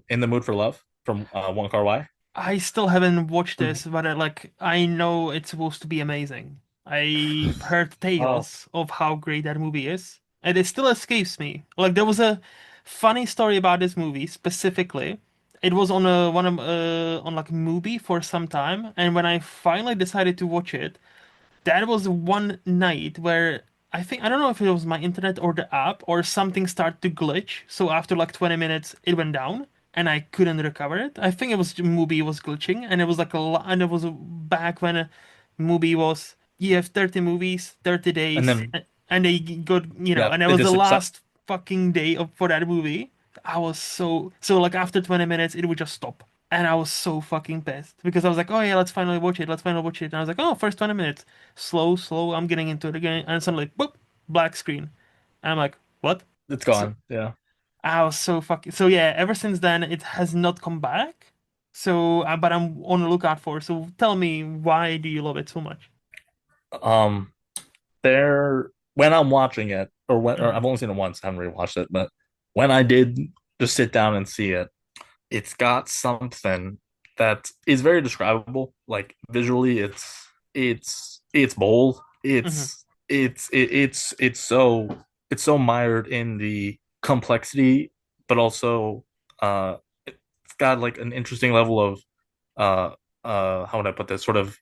In the Mood for Love from One Car Y. I still haven't watched this, but like I know it's supposed to be amazing. I've heard Oh, tales of how great that movie is, and it still escapes me. Like there was a funny story about this movie specifically. It was on a one of on like a movie for some time, and when I finally decided to watch it, that was one night where I don't know if it was my internet or the app or something started to glitch. So after like 20 minutes, it went down and I couldn't recover it. I think it was the movie was glitching and it was like and it was back when a movie was you have 30 movies, 30 and days, then and they got yeah, and it they was the just accept. last fucking day for that movie. I was so like after 20 minutes, it would just stop. And I was so fucking pissed because I was like, oh yeah, let's finally watch it. Let's finally watch it. And I was like, oh, first 20 minutes. Slow, slow. I'm getting into it again. And suddenly, boop, black screen. And I'm like, what? It's So gone. Yeah. I was so fucking. So yeah, ever since then, it has not come back. So, but I'm on the lookout for. So tell me, why do you love it so much? Um, there when I'm watching it, or Hmm. I've only seen it once, I haven't rewatched it, but when I did just sit down and see it, it's got something that is very describable. Like visually, it's bold. Hmm. It's so mired in the complexity, but also it's got like an interesting level of uh how would I put this sort of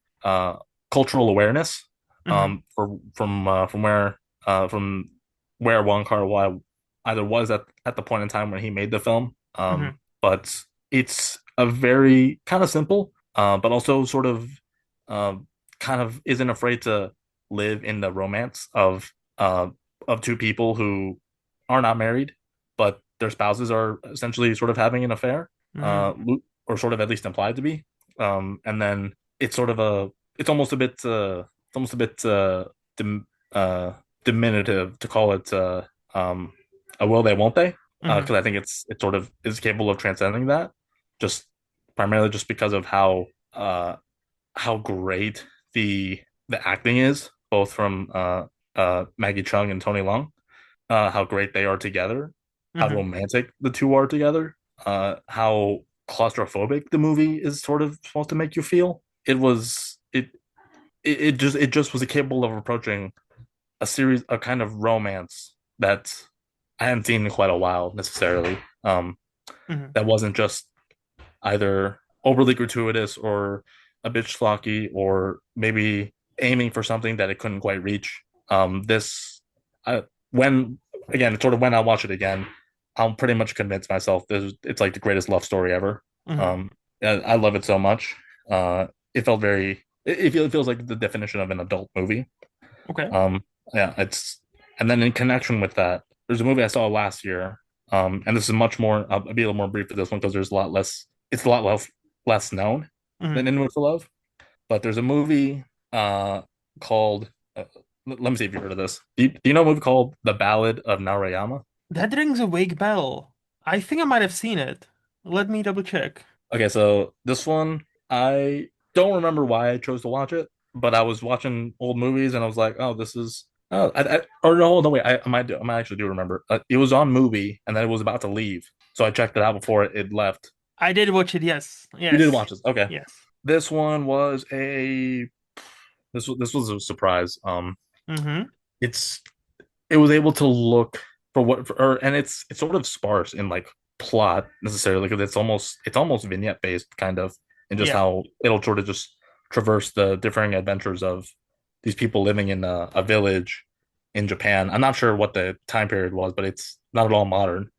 cultural awareness Hmm. from where Wong Kar-wai either was at the point in time when he made the film Hmm. but it's a very kind of simple but also sort of um kind of isn't afraid to live in the romance of two people who are not married but their spouses are essentially sort of having an affair Hmm. uh or sort of at least implied to be. And then it's sort of a it's almost a bit dim, diminutive to call it a will they won't they Hmm. because I think it sort of is capable of transcending that just primarily just because of how great the acting is both from Maggie Chung and Tony Leung how great they are together, how Hmm. romantic the two are together, how claustrophobic the movie is sort of supposed to make you feel. It just was capable of approaching a series, a kind of romance that I hadn't seen in quite a while necessarily. Hmm. That wasn't just either overly gratuitous or a bit schlocky or maybe aiming for something that it couldn't quite reach. This, I, when again, sort of when I watch it again, I'll pretty much convince myself that it's like the greatest love story ever. Hmm. Um, I love it so much. It felt very. It feels like the definition of an adult movie. Okay. Um, yeah, it's and then in connection with that, there's a movie I saw last year. And this is much more. I'll be a little more brief for this one because there's a lot less. It's a lot less known Hmm. than In Mood for Love. But there's a movie called. Let me see if you've heard of this. Do you know a movie called The Ballad of Narayama? That rings a vague bell. I think I might have seen it. Let me double check. Okay, so this one I don't remember why I chose to watch it, but I was watching old movies and I was like, oh, this is. Oh, or no, wait, I might actually do remember. It was on movie and then it was about to leave, so I checked it out before it left. I did watch it, yes. You did Yes. watch this, okay? Yes. This one was this was a surprise. Mm-hmm. It's it was able to look for and it's sort of sparse in like plot necessarily because it's almost vignette based kind of and just Yeah. how it'll sort of just traverse the differing adventures of these people living in a village in Japan. I'm not sure what the time period was, but it's not at all modern.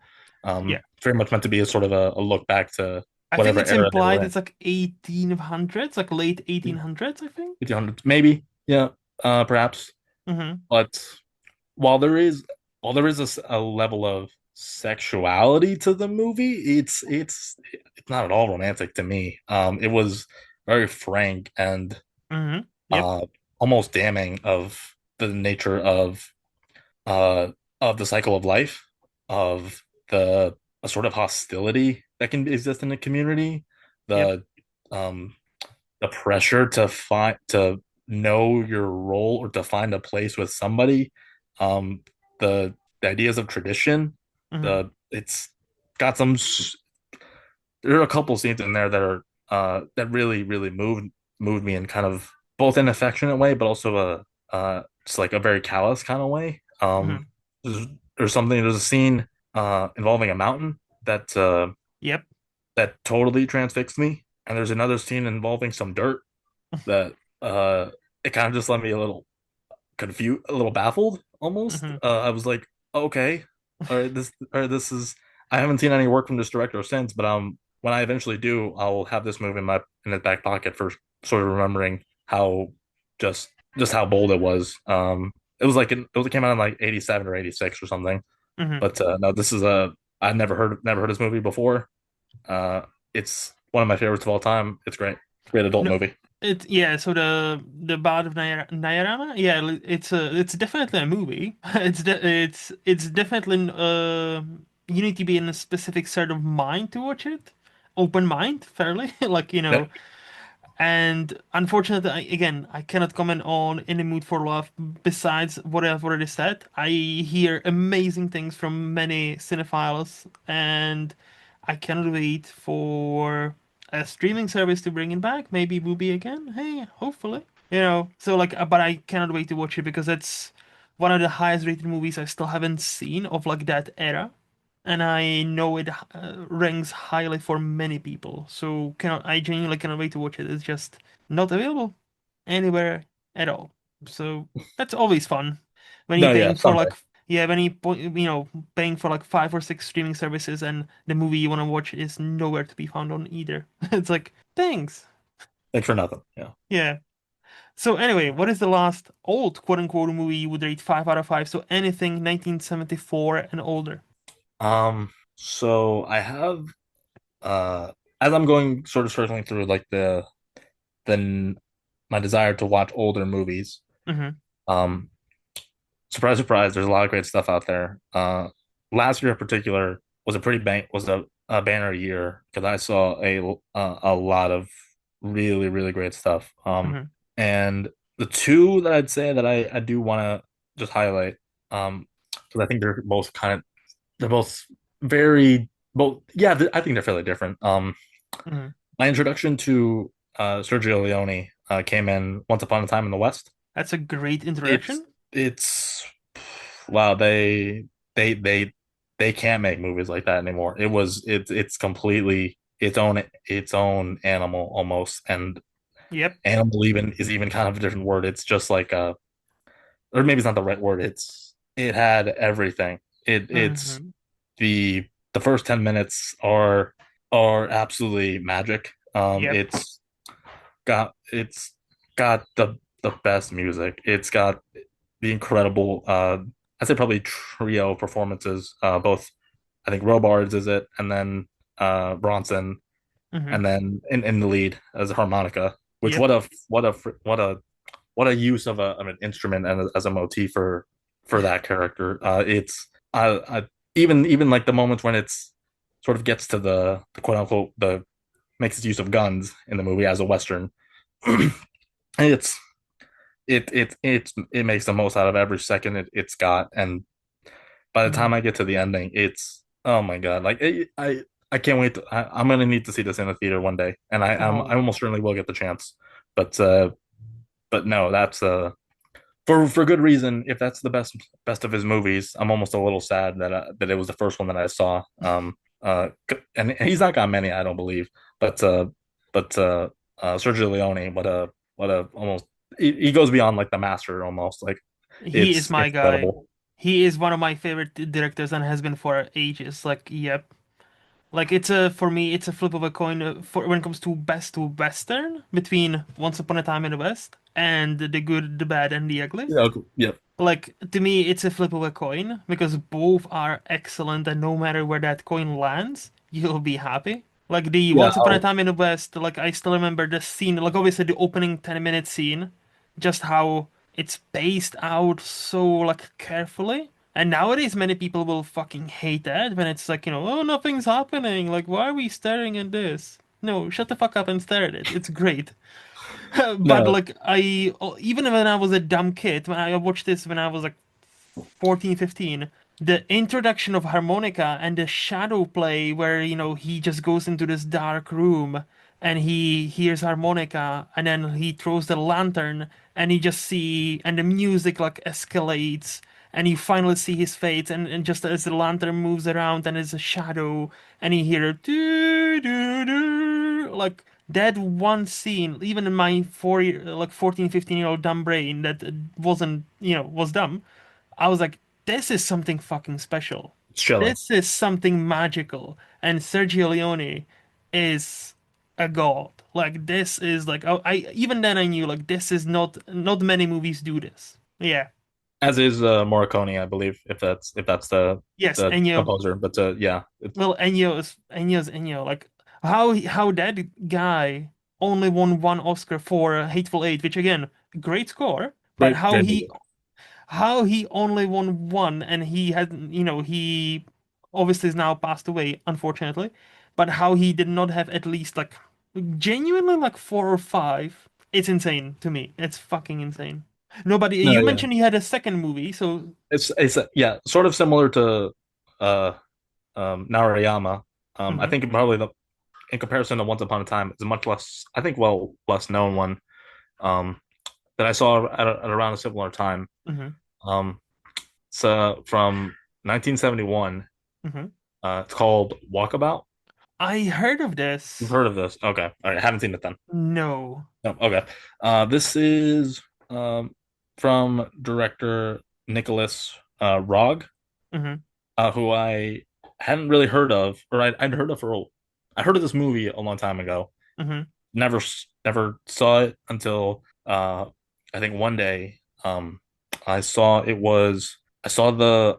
Yeah. It's very much meant to be a sort of a look back to I think whatever it's era they were implied in. it's like 1800s, like late 1800s, I think. 1800s, maybe, yeah, perhaps. Mm-hmm. But while there is a level of sexuality to the movie, it's not at all romantic to me. It was very frank and Mm-hmm. Yep. uh almost damning of the nature uh of the cycle of life, of the a sort of hostility that can exist in the community, Yep. the um the pressure to know your role or to find a place with somebody, um the, the ideas of tradition, Mm-hmm. the it's got some there are a couple scenes in there that are that really moved me in kind of both an affectionate way but also a just like a very callous kind of way. Mm-hmm. there's, there's a scene involving a mountain Yep. that totally transfixed me, and there's another scene involving some dirt that uh it kind of just left me a little confused, a little baffled almost. Mm-hmm. I was like, okay, this is I haven't seen any work from this director since, but when I eventually do, I'll have this movie in his back pocket for sort of remembering how just just how bold it was. It came out in like 87 or 86 or something. Mm-hmm. But no, this is a I've never heard this movie before. Uh, it's one of my favorites of all time. It's great. Great adult No, movie. yeah. So the Bard of Nayarama, yeah, it's definitely a movie. It's definitely you need to be in a specific sort of mind to watch it, open mind, fairly, like Yep. And unfortunately, again, I cannot comment on In the Mood for Love besides what I've already said. I hear amazing things from many cinephiles, and I cannot wait for a streaming service to bring it back. Maybe Mubi again. Hey, hopefully. So like, but I cannot wait to watch it because it's one of the highest rated movies I still haven't seen of like that era, and I know it ranks highly for many people. So I genuinely cannot wait to watch it. It's just not available anywhere at all. So that's always fun when you're No, yeah, paying for someday. like yeah, when paying for like 5 or 6 streaming services and the movie you want to watch is nowhere to be found on either. It's like thanks. Thanks for nothing. Yeah. Yeah. So anyway, what is the last old quote unquote movie you would rate 5 out of 5? So anything 1974 and older. So I have uh as I'm going sort of circling through like the my desire to watch older movies. Mm-hmm. Um Surprise surprise, there's a lot of great stuff out there. Last year in particular was a banner year because I saw a lot of really great stuff. Mm-hmm. And the two that I'd say that I do want to just highlight, because I think they're both very both yeah I think they're fairly different. Mm-hmm. My introduction to Sergio Leone came in Once Upon a Time in the West. That's a great It's introduction. it's wow, they they can't make movies like that anymore. It's completely its own animal almost, and Yep. animal even is even kind of a different word. It's just like or maybe it's not the right word. It had everything. It's Hmm. the first 10 minutes are absolutely magic. Yep. It's got the best music. It's got the incredible I'd say probably trio performances. Both I think Robards is it, and then Bronson, Hmm. and then in the lead as a harmonica. Which Yep. what a use of an instrument and as a motif for that character. It's I even like the moments when it's sort of gets to the quote unquote the makes its use of guns in the movie as a western. it's it makes the most out of every second it's got, and by the time Hmm. I get to the ending, it's oh my god, like I can't wait. I'm gonna need to see this in the theater one day, and I Oh, almost certainly will get the chance. But but no, that's for good reason. If that's the best of his movies, I'm almost a little sad that it was the first one that I saw. And he's not got many, I don't believe. But Sergio Leone, what a almost he goes beyond like the master almost. Like he is my it's guy. incredible. He is one of my favorite directors and has been for ages. Like, yep. Like it's a for me, it's a flip of a coin for when it comes to best to western between Once Upon a Time in the West and The Good, the Bad, and the Ugly. Yeah, yeah, Like to me, it's a flip of a coin because both are excellent, and no matter where that coin lands, you'll be happy. Like the yeah. Once Upon a Time in the West, like I still remember the scene, like obviously the opening 10-minute scene, just how it's paced out so like carefully. And nowadays, many people will fucking hate that when it's like, oh, nothing's happening. Like, why are we staring at this? No, shut the fuck up and stare at it. It's great. But No, like even when I was a dumb kid, when I watched this when I was like 14, 15, the introduction of harmonica and the shadow play where, he just goes into this dark room and he hears harmonica and then he throws the lantern and you just see and the music like escalates and you finally see his face and just as the lantern moves around and it's a shadow and you hear doo, doo, doo, like that one scene, even in my 14, 15-year-old dumb brain that wasn't, was dumb. I was like, this is something fucking special. it's chilling. This is something magical. And Sergio Leone is a god. Like this is like I even then I knew like this is not many movies do this. Yeah. As is Morricone, I believe, if that's Yes, the Ennio. composer. But yeah, it's Well, Ennio's Ennio. Like how that guy only won one Oscar for Hateful Eight, which again, great score, but great, how great he movie. how he only won one and he had, he obviously is now passed away, unfortunately, but how he did not have at least like genuinely like four or five. It's insane to me. It's fucking insane. Nobody, No, you yeah, mentioned he had a second movie, so it's yeah, sort of similar to uh Narayama. I mhm, think probably in comparison to Once Upon a Time, it's a much less, I think, less known one um, that I saw at around a similar time. mhm, Um, it's from 1971. mhm. It's called Walkabout. I heard of You've this. heard of this? Okay, all right. Haven't seen it then. No. No, okay. This is from director Nicholas Rogg, Mhm, who I hadn't really heard of, or I'd heard of I heard of this movie a long time ago. mhm, Never saw it until I think one day I saw it was I saw the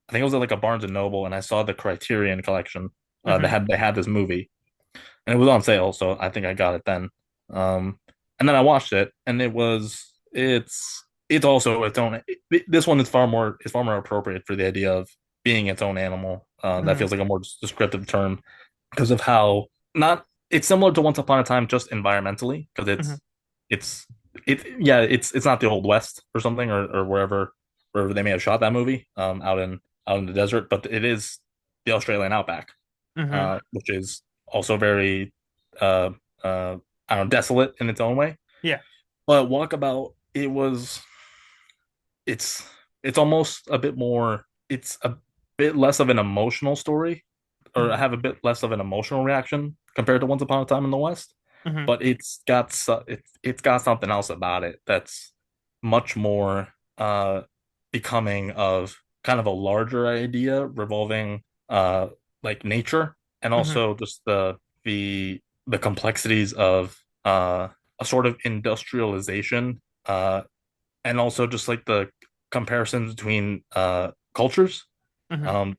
I think it was at like a Barnes and Noble, and I saw the Criterion collection. mhm, They had this movie, and it was on sale, so I think I got it then. And then I watched it, and it's also its own. This one is far more appropriate for the idea of being its own animal. That mhm, feels like a more descriptive term because of how not it's similar to Once Upon a Time just environmentally because mhm, it's yeah it's not the Old West or something or wherever they may have shot that movie out in the desert, but it is the Australian outback, mhm. which is also very uh I don't know, desolate in its own way. Yeah. But Walkabout, it was it's it's almost a bit more. It's a bit less of an emotional story, or Hmm. have a bit less of an emotional reaction compared to Once Upon a Time in the West. Hmm. But it's got something else about it that's much more becoming of kind of a larger idea revolving like nature, and Hmm. also just the the complexities of a sort of industrialization, and also just like the comparisons between cultures. Hmm. Um,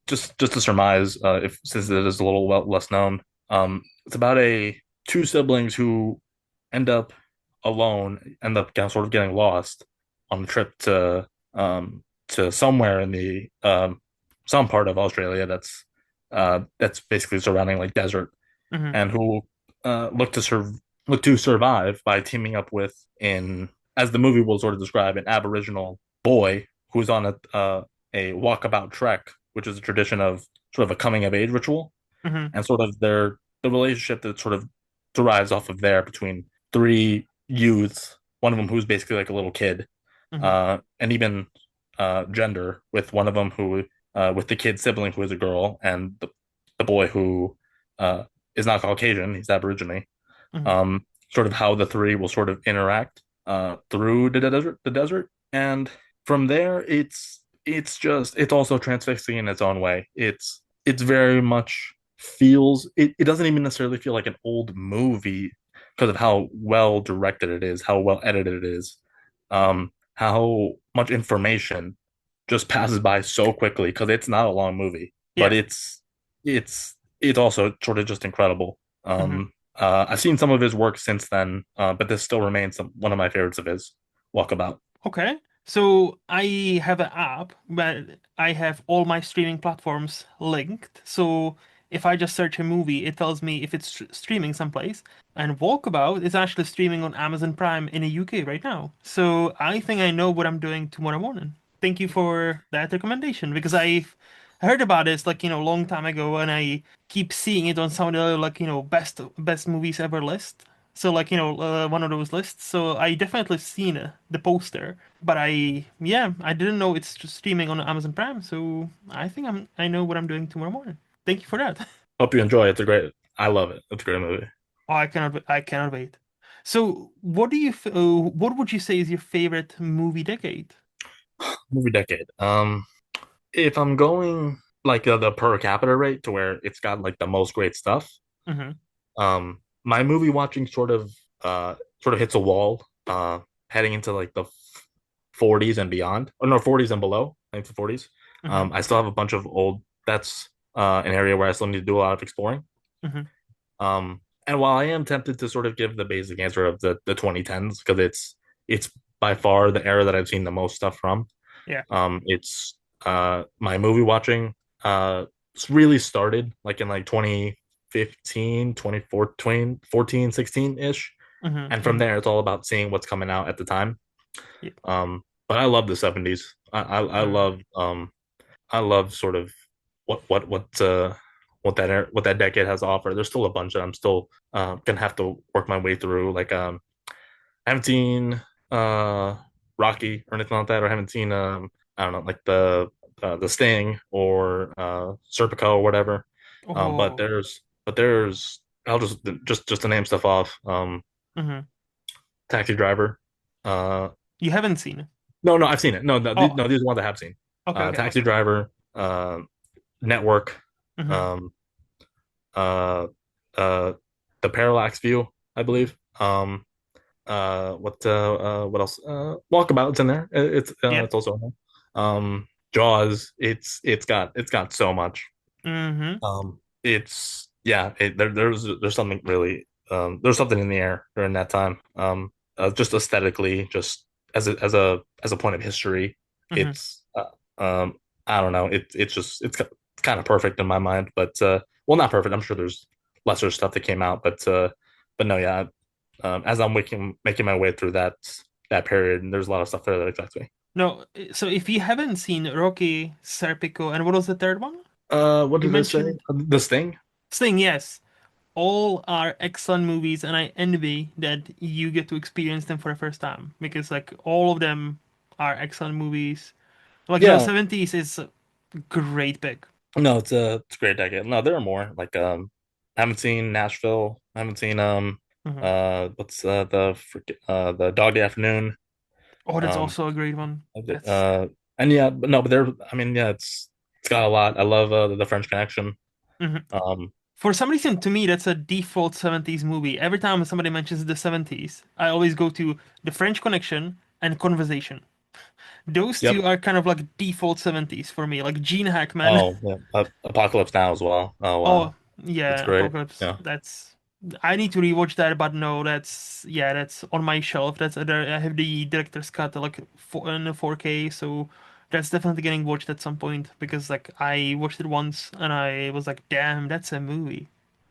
just to surmise, if since it is a little less known, it's about a two siblings who end up alone, end up sort of getting lost on a trip to somewhere in the some part of Australia that's basically surrounding like desert, Hmm. and who look to survive by teaming up with, in as the movie will sort of describe, an Aboriginal boy who's on a walkabout trek, which is a tradition of sort of a coming of age ritual, Hmm. and sort of the relationship that sort of derives off of there between three youths, one of them who's basically like a little kid, Hmm. and even gender with one of them who with the kid sibling who is a girl, and the boy who uh, is not Caucasian, he's Aborigine. Hmm. Um, Sort of how the three will sort of interact through the desert, and from there, it's also transfixing in its own way. It's very much feels it doesn't even necessarily feel like an old movie because of how well directed it is, how well edited it is, how much information just passes by so quickly because it's not a long movie, but Yeah. it's also sort of just incredible. Hmm. I've seen some of his work since then, but this still remains one of my favorites of his, Walkabout. Okay. So I have an app where I have all my streaming platforms linked. So if I just search a movie, it tells me if it's streaming someplace. And Walkabout is actually streaming on Amazon Prime in the UK right now. So I think I know what I'm doing tomorrow morning. Thank you for that recommendation because I've heard about this like, a long time ago and I keep seeing it on some of the like, best movies ever list. So like, one of those lists. So I definitely seen the poster, but yeah, I didn't know it's just streaming on Amazon Prime. So I think I know what I'm doing tomorrow morning. Thank you for that. Hope you enjoy it. I love it. It's a great movie. Oh, I cannot wait. So what would you say is your favorite movie decade? Movie decade. If I'm going like the per capita rate to where it's got like the most great stuff, Mm-hmm. my movie watching sort of hits a wall heading into like the 40s and beyond, or no, 40s and below. I think the 40s. Mm-hmm. I still have a bunch of old. That's an area where I still need to do a lot of exploring. Mm-hmm. And while I am tempted to sort of give the basic answer of the 2010s because it's by far the era that I've seen the most stuff from. Yeah. It's my movie watching it's really started like in like 2015, 2014, 16 ish. Mm-hmm. And from Mm-hmm. there, it's all about seeing what's coming out at the time. Yeah. But I love the 70s. Mm. I love sort of what that decade has to offer. There's still a bunch that I'm still gonna have to work my way through. Like I haven't seen uh Rocky or anything like that, or haven't seen I don't know, like the Sting or Serpico or whatever. Oh. But there's I'll just to name stuff off. Mm-hmm. Taxi Driver. Uh You haven't seen it? no, I've seen it. Oh. No, these are ones I have seen. Okay. Okay. Taxi Driver, Network, Mm-hmm. um uh uh the Parallax View, I believe. What else? Walkabout's in there. Yeah. It's also in there. Jaws. It's got so much. Mm-hmm. It's yeah. There's something really there's something in the air during that time. Just aesthetically, just as a point of history, Mm-hmm. it's I don't know. It's kind of perfect in my mind, but well, not perfect. I'm sure there's lesser stuff that came out, but no, yeah. As I'm making my way through that period, and there's a lot of stuff there that excites me. No, so if you haven't seen Rocky, Serpico, and what was the third one? What You did I say? mentioned The Sting? Sting, yes. All are excellent movies, and I envy that you get to experience them for the first time because, like, all of them. are excellent movies. Like the Yeah, 70s is a great pick. no, it's a great decade. No, there are more. Like I haven't seen Nashville. I haven't seen Hmm. what's the Dog Day Afternoon. Oh, that's Um also a great one. That's uh and yeah, but no, but there I mean yeah, it's got a lot. I love the French Connection. mhm. Um For some reason, to me, that's a default 70s movie. Every time somebody mentions the 70s, I always go to The French Connection and Conversation. Those yep. two are kind of like default 70s for me, like Gene Hackman. Oh yeah, Apocalypse Now as well. Oh Oh, wow. That's yeah, great. Apocalypse. Yeah. That's I need to rewatch that, but no, that's yeah, that's on my shelf. That's there. I have the director's cut like in the 4K, so that's definitely getting watched at some point because like I watched it once and I was like, damn, that's a movie.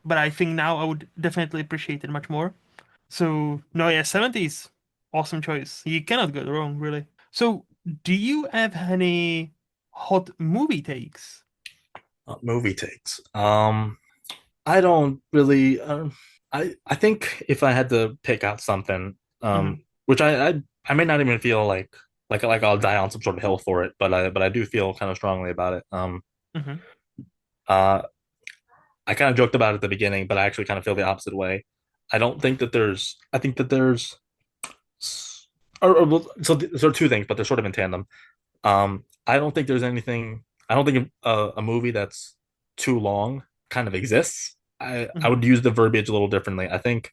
But I think now I would definitely appreciate it much more. So no, yeah, 70s, awesome choice. You cannot go wrong, really. So do you have any hot movie takes? Movie takes. I don't really. I think if I had to pick out something, Hmm. which I may not even feel like I'll die on some sort of hill for it, but I do feel kind of strongly about it. Hmm. Uh, I kind of joked about it at the beginning, but I actually kind of feel the opposite way. I don't think that there's. I think that there's. So there are two things, but they're sort of in tandem. I don't think there's anything. I don't think a movie that's too long kind of exists. I Hmm. would use the verbiage a little differently. I think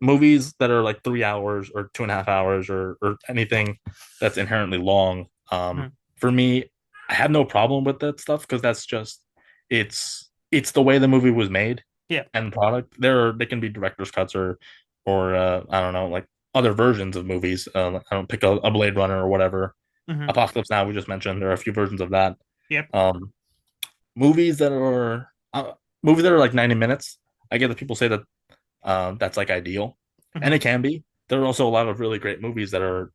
movies that are like 3 hours or 2.5 hours or anything that's inherently long. Hmm. For me, I have no problem with that stuff because that's just it's the way the movie was made Yeah. and product. They can be director's cuts or I don't know like other versions of movies. I don't pick a Blade Runner or whatever. Hmm. Apocalypse Now we just mentioned there are a few versions of that. Yep. Um, movies that are movies that are like 90 minutes. I get that people say that that's like ideal, and Hmm. it can be. There are also a lot of really great movies that are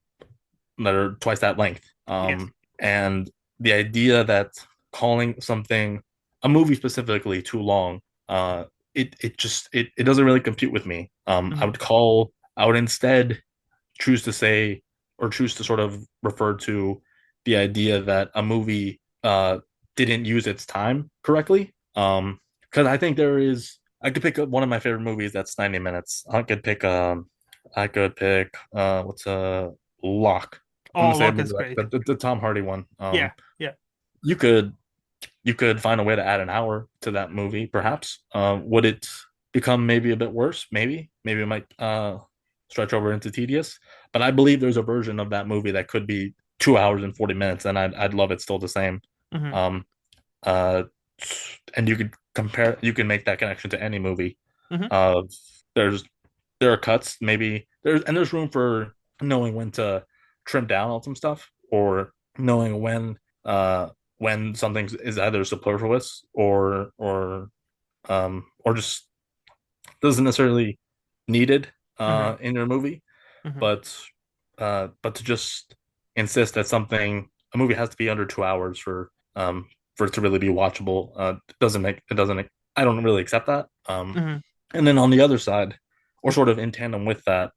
twice that length. Yes. And the idea that calling something a movie specifically too long, it doesn't really compute with me. Hmm. I would instead choose to say or choose to sort of refer to the idea that a movie didn't use its time correctly. Because I think I could pick one of my favorite movies that's 90 minutes. I could pick what's Lock. I'm gonna Oh, say a Locke movie is great. like the Tom Hardy one. Yeah. Yeah. You could you could find a way to add an hour to that movie, perhaps. Would it become maybe a bit worse? Maybe it might stretch over into tedious. But I believe there's a version of that movie that could be 2 hours and 40 minutes, and I'd love it still the same. Hmm. Um, uh, and you can make that connection to any movie. Hmm. Uh, there's there are cuts, maybe there's room for knowing when to trim down on some stuff or knowing when something is either superfluous or just doesn't necessarily needed Hmm. in your movie, Hmm. but but to just insist that something a movie has to be under 2 hours for it to really be watchable it doesn't I don't really accept that. Hmm. And then on the other side, or sort of in tandem with that,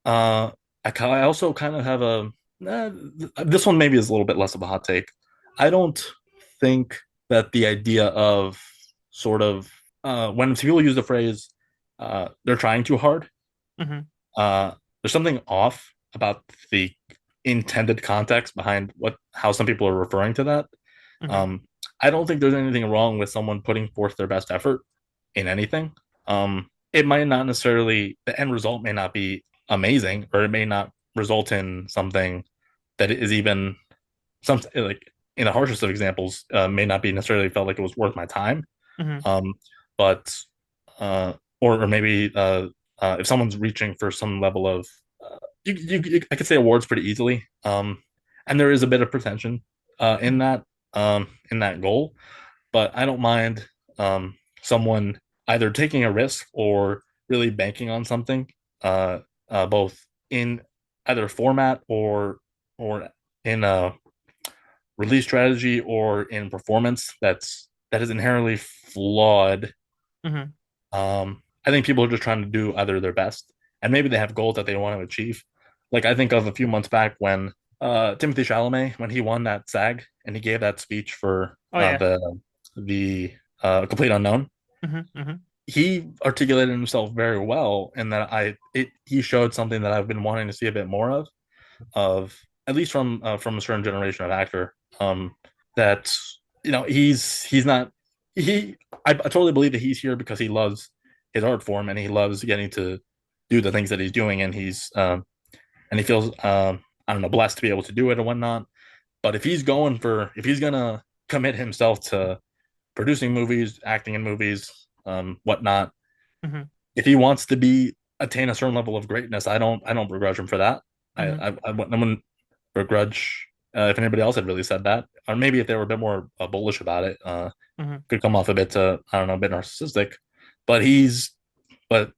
uh, I also kind of have uh, this one maybe is a little bit less of a hot take. I don't think that the idea of sort of when people use the phrase they're trying too hard, Hmm. there's something off about the intended context behind what how some people are referring to that. Hmm. Um, I don't think there's anything wrong with someone putting forth their best effort in anything. It might not necessarily the end result may not be amazing, or it may not result in something that is even some like in the harshest of examples may not be necessarily felt like it was worth my time. Hmm. Um, but or maybe if someone's reaching for some level of I could say awards pretty easily. And there is a bit of pretension in that goal, but I don't mind someone either taking a risk or really banking on something, uh, both in either format or in a release strategy or in performance that is inherently flawed. Hmm. I think people are just trying to do either their best, and maybe they have goals that they want to achieve. Like I think of a few months back when Timothy Chalamet, when he won that SAG and he gave that speech for Oh yeah. the Complete Unknown. Hmm. He articulated himself very well, and that he showed something that I've been wanting to see a bit more of at least from a certain generation of actor. That he's not he I totally believe that he's here because he loves his art form and he loves getting to do the things that he's doing, and he feels I don't know, blessed to be able to do it and whatnot. But if he's gonna commit himself to producing movies, acting in movies, whatnot, Hmm. if he wants to be attain a certain level of greatness, I don't begrudge him for that. Hmm. I wouldn't begrudge if anybody else had really said that, or maybe if they were a bit more bullish about it, Hmm. could come off a bit I don't know, a bit narcissistic. But he's but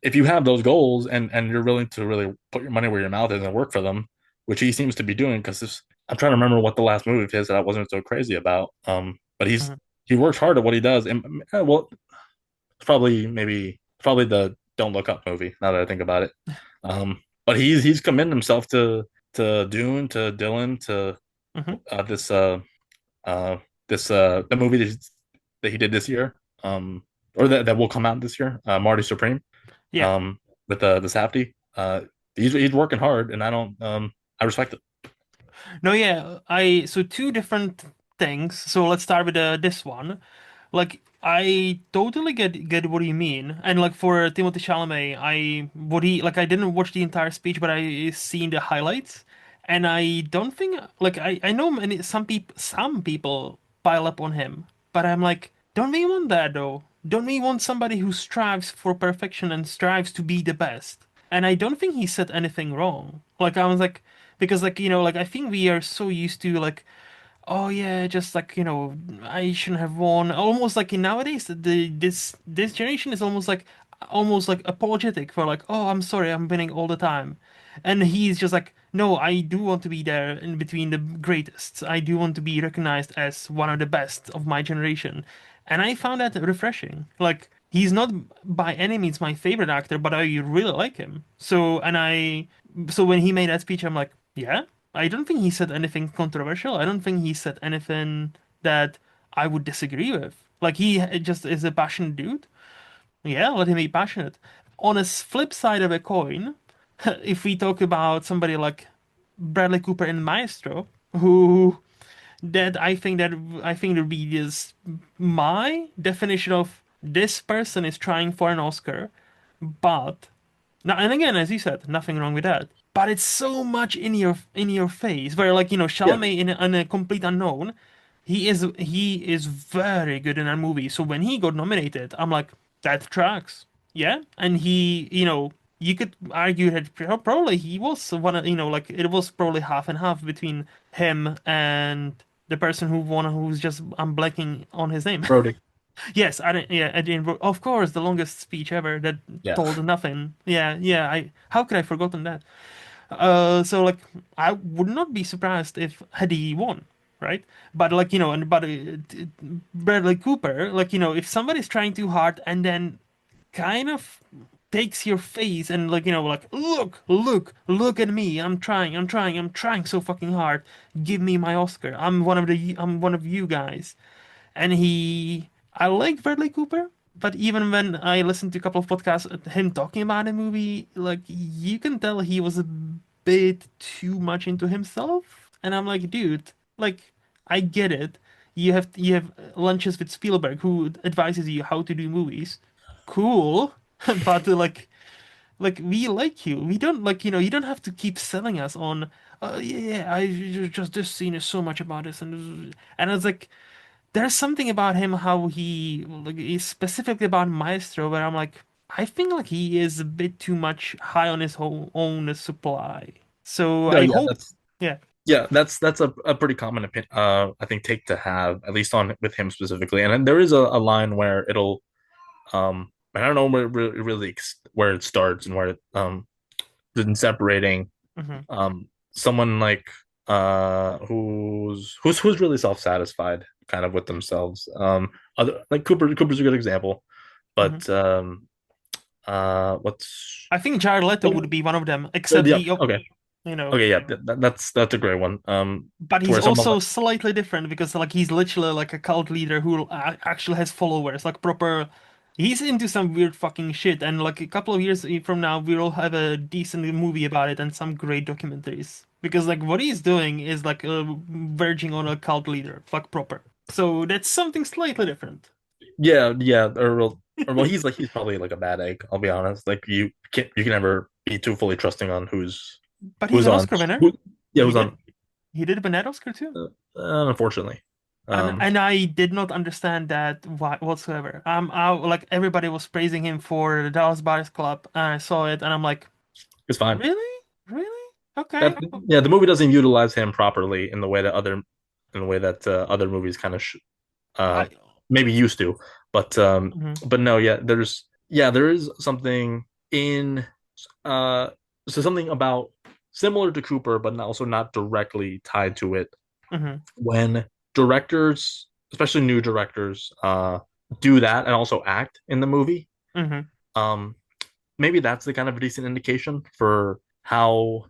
if you have those goals and you're willing to really put your money where your mouth is and work for them, which he seems to be doing, because I'm trying to remember what the last movie of his that I wasn't so crazy about. But Hmm. he works hard at what he does, and well, it's probably the Don't Look Up movie. Now that I think about it, but he's committed himself to Dune, to Dylan, to Hmm. uh, this uh the movie that he did this year, or that will come out this year, Marty Supreme, Yeah. um, with the Safdie. He's working hard, and I respect it. No, yeah. I so two different things. So let's start with this one. Like I totally get what you mean. And like for Timothée Chalamet, I didn't watch the entire speech, but I seen the highlights. And I don't think like I know some people pile up on him, but I'm like, don't we want that though? Don't we want somebody who strives for perfection and strives to be the best? And I don't think he said anything wrong. Like I was like because like like I think we are so used to like oh yeah, just like I shouldn't have won. Almost like in nowadays, this generation is almost like apologetic for like, oh, I'm sorry, I'm winning all the time, and he's just like, no, I do want to be there in between the greatest. I do want to be recognized as one of the best of my generation, and I found that refreshing. Like he's not by any means my favorite actor, but I really like him. So when he made that speech, I'm like, yeah. I don't think he said anything controversial. I don't think he said anything that I would disagree with. Like he just is a passionate dude. Yeah, let him be passionate. On a flip side of a coin, if we talk about somebody like Bradley Cooper in Maestro, who that would be just my definition of this person is trying for an Oscar, but now, and again, as you said, nothing wrong with that. But it's so much in your face. Where like Yeah, Chalamet in a Complete Unknown, he is very good in that movie. So when he got nominated, I'm like, that tracks. Yeah, and you could argue that probably he was one of like it was probably half and half between him and the person who won, who's just I'm blanking on his name. Brody. Yes, I didn't. Yeah, I didn't. Of course, the longest speech ever that Yeah, told nothing. Yeah, yeah. How could I forgotten that? So like, I would not be surprised if had he won, right? But like Bradley Cooper, like if somebody's trying too hard and then kind of takes your face and like like look at me, I'm trying so fucking hard. Give me my Oscar. I'm one of you guys. And I like Bradley Cooper, but even when I listened to a couple of podcasts, him talking about the movie, like you can tell he was a bit too much into himself. And I'm like, dude, like I get it. You have lunches with Spielberg, who advises you how to do movies. Cool, but like we like you. We don't like you don't have to keep selling us on. Yeah, I just this scene is so much about this, and it's like there's something about him how he like specifically about Maestro where I'm like I think like he is a bit too much high on his own supply. So no, I yeah, hope, yeah. that's a pretty common opinion. I think take to have, at least on with him specifically. And then there is a line where it'll I don't know where it really where it starts and where it in separating Hmm. someone like who's really self-satisfied kind of with themselves. Other like Cooper's a good example, Hmm. but What's I think Jared Leto would oh, be one of them, except yeah, he, okay. you know, Okay, yeah, that's a great one. but To he's where someone also like slightly different because like he's literally like a cult leader who actually has followers, like proper. He's into some weird fucking shit, and like a couple of years from now, we'll have a decent movie about it and some great documentaries. Because like what he's doing is like verging on a cult leader, like proper. So that's something slightly different. yeah, yeah, or well, he's probably like a bad egg. I'll be honest. Like you can never be too fully trusting on But he's who's an on Oscar winner. who, yeah, He who's did on. he did win that Oscar too. Unfortunately, um, And I did not understand that whatsoever. Like everybody was praising him for the Dallas Buyers Club, and I saw it, and I'm like, it's fine. really, really, That okay. yeah, the movie doesn't utilize him properly in the way that other movies kind of uh I maybe used to, but mhm, no, yeah, there is something in uh so something about similar to Cooper, but also not directly tied to it mhm, when directors, especially new directors, do that and also act in the movie. mhm, Um, maybe that's the kind of a decent indication for how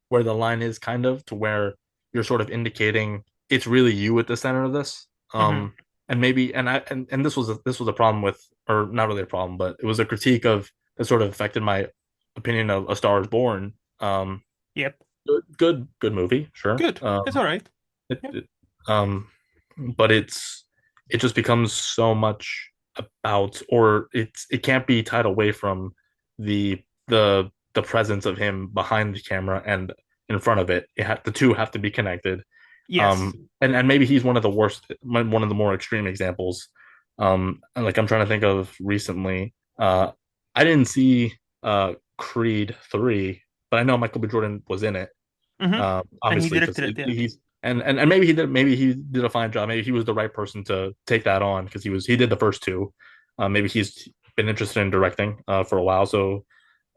where the line is kind of to where you're sort of indicating it's really you at the center of this. mhm. And maybe and this was a problem with, or not really a problem, but it was a critique of that sort of affected my opinion of A Star Is Born. Yep, Good movie, sure. good. It's all right. It, Yep. it but it just becomes so much about, or it can't be tied away from the presence of him behind the camera and in front of it. The two have to be connected. Yes. And maybe he's one of the worst, one of the more extreme examples. And like I'm trying to think of recently. I didn't see Creed 3, but I know Michael B. Jordan was in it. Mhm. And he Obviously, because directed it. Yeah. he's and maybe he did a fine job. Maybe he was the right person to take that on because he did the first two. Maybe he's been interested in directing for a while. So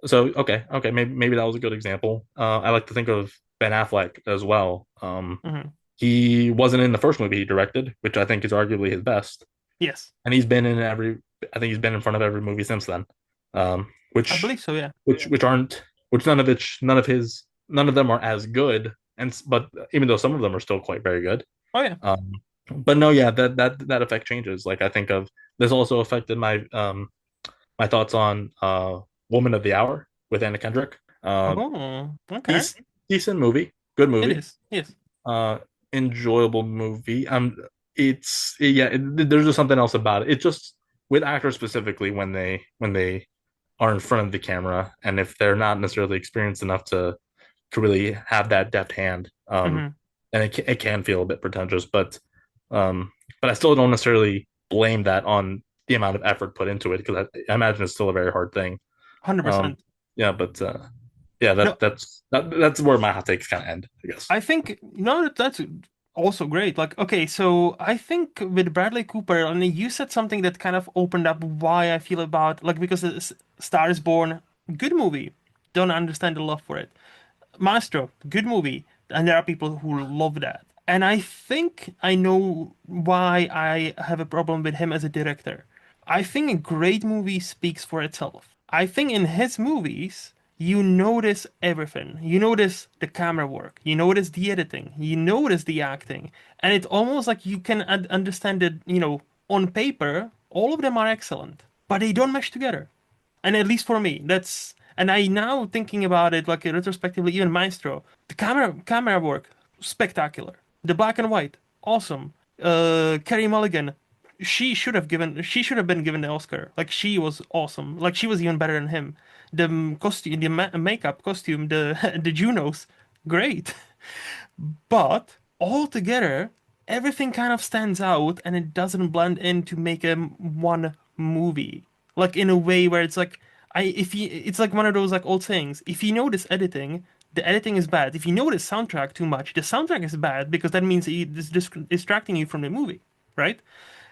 okay, maybe that was a good example. I like to think of Ben Affleck as well. Mhm. He wasn't in the first movie he directed, which I think is arguably his best, Yes, and he's been in every. I think he's been in front of every movie since then. Um, I which believe so. Yeah. which aren't which none of them are as good, and but even though some of them are still quite very good. Oh yeah. um but no, yeah, that effect changes. Like I think of this also affected my thoughts on Woman of the Hour with Anna Kendrick. Oh, okay. Decent, decent movie, good It movie, is. Yes. uh enjoyable movie. Yeah, there's just something else about it. It just, with actors specifically, when they are in front of the camera, and if they're not necessarily experienced enough to really have that deft hand, Mhm. and it can feel a bit pretentious, um but I still don't necessarily blame that on the amount of effort put into it, because I imagine it's still a very hard thing. um 100%. yeah, but yeah, No, that's where my hot takes kind of end, I guess. I think no, that's also great. Like, okay, so I think with Bradley Cooper, I mean, you said something that kind of opened up why I feel about like because Star is Born, good movie. Don't understand the love for it. Maestro, good movie, and there are people who love that. And I think I know why I have a problem with him as a director. I think a great movie speaks for itself. I think in his movies, you notice everything. You notice the camera work, you notice the editing, you notice the acting, and it's almost like you can understand it, on paper, all of them are excellent, but they don't mesh together. And at least for me, that's and I now thinking about it like retrospectively, even Maestro, the camera work, spectacular. The black and white, awesome. Carey Mulligan, she should have been given the Oscar. Like she was awesome. Like she was even better than him. The costume, the makeup, costume, the the Junos, great. But altogether, everything kind of stands out and it doesn't blend in to make a one movie. Like in a way where it's like it's like one of those like old sayings. If you notice editing, the editing is bad. If you notice soundtrack too much, the soundtrack is bad because that means it's distracting you from the movie, right?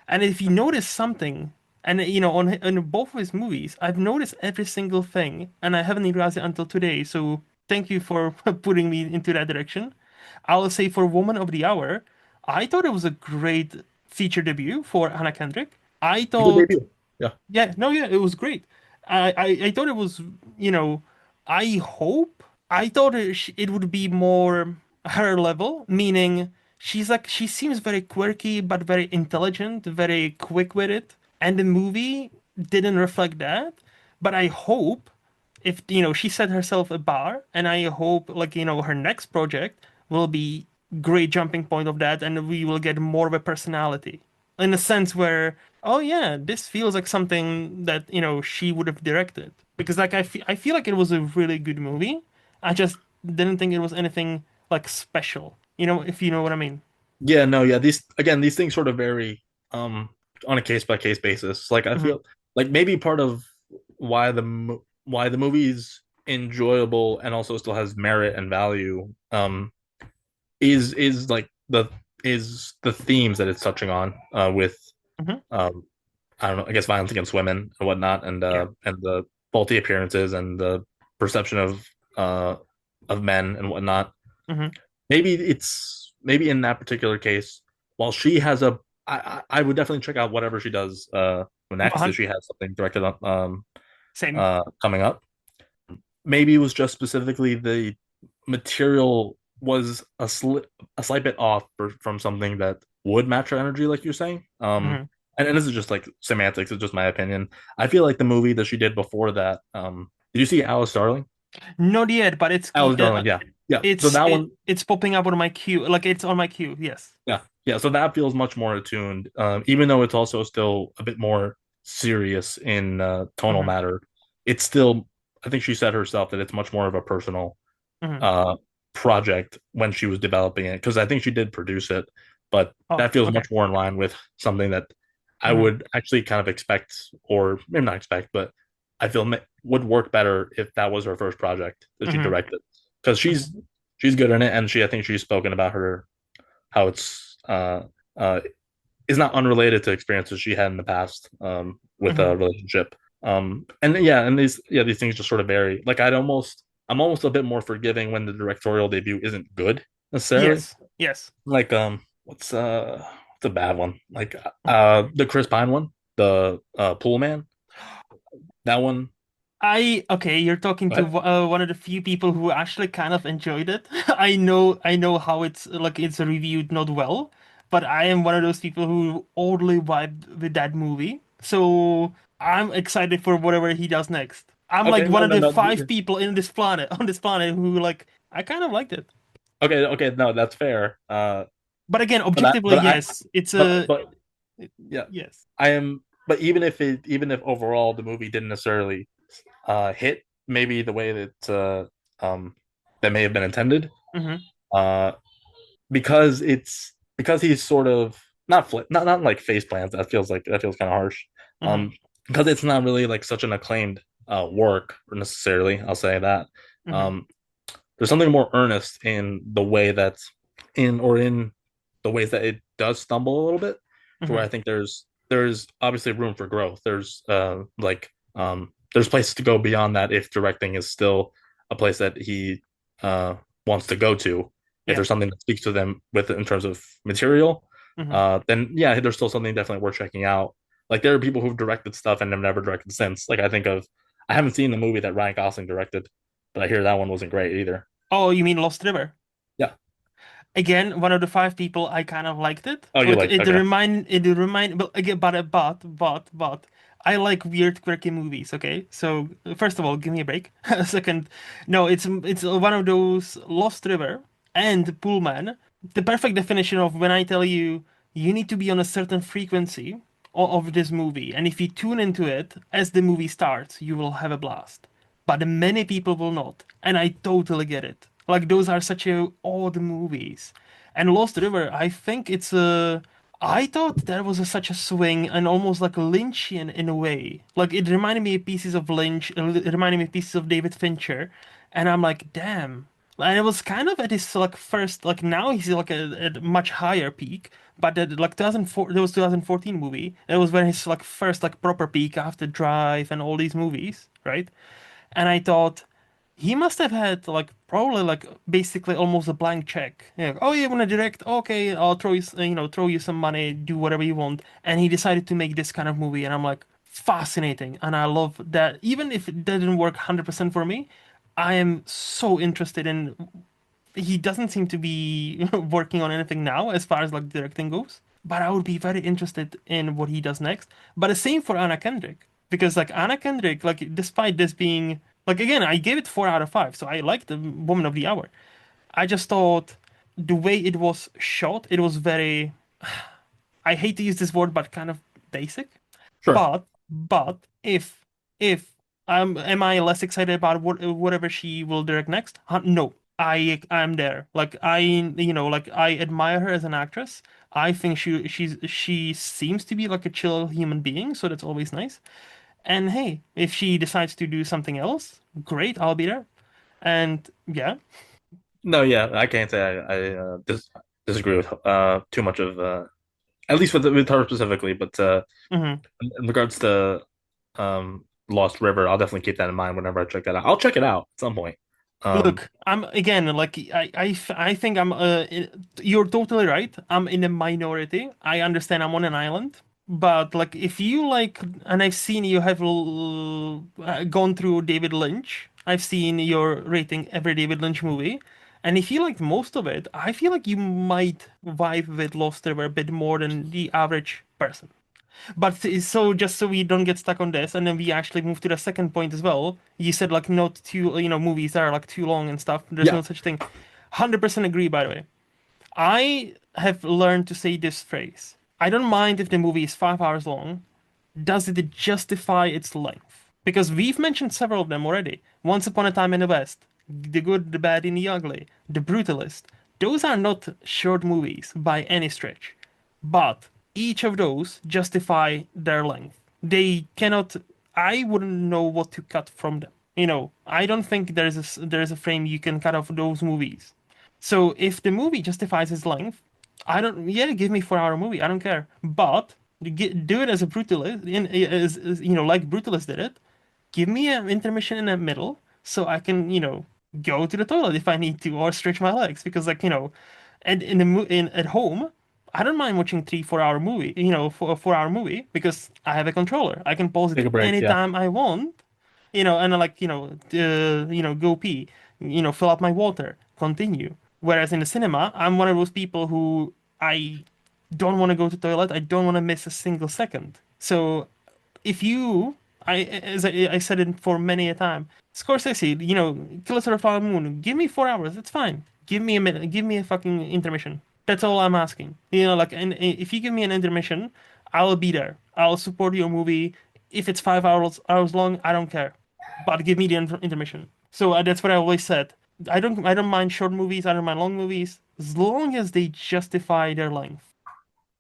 And if you notice something, and on both of his movies, I've noticed every single thing, and I haven't realized it until today. So thank you for putting me into that direction. I'll say for Woman of the Hour, I thought it was a great feature debut for Anna Kendrick. I Good thought debut. Yeah. Yeah, no, yeah, it was great. I thought it was, you know, I hope I thought it would be more her level, meaning she seems very quirky but very intelligent, very quick with it, and the movie didn't reflect that. But I hope if she set herself a bar, and I hope like her next project will be great jumping point of that, and we will get more of a personality in a sense where, oh yeah, this feels like something that she would have directed, because like I feel like it was a really good movie. I just didn't think it was anything like special, if you know what I mean. Yeah, no, yeah. These things sort of vary um on a case by case basis. Like I Hmm. feel like maybe part of why the movie's enjoyable and also still has merit and value is like the themes that it's touching on with Hmm. um I don't know, I guess violence against women and whatnot, Yeah. and the faulty appearances and the perception uh of men and whatnot. Hmm. Maybe in that particular case, while she has I would definitely check out whatever she does next if she has something directed on Same. coming up. Maybe it was just specifically the material was a slight bit off from something that would match her energy, like you're saying. Hmm. And this is just like semantics, it's just my opinion. I feel like the movie that she did before that, did you see Alice Darling? Not yet, but Alice Darling, yeah. Yeah. So that one, it's popping up on my queue. Like it's on my queue. Yes. yeah, yeah. So that feels much more attuned, even though it's also still a bit more serious in tonal Hmm. matter. It's still, I think she said herself that it's much more of a personal Hmm. uh, project when she was developing it, because I think she did produce it, but Oh, that feels okay. much more in line with something that I Hmm. would actually kind of expect, or maybe not expect, but I feel would work better if that was her first project that she Hmm. directed, because Hmm. she's good in it, and I think she's spoken about her how it's uh, is not unrelated to experiences she had in the past with Hmm. a relationship. And yeah, and these things just sort of vary. Like I'm almost a bit more forgiving when the directorial debut isn't good necessarily. Yes. Yes. Like what's a bad one? Like the Chris Pine one, the Pool Man. That one. Okay, you're talking to But one of the few people who actually kind of enjoyed it. I know how it's like it's reviewed not well, but I am one of those people who oddly vibed with that movie. So I'm excited for whatever he does next. I'm like okay, one no, of no, the no. five people in this planet on this planet who like I kind of liked it. Okay, okay, no, that's fair. But again, But I, objectively, but I, yes, it's a but yeah, yes. I am. But even if overall the movie didn't necessarily hit maybe the way um that may have been intended, Hmm. uh because he's sort of not like face plants. That feels kind of harsh. Hmm. Because it's not really like such an acclaimed work necessarily. I'll say that. Hmm. Um, there's something more earnest in the way that in the ways that it does stumble a little bit, to where Hmm. I think there's obviously room for growth. There's places to go beyond that if directing is still a place that he uh wants to go to. If Yeah. there's something that speaks to them with in terms of material, Hmm. then yeah, there's still something definitely worth checking out. Like there are people who've directed stuff and have never directed since. Like I haven't seen the movie that Ryan Gosling directed, but I hear that one wasn't great either. Oh, you mean Lost River? Yeah. Again, one of the five people, I kind of liked it. Oh, you Like like okay. but again, but I like weird, quirky movies. Okay, so first of all, give me a break. Second, no, it's one of those Lost River and Pullman, the perfect definition of when I tell you you need to be on a certain frequency of this movie, and if you tune into it as the movie starts, you will have a blast. But many people will not, and I totally get it. Like those are such a odd movies. And Lost River, I think it's a. I thought that was such a swing and almost like Lynchian in a way. Like it reminded me of pieces of Lynch, it reminded me of pieces of David Fincher, and I'm like, damn. And it was kind of at his like first, like now he's like at a much higher peak, but that like 2004, there was 2014 movie. It was when his like first like proper peak after Drive and all these movies, right? And I thought he must have had like probably like basically almost a blank check. Yeah, oh, you want to direct? Okay, I'll throw you, throw you some money, do whatever you want. And he decided to make this kind of movie, and I'm like, fascinating, and I love that. Even if it didn't work 100% for me, I am so interested in. He doesn't seem to be working on anything now as far as like directing goes, but I would be very interested in what he does next. But the same for Anna Kendrick, because like Anna Kendrick, like despite this being like again, I gave it 4 out of 5, so I like the Woman of the Hour. I just thought the way it was shot, it was very. I hate to use this word, but kind of basic. Sure. But if am I less excited about whatever she will direct next? No, I'm there. Like like I admire her as an actress. I think she seems to be like a chill human being, so that's always nice. And hey, if she decides to do something else, great, I'll be there. And yeah. No, yeah, I can't say disagree with too much of at least with her specifically, but Mhm. in regards to Lost River, I'll definitely keep that in mind whenever I check that out. I'll check it out at some point. Um, Look, I'm again like I think you're totally right. I'm in a minority. I understand I'm on an island, but like if you like, and I've seen you have gone through David Lynch. I've seen your rating every David Lynch movie, and if you liked most of it, I feel like you might vibe with Lost River a bit more than the average person. But so just so we don't get stuck on this, and then we actually move to the second point as well. You said like not too, movies that are like too long and stuff. There's yeah, no such thing. 100% agree, by the way. I have learned to say this phrase. I don't mind if the movie is 5 hours long. Does it justify its length? Because we've mentioned several of them already. Once Upon a Time in the West, The Good, the Bad, and the Ugly, The Brutalist. Those are not short movies by any stretch, but each of those justify their length. They cannot. I wouldn't know what to cut from them. I don't think there's a frame you can cut off those movies. So if the movie justifies its length, I don't. Yeah, give me 4 hour movie. I don't care. But do it as a brutalist, like Brutalist did it. Give me an intermission in the middle so I can, go to the toilet if I need to or stretch my legs because, like, and in at home, I don't mind watching 3 4 hour movie, for a 4 hour movie because I have a controller. I can pause take it a break. Yeah, anytime I want, and like, go pee, fill up my water, continue. Whereas in the cinema, I'm one of those people who I don't want to go to the toilet. I don't want to miss a single second. So if you, as I said it for many a time, Scorsese, Killers of the Flower Moon, give me 4 hours. That's fine. Give me a minute. Give me a fucking intermission. That's all I'm asking. Like, and if you give me an intermission, I'll be there. I'll support your movie. If it's 5 hours long, I don't care. But give me the intermission. So that's what I always said. I don't mind short movies. I don't mind long movies as long as they justify their length.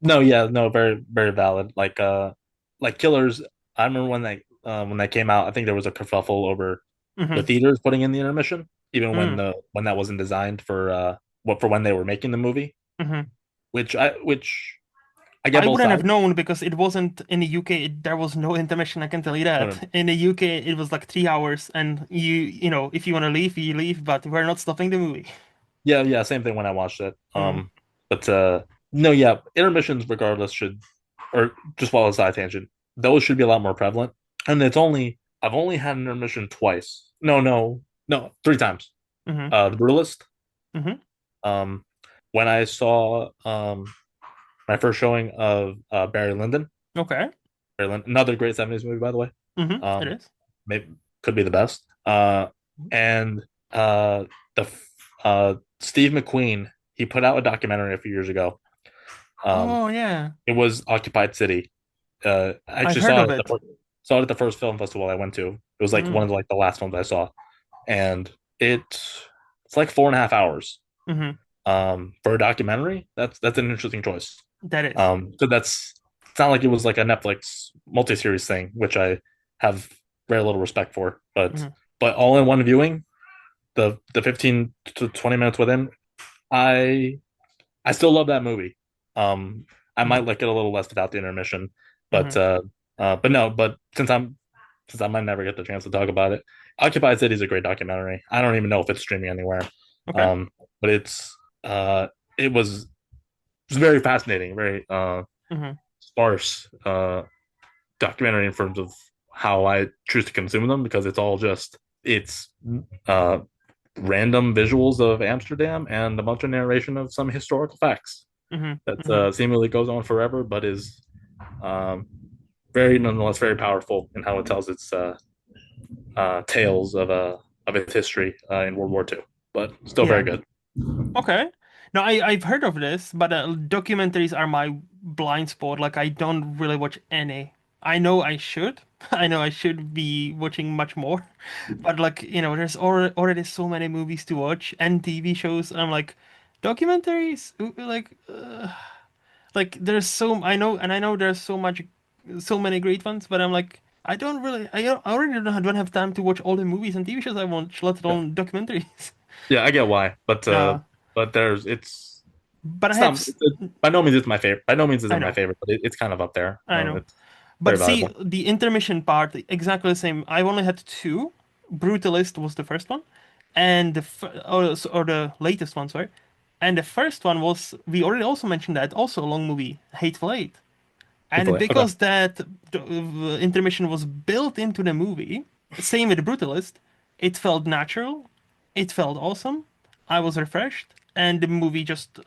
no, yeah, no, very very valid. Like Killers. I remember when that came out. I think there was a kerfuffle over the Mm-hmm. theaters putting in the intermission, even Mm-hmm. when that wasn't designed for when they were making the movie. Mm-hmm. Which I get I both wouldn't have sides. known because it wasn't in the UK. There was no intermission. I can tell you No, no, that. In the UK, it was like 3 hours, and if you want to leave, you leave. But we're not stopping the movie. yeah, yeah, same thing when I watched it. Mm, But no, yeah, intermissions regardless should, or just follow a side tangent, those should be a lot more prevalent. And I've only had an intermission twice. No, three times. mm-hmm, The Brutalist. mm-hmm. Um, when I saw my first showing of Barry Lyndon. Okay. Barry Lyndon, another great '70s movie, by the way. Mm-hmm. It Um, is. maybe could be the best. And the Steve McQueen, he put out a documentary a few years ago. Um, Oh yeah, it was Occupied City. I I've actually heard of it. saw it at the first film festival I went to. It was like one Mm, of the last films I saw, and it's like 4.5 hours. mm-hmm. For a documentary, that's an interesting choice. That is. So it's not like it was like a Netflix multi-series thing, which I have very little respect for. Mm-hmm. But all in one viewing, the 15 to 20 minutes within, I I still love that movie. Um, I Mm-hmm. might like it a little less without the intermission, Mm-hmm. but but no, but since I might never get the chance to talk about it, Occupied City is a great documentary. I don't even know if it's streaming anywhere. Okay. Um, but uh it was very fascinating, very Mm-hmm. sparse documentary in terms of how I choose to consume them because it's all just it's uh random visuals of Amsterdam and a bunch of narration of some historical facts Hmm. that Hmm. seemingly goes on forever, but is um, very nonetheless very powerful in how it tells its tales of its history in World War II. But still very Yeah. good. Okay. No, I've heard of this, but documentaries are my blind spot. Like I don't really watch any. I know I should. I know I should be watching much more. But like, there's already so many movies to watch and TV shows. I'm like, documentaries? Like there's so I know there's so many great ones, but I'm like, I already don't have time to watch all the movies and TV shows I watch, let Yeah, alone documentaries. yeah, I get why, Uh, but there's but I it's have. not by no means it's my favorite. By no means I isn't my know. favorite, but it's kind of up there. I know. It's very But see, valuable. the intermission part, exactly the same. I only had two. Brutalist was the first one, and or the latest one, sorry. And the first one was, we already also mentioned that, also a long movie, Hateful Eight. And Hopefully, okay. because that intermission was built into the movie, same with the Brutalist, it felt natural, it felt awesome, I was refreshed, and the movie just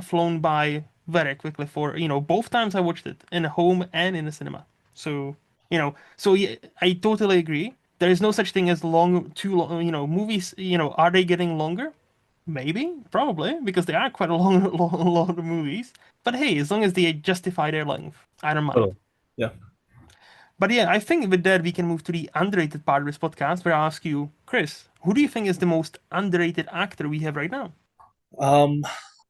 flown by very quickly for, both times I watched it, in a home and in a cinema. So, so yeah, I totally agree. There is no such thing as too long, movies, are they getting longer? Maybe, probably, because they are quite a long movies. But hey, as long as they justify their length, I don't mind. Totally. Yeah. But yeah, I think with that we can move to the underrated part of this podcast, where I ask you, Chris, who do you think is the most underrated actor we have right now? Um,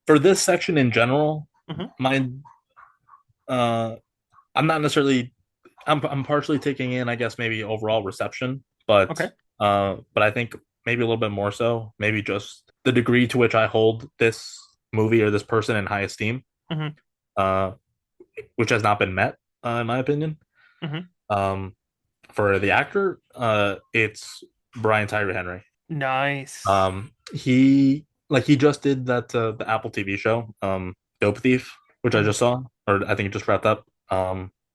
for this section in general, Hmm. my uh, I'm not necessarily I'm partially taking in, I guess, maybe overall reception, Okay. but I think maybe a little bit more so, maybe just the degree to which I hold this movie or this person in high esteem, Hmm. uh, which has not been met, in my opinion. Hmm. Um, for the actor, it's Brian Tyree Henry. Nice. He just did that the Apple TV show, Dope Thief, which I Hmm. just saw, or I think it just wrapped up.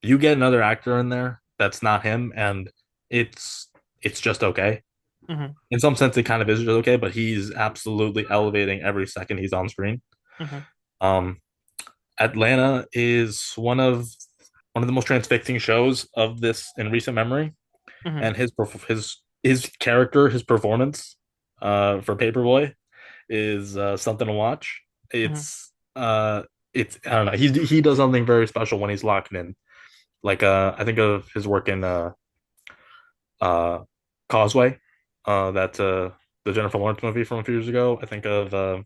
You get another actor in there that's not him, and it's it's just okay. Hmm. In some sense, it kind of is just okay, but he's absolutely elevating every second he's on screen. Hmm. Um, Atlanta is one of the most transfixing shows of this in recent memory, Hmm. and his character, his performance, for Paperboy is something to watch. Hmm. It's I don't know. He does something very special when he's locked in. Like I think of his work in uh Causeway, that the Jennifer Lawrence movie from a few years ago. I think of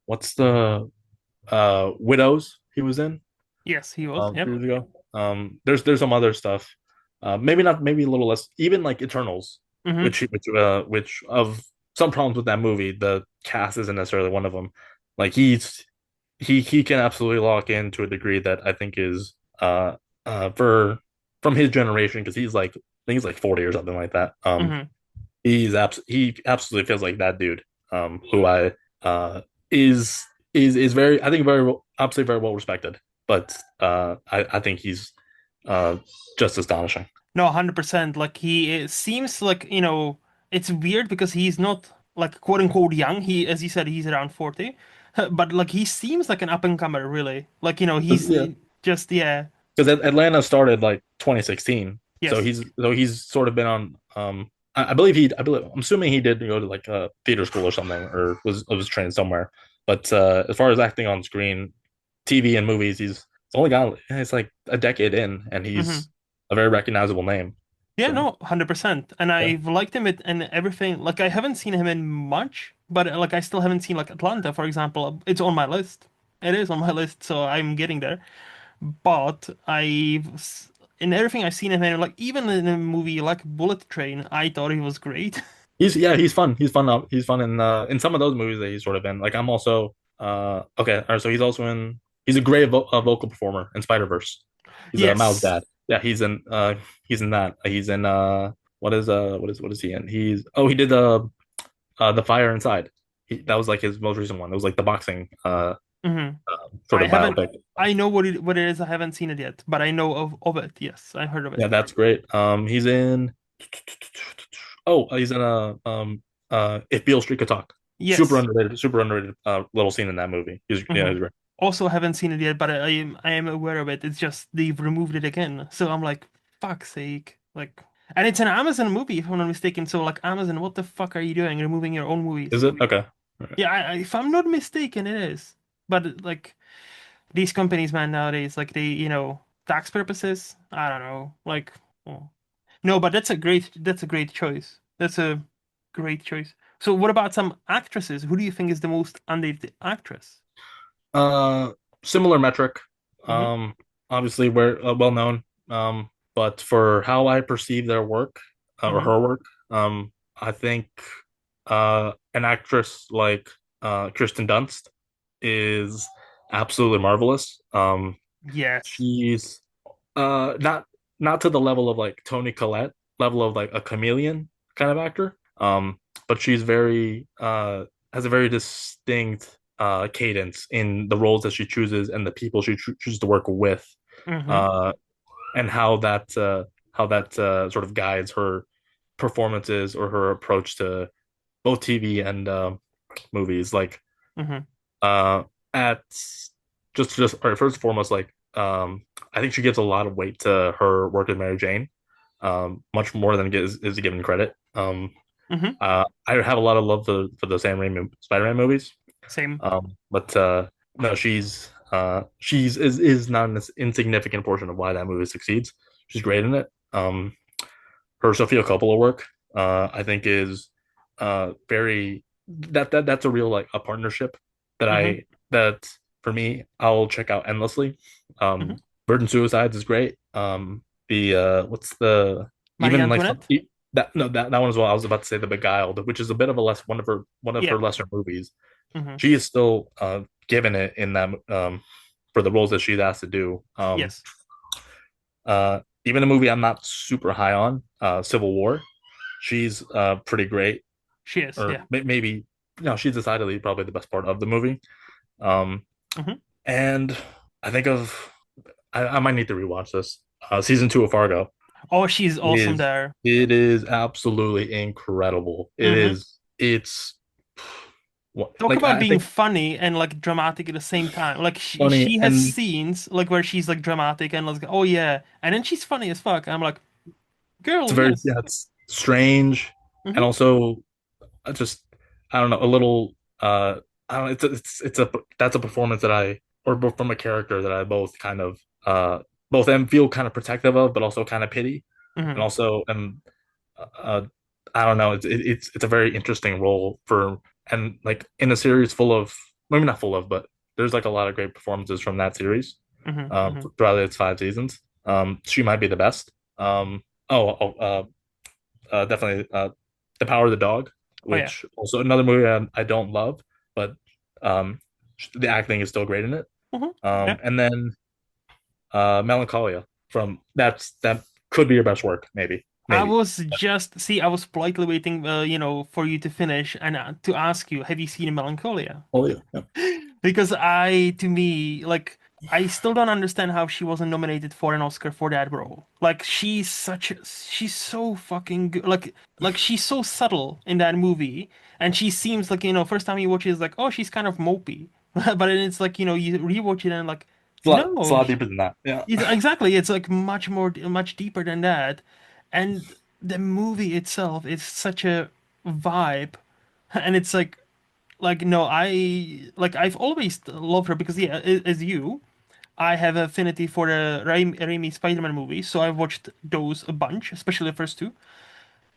what's the Widows he was in Yes, he was. a few Yep. years ago. There's some other stuff. Maybe not, maybe a little less. Even like Eternals, Hmm. which of some problems with that movie, the cast isn't necessarily one of them. Like he can absolutely lock in to a degree that I think is for from his generation because I think he's like 40 or something like that. Hmm. He absolutely feels like that dude. Who I is is very I think very absolutely very well respected, but I think he's uh just astonishing. No, 100%. Like seems like, it's weird because he's not like quote unquote young. As you said, he's around 40. But like he seems like an up and comer, really. Like, he's Yeah, just, yeah. because Atlanta started like 2016, so Yes. he's sort of been on. I believe I'm assuming he did go to like a theater school or something, or was trained somewhere. But as far as acting on screen, TV and movies, it's only got it's like a decade in, and Hmm. he's a very recognizable name. Yeah, So no, 100%. And yeah, I've liked him in everything. Like I haven't seen him in much, but like I still haven't seen like Atlanta, for example. It's on my list. It is on my list, so I'm getting there. But in everything I've seen him in, like even in a movie like Bullet Train, I thought he was great. he's fun. He's fun. He's fun in some of those movies that he's sort of in. Like I'm also okay. All right, so he's also in. He's a great vocal performer in Spider Verse. He's a Miles' Yes. dad. Yeah, he's in that. He's in what is he in? He did the Fire Inside. That was like his most recent one. It was like the boxing. Hmm. sort I of haven't. biopic. I know what it is. I haven't seen it yet, but I know of it. Yes, I heard of Yeah, it. that's great. He's in. Oh, he's in a If Beale Street Could Talk. Yes. Super underrated little scene in that movie. Hmm. He's great. Also, haven't seen it yet, but I am aware of it. It's just they've removed it again, so I'm like, fuck's sake, like. And it's an Amazon movie, if I'm not mistaken. So, like, Amazon, what the fuck are you doing, removing your own Is movies? it? Okay. Yeah, if I'm not mistaken, it is. But like these companies, man, nowadays, like tax purposes, I don't know. Like, oh. No, but that's a great choice. That's a great choice. So, what about some actresses? Who do you think is the most underrated actress? Uh, Similar metric. Hmm. Um, Obviously we're well known. But for how I perceive their work or Hmm. her work, I think an actress like Kirsten Dunst is absolutely marvelous. Yes. She's not to the level of like Toni Collette, level of like a chameleon kind of actor. But she's very has a very distinct cadence in the roles that she chooses and the people she chooses to work with, Hmm. uh, and how that sort of guides her performances or her approach to both TV and movies. Like Hmm. uh, at just all right, first and foremost, like I think she gives a lot of weight to her work with Mary Jane, much more than is given credit. Hmm. I have a lot of love for the Sam Raimi Spider-Man movies, Same. but no, she's is not an insignificant portion of why that movie succeeds. She's great in it. Her Sofia Coppola work, I think, is very that's a real like a partnership Hmm. that for me I'll check out endlessly. Hmm. Virgin Suicides is great. The what's the Marie even like Antoinette? that no that one as well. I was about to say The Beguiled, which is a bit of a less one of Yeah. her lesser movies. Hmm. She is still given it in that for the roles that she's asked to do. Yes. Even a movie I'm not super high on, Civil War. She's pretty great, She is. or Yeah. maybe no, she's decidedly probably the best part of the movie. Um, Hmm. and I think of I might need to rewatch this. Season 2 of Fargo Oh, she's awesome is there. it is absolutely incredible. Hmm. It's Talk like about I being think funny and like dramatic at the same time. Like she funny she has and scenes like where she's like dramatic and like oh yeah, and then she's funny as fuck. I'm like, it's girl, very yes. yeah, it's strange and Hmm. also just I don't know a little I don't know, it's a that's a performance that I or from a character that I both kind of both am feel kind of protective of but also kind of pity and Hmm. also and uh I don't know it's a very interesting role for and like in a series full of maybe not full of but there's like a lot of great performances from that series Hmm. Hmm. throughout its 5 seasons. She might be the best. Definitely The Power of the Dog, Oh yeah. which also another movie I don't love, but um, the acting is still great in it. Hmm. Yeah. And then Melancholia from that could be your best work, I maybe. was just see, I was politely waiting, for you to finish and to ask you, have you seen Melancholia? Oh yeah, yeah. Because to me, like, I still don't understand how she wasn't nominated for an Oscar for that role. Like, she's so fucking good. Like she's so subtle in that movie, and she seems like, first time you watch it, it's like, oh, she's kind of mopey. But then it's like, you rewatch it and like, It's a no, lot deeper than that. Yeah. exactly. It's like much deeper than that. And the movie itself is such a vibe. And it's like no, I've always loved her because yeah, as you, I have affinity for the Raimi Spider-Man movies, so I've watched those a bunch, especially the first two.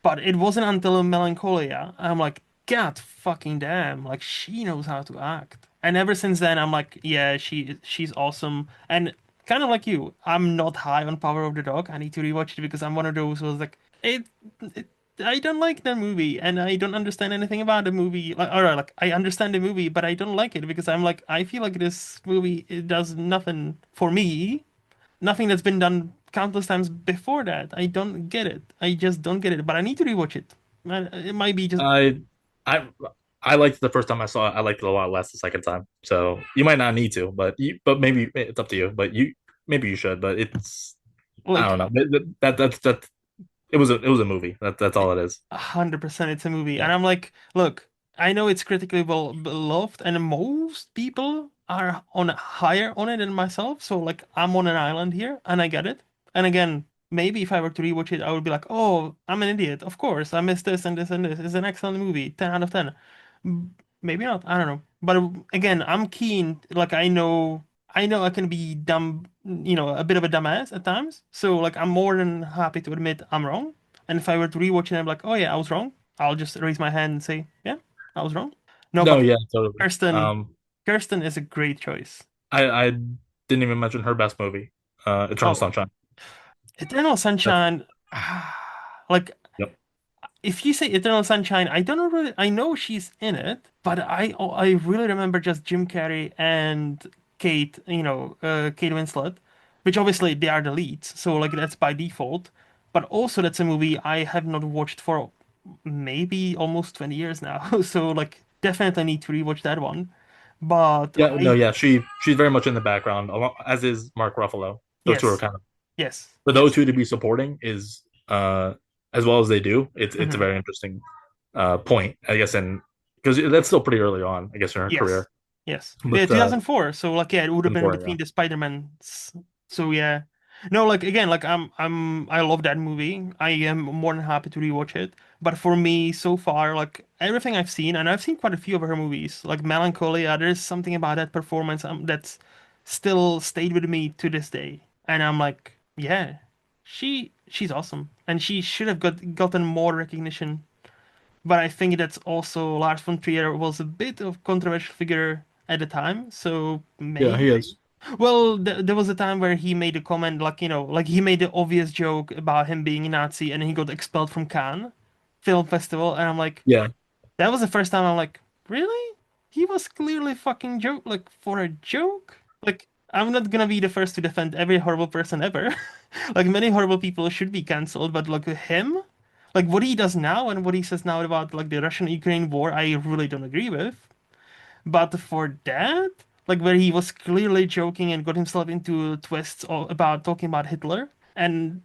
But it wasn't until Melancholia I'm like, God fucking damn, like she knows how to act. And ever since then I'm like, yeah, she's awesome. And kind of like you, I'm not high on Power of the Dog. I need to rewatch it because I'm one of those who's like, it I don't like that movie and I don't understand anything about the movie. Like, all right, like I understand the movie, but I don't like it because I'm like, I feel like this movie it does nothing for me, nothing that's been done countless times before that. I don't get it. I just don't get it. But I need to rewatch it. It might be just. I I I liked it the first time I saw it. I liked it a lot less the second time. So you might not need to, but maybe it's up to you. But maybe you should. But it's I don't Like know. That it was a movie. That's all it is. 100% it's a movie. Yeah. And I'm like, look, I know it's critically beloved, and most people are on higher on it than myself. So like I'm on an island here, and I get it. And again, maybe if I were to rewatch it, I would be like, oh, I'm an idiot. Of course, I missed this and this and this. It's an excellent movie, 10 out of 10. Maybe not. I don't know. But again, I'm keen. Like I know I can be dumb, a bit of a dumbass at times. So like I'm more than happy to admit I'm wrong. And if I were to rewatch it, I'm like, oh yeah, I was wrong. I'll just raise my hand and say, yeah, I was wrong. No, No, but yeah, totally. Kirsten, Kirsten is a great choice. I didn't even mention her best movie, Eternal Oh, Sunshine. Eternal That's Sunshine. Like yep. if you say Eternal Sunshine, I don't know really. I know she's in it, but I really remember just Jim Carrey and Kate, Kate Winslet, which obviously they are the leads, so like that's by default. But also that's a movie I have not watched for maybe almost 20 years now, so like definitely need to rewatch that one. But Yeah, no, I yeah, she's very much in the background, as is Mark Ruffalo. Those two are yes, kind of yes, for those yes, two to be supporting is as well as they do. It's a hmm very interesting point, I guess, and because that's still pretty early on, I guess, in her yes, career. yes. Yeah, But 2004. So like yeah, it would have been for yeah, between the Spider-Mans. So yeah. No, like again, like I love that movie. I am more than happy to rewatch it. But for me, so far, like everything I've seen, and I've seen quite a few of her movies, like Melancholia, there's something about that performance that's still stayed with me to this day. And I'm like, yeah, she's awesome. And she should have gotten more recognition, but I think that's also Lars von Trier was a bit of controversial figure at the time, so yeah, he maybe. is. Well, there was a time where he made a comment like, like he made the obvious joke about him being a Nazi and he got expelled from Cannes Film Festival, and I'm like, Yeah, that was the first time I'm like, really? He was clearly fucking joke, like for a joke? Like, I'm not gonna be the first to defend every horrible person ever. Like many horrible people should be cancelled, but like him, like what he does now and what he says now about like the Russian-Ukraine war, I really don't agree with. But for that, like where he was clearly joking and got himself into twists about talking about Hitler, and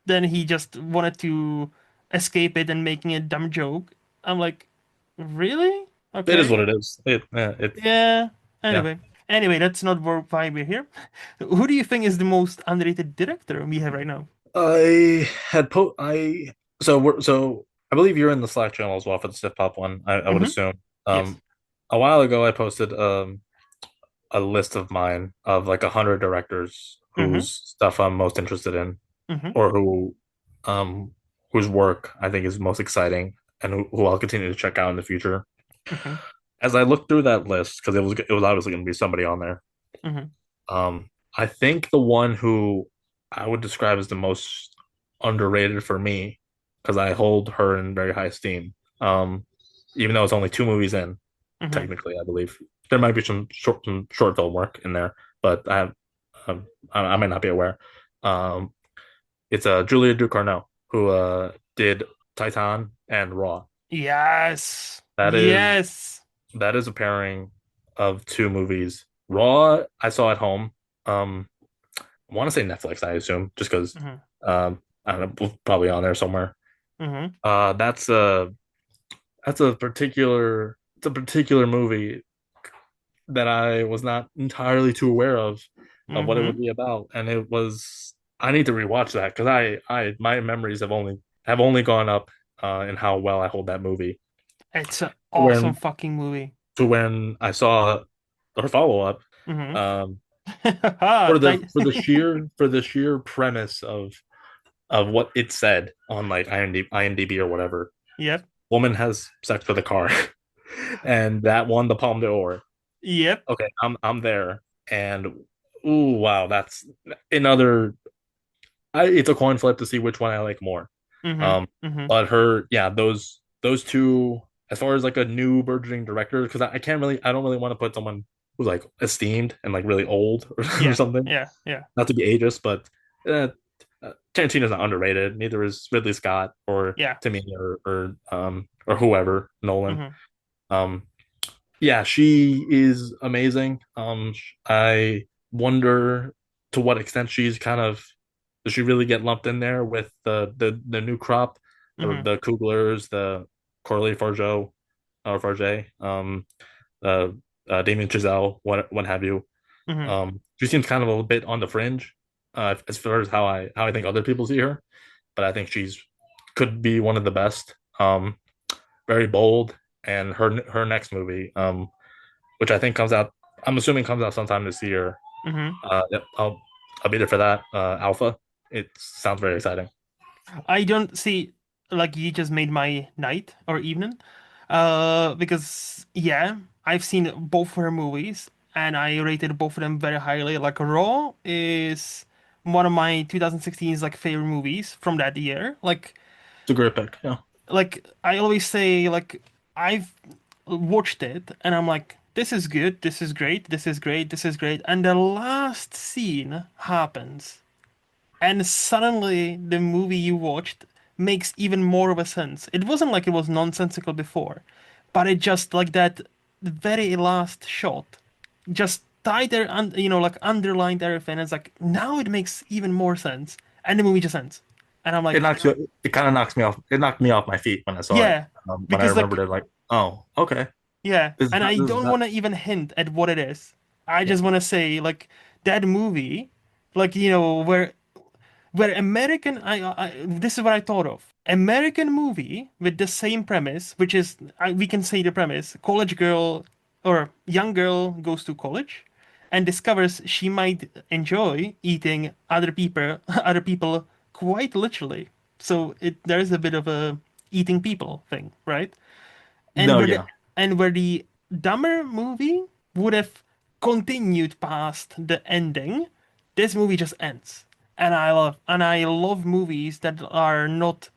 then he just wanted to escape it and making a dumb joke. I'm like, really? it is Okay. what it is. It's Yeah. yeah. Anyway, that's not why we're here. Who do you think is the most underrated director we have right now? I so we're so I believe you're in the Slack channel as well for the Stiff Pop one. I would Hmm. assume. Yes. A while ago I posted a list of mine of like 100 directors Hmm. whose stuff I'm most interested in, Hmm. or um whose work I think is most exciting, and who I'll continue to check out in the future. Hmm. As I looked through that list, because it was obviously going to be somebody on there. Hmm. I think the one who I would describe as the most underrated for me, because I hold her in very high esteem. Even though it's only two movies in, Hmm. technically, I believe there might be some short film work in there, but I might not be aware. Um, it's Julia Ducournau who did Titan and Raw. Yes. That is Yes. that is a pairing of two movies. Raw, I saw at home. I want to say Netflix, I assume, just because Hmm. I don't know, probably on there somewhere. Hmm. Uh, that's a it's a particular movie that I was not entirely too aware of what it would Hmm. be about, and it was. I need to rewatch that because I my memories have only gone up in how well I hold that movie. It's an awesome When fucking movie. to when I saw her follow up, Hmm. um, for the Tight. for the sheer premise of what it said on like IMDb or whatever. Yep. Woman has sex with a car, and that won the Palme d'Or. Yep. Okay, I'm there, and ooh wow, that's another. It's a coin flip to see which one I like more. Hmm. Um, Hmm. but yeah, those two, as far as like a new burgeoning director, because I don't really want to put someone who's like esteemed and like really old or Yeah. something. Yeah. Yeah. Not to be ageist, but uh, Tarantino's not underrated. Neither is Ridley Scott or Yeah. to me or whoever Nolan. Hmm. Yeah, she is amazing. I wonder to what extent she's kind of does she really get lumped in there with the new crop, Hmm. the Kuglers, the Corley Fargeau or Farge, uh, Damien Chazelle, what have you. Hmm. She seems kind of a bit on the fringe, as far as how I think other people see her, but I think she's could be one of the best. Very bold, and her next movie, which I think comes out. I'm assuming comes out sometime this year. Hmm. Yep, I'll be there for that. Alpha. It sounds very exciting. I don't see, like, you just made my night or evening. Because yeah, I've seen both her movies and I rated both of them very highly. Like Raw is one of my 2016's like favorite movies from that year. It's a great pick. Yeah. Like I always say, like I've watched it and I'm like, this is good, this is great, this is great, this is great, and the last scene happens and suddenly the movie you watched makes even more of a sense. It wasn't like it was nonsensical before, but it just like that very last shot just tied there and like underlined everything. It's like now it makes even more sense, and the movie just ends. And I'm It like, knocks you. It kind of knocks me off. It knocked me off my feet when I saw it. yeah, When I because remembered like it, like, oh, okay, yeah, and I this is don't not. want to even hint at what it is. I Yeah. just want to say like that movie, like where American I this is what I thought of. American movie with the same premise, which is we can say the premise: college girl or young girl goes to college and discovers she might enjoy eating other people quite literally. So there is a bit of a eating people thing, right? And No, where the yeah. Dumber movie would have continued past the ending, this movie just ends. And I love movies that are not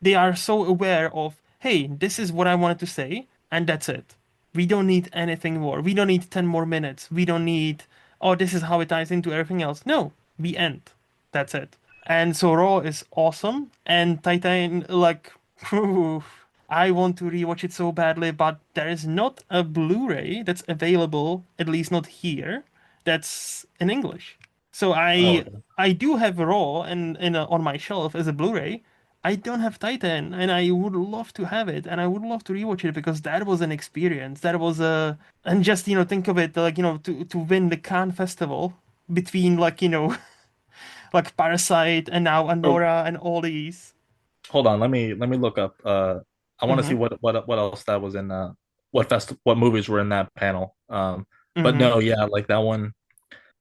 they are so aware of, hey, this is what I wanted to say, and that's it. We don't need anything more. We don't need 10 more minutes. We don't need, oh, this is how it ties into everything else. No, we end. That's it. And so Raw is awesome, and Titan, like, I want to rewatch it so badly, but there is not a Blu-ray that's available, at least not here, that's in English. So Oh, I okay. I do have Raw on my shelf as a Blu-ray. I don't have Titan, and I would love to have it, and I would love to rewatch it because that was an experience. That was a and just think of it like to win the Cannes Festival between like like Parasite and now Oh, Anora and all these. hold on. Let me look up. I want to see Mm-hmm. what else that was in. What movies were in that panel. But Mm-hmm. no, yeah, like that one.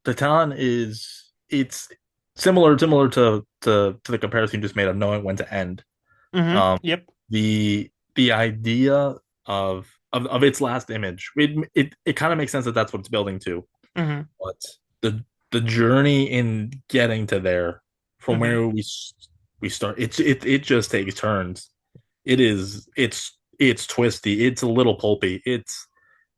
The talent is it's similar to the comparison you just made of knowing when to end. Mm-hmm. Um, Yep. the idea of its last image, it kind of makes sense that that's what it's building to, Mm-hmm. but the journey in getting to there from Mm-hmm. where we start, it just takes turns. It's twisty. It's a little pulpy. It's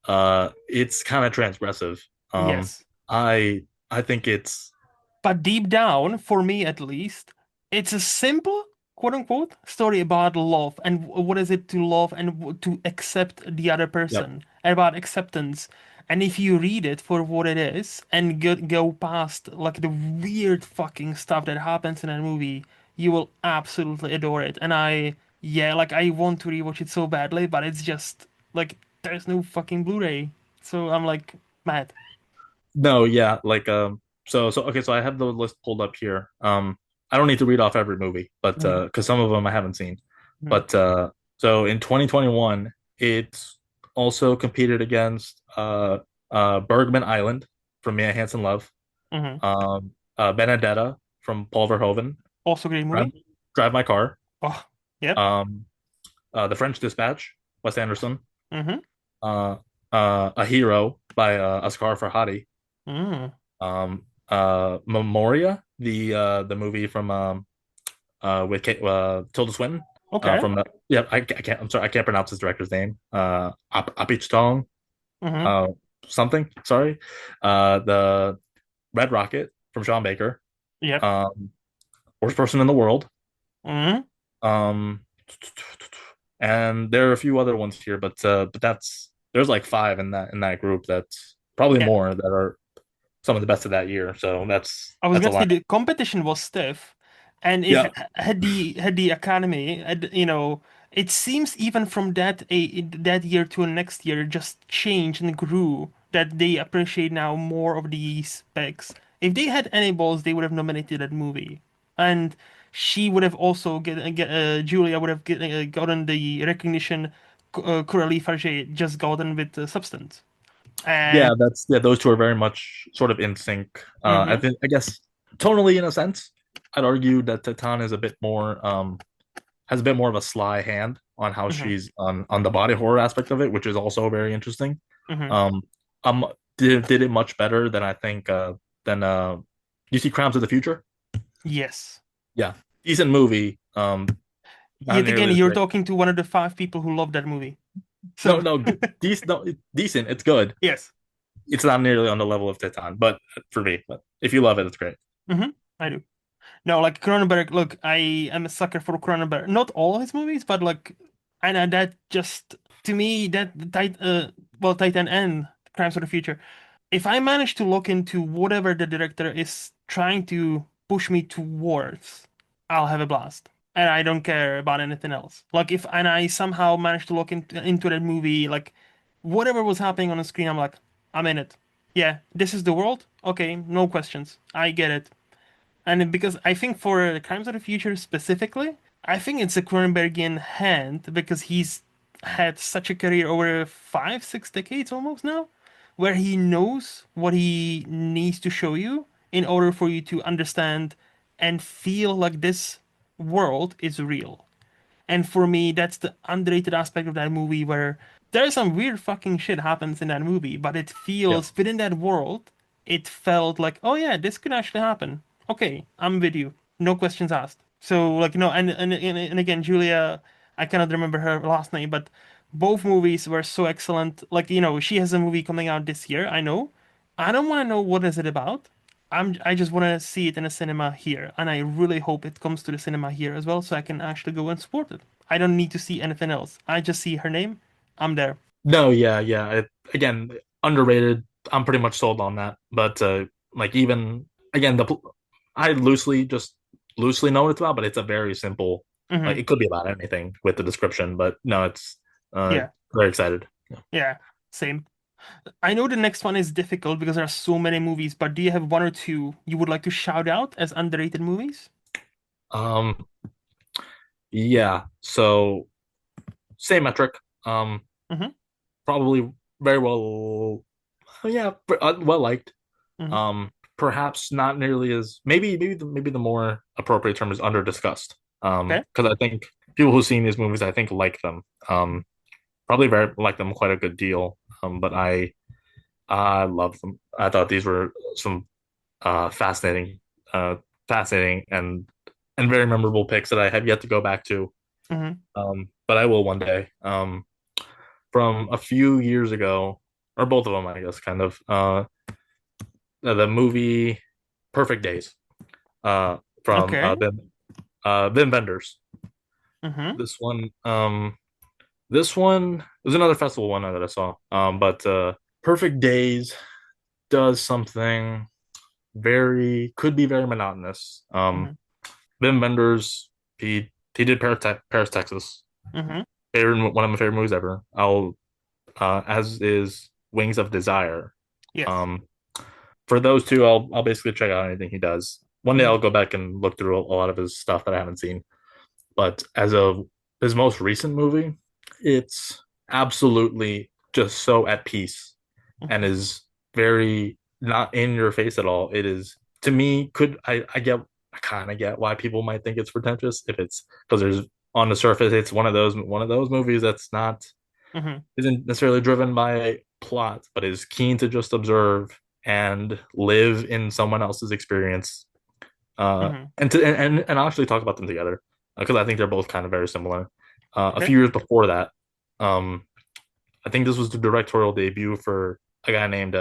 kind of transgressive. Um, Yes. I think it's But deep down, for me at least, it's a simple, quote unquote, story about love and what is it to love and to accept the other yep. person, about acceptance. And if you read it for what it is and go past like the weird fucking stuff that happens in a movie, you will absolutely adore it. And yeah, like I want to rewatch it so badly, but it's just like there's no fucking Blu-ray. So I'm like mad. No, yeah, like so okay, so I have the list pulled up here. I don't need to read off every movie, but Mhm. because some of them I haven't seen. Mhm. But so in 2021, it's also competed against Bergman Island from Mia Hansen Love, Mhm. Benedetta from Paul Verhoeven, Also great Drive, movie. Drive My Car, Oh, yep. um, The French Dispatch, Wes Anderson, Mm-hmm. uh, A Hero by Asghar Farhadi, Mm. Memoria, the movie from with Tilda Swinton, Okay. from the yeah, I can't, I'm sorry, I can't pronounce his director's name, Apichtong, Mm-hmm. uh something, sorry, the Red Rocket from Sean Baker, Yep. um Worst Person in the World, Mm-hmm. um and there are a few other ones here, but that's there's like five in that group. That's probably Yeah, more that are some of the best of that year. So I was that's a gonna say lot. the competition was stiff, and if Yeah, had the academy, it seems even from that year to next year just changed and grew that they appreciate now more of these specs. If they had any balls, they would have nominated that movie, and she would have also Julia would have gotten the recognition Coralie Farge just gotten with Substance, and yeah. Those two are very much sort of in sync. hmm I guess tonally, in a sense, I'd argue that Titan is a bit more has a bit more of a sly hand on how hmm she's on the body horror aspect of it, which is also very interesting. hmm Um, um, did it much better than I think than you see Crimes of the Future? yes. Yeah, decent movie. Not Yet again, nearly as you're great. talking to one of the five people who love that movie. No, So, no, decent. No, decent. It's good. yes. It's not nearly on the level of Titan, but for me, but if you love it, it's great. hmm I do. No, like Cronenberg, look, I am a sucker for Cronenberg. Not all his movies, but like, I know that just, to me, Titan and Crimes of the Future. If I manage to look into whatever the director is trying to push me towards, I'll have a blast. And I don't care about anything else. Like if and I somehow manage to look into that movie, like whatever was happening on the screen, I'm like, I'm in it. Yeah, this is the world. Okay, no questions. I get it. And because I think for Crimes of the Future specifically, I think it's a Cronenbergian hand because he's had such a career over 5, 6 decades almost now, where he knows what he needs to show you in order for you to understand and feel like this world is real. And for me, that's the underrated aspect of that movie where there's some weird fucking shit happens in that movie, but it Yeah. feels within that world, it felt like, oh yeah, this could actually happen. Okay, I'm with you. No questions asked. So like no, and again, Julia, I cannot remember her last name, but both movies were so excellent. Like, she has a movie coming out this year, I know. I don't want to know what is it about. I just want to see it in a cinema here, and I really hope it comes to the cinema here as well, so I can actually go and support it. I don't need to see anything else. I just see her name. I'm there. No, yeah, yeah. Again, underrated. I'm pretty much sold on that. But like even again, I loosely know what it's about, but it's a very simple. Like hmm it could be about anything with the description, but no, it's uh Yeah, very excited. Yeah. yeah, same. I know the next one is difficult because there are so many movies, but do you have one or two you would like to shout out as underrated movies? Um, yeah. So same metric. Um, hmm probably very well. Yeah, well liked. hmm Perhaps not nearly as maybe the more appropriate term is under discussed. Okay. Because I think people who've seen these movies, I think like them. Probably very like them quite a good deal. But I love them. I thought these were some fascinating, uh, fascinating and very memorable picks that I have yet to go back to. hmm But I will one day. From a few years ago, or both of them, I guess, kind of. The movie Perfect Days. From Okay. Vim Vendors. hmm This one, this one was another festival one that I saw. But Perfect Days does something could be very monotonous. hmm Vim Vendors, he did Paris, Texas. hmm One of my favorite movies ever. As is Wings of Desire. Yes. Um, for those two, I'll basically check out anything he does. One day hmm I'll go back and look through a lot of his stuff that I haven't seen. But as of his most recent movie, it's absolutely just so at peace and is very not in your face at all. It is to me, I kind of get why people might think it's pretentious if it's because there's on the surface it's one of those movies that's not hmm isn't necessarily driven by a plot, but is keen to just observe and live in someone else's experience hmm and actually talk about them together because I think they're both kind of very similar. A Okay. few years before that, um, I think this was the directorial debut for a guy named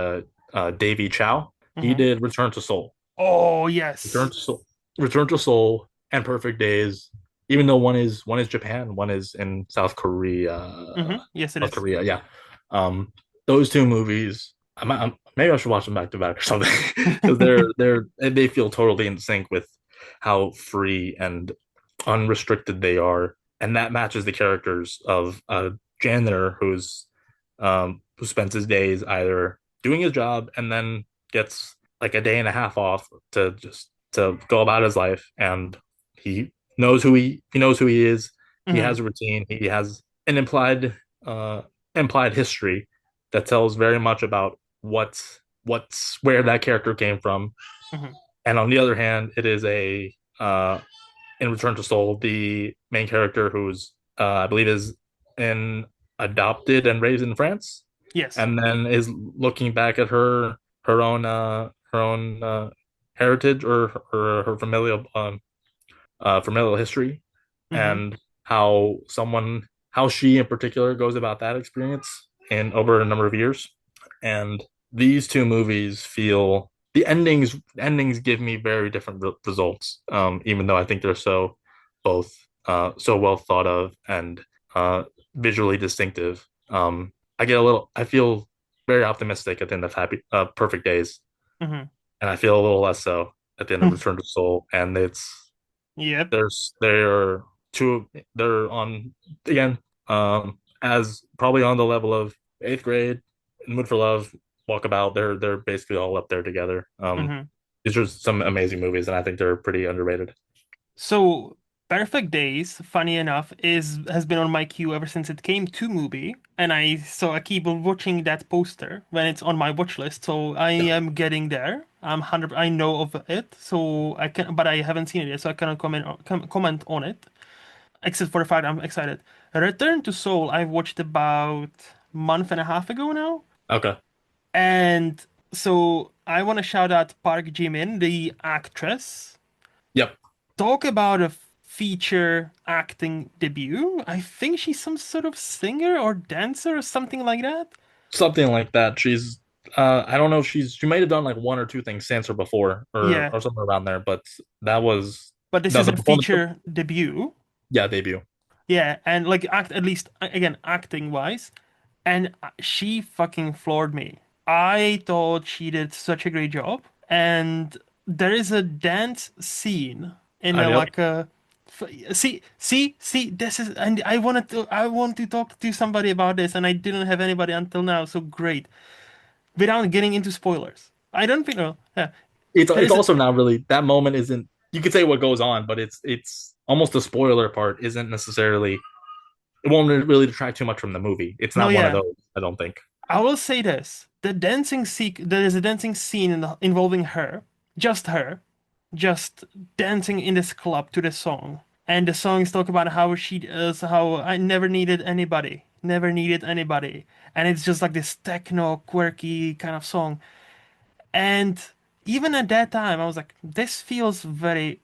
Davy Chow. He hmm did Return to Seoul, Oh, Return yes. to Seoul, Return to Seoul, and Perfect Days. Even though one is Japan, one is in South Korea. Yes, it South is. Korea, yeah. Um, those two movies, maybe I should watch them back to back or something because they feel totally in sync with how free and unrestricted they are, and that matches the characters of a janitor who spends his days either doing his job and then gets like a day and a half off to just to go about his life, and he knows who he is. He Hmm. has a routine. He has an uh implied history that tells very much about what's where that character came from. Hmm. And on the other hand, it is a in Return to Soul, the main character who's I believe is in adopted and raised in France, Yes. and then is looking back at her own heritage or her familial history, Hmm. and how she in particular goes about that experience in over a number of years. And these two movies feel the endings give me very different results, even though I think they're both so well thought of and visually distinctive. I feel very optimistic at the end of Happy Perfect Days, Hmm. and I feel a little less so at the end of Return to Soul. And Yep. they're two they're on again, as probably on the level of eighth grade, Mood for Love, Walkabout. They're basically all up there together. Hmm. These are some amazing movies, and I think they're pretty underrated. So, Perfect Days, funny enough, is has been on my queue ever since it came to movie, and I keep watching that poster when it's on my watch list. So I Yeah. am getting there. I know of it, so I can, but I haven't seen it yet, so I cannot comment on it. Except for the fact I'm excited. Return to Seoul, I watched about month and a half ago now, Okay. and so I want to shout out Park Ji-min, the actress. Yep. Talk about a feature acting debut. I think she's some sort of singer or dancer or something like that. Something like that. She's I don't know if she might have done like one or two things since or before Yeah, or something around there, but that was but this that is was a her performance. feature debut. Yeah, debut. Yeah, and like act at least again acting wise, and she fucking floored me. I thought she did such a great job, and there is a dance scene in a Yep. like a. See. This is, and I want to talk to somebody about this, and I didn't have anybody until now. So great, without getting into spoilers. I don't think. Oh, yeah, there It's is a also not really that moment isn't you could say what goes on, but it's almost the spoiler part isn't necessarily it won't really detract too much from the movie. It's no, not one of yeah. those, I don't think. I will say this: there is a dancing scene involving her, just dancing in this club to the song. And the songs talk about how she is, how I never needed anybody. And it's just like this techno, quirky kind of song. And even at that time, I was like, this feels very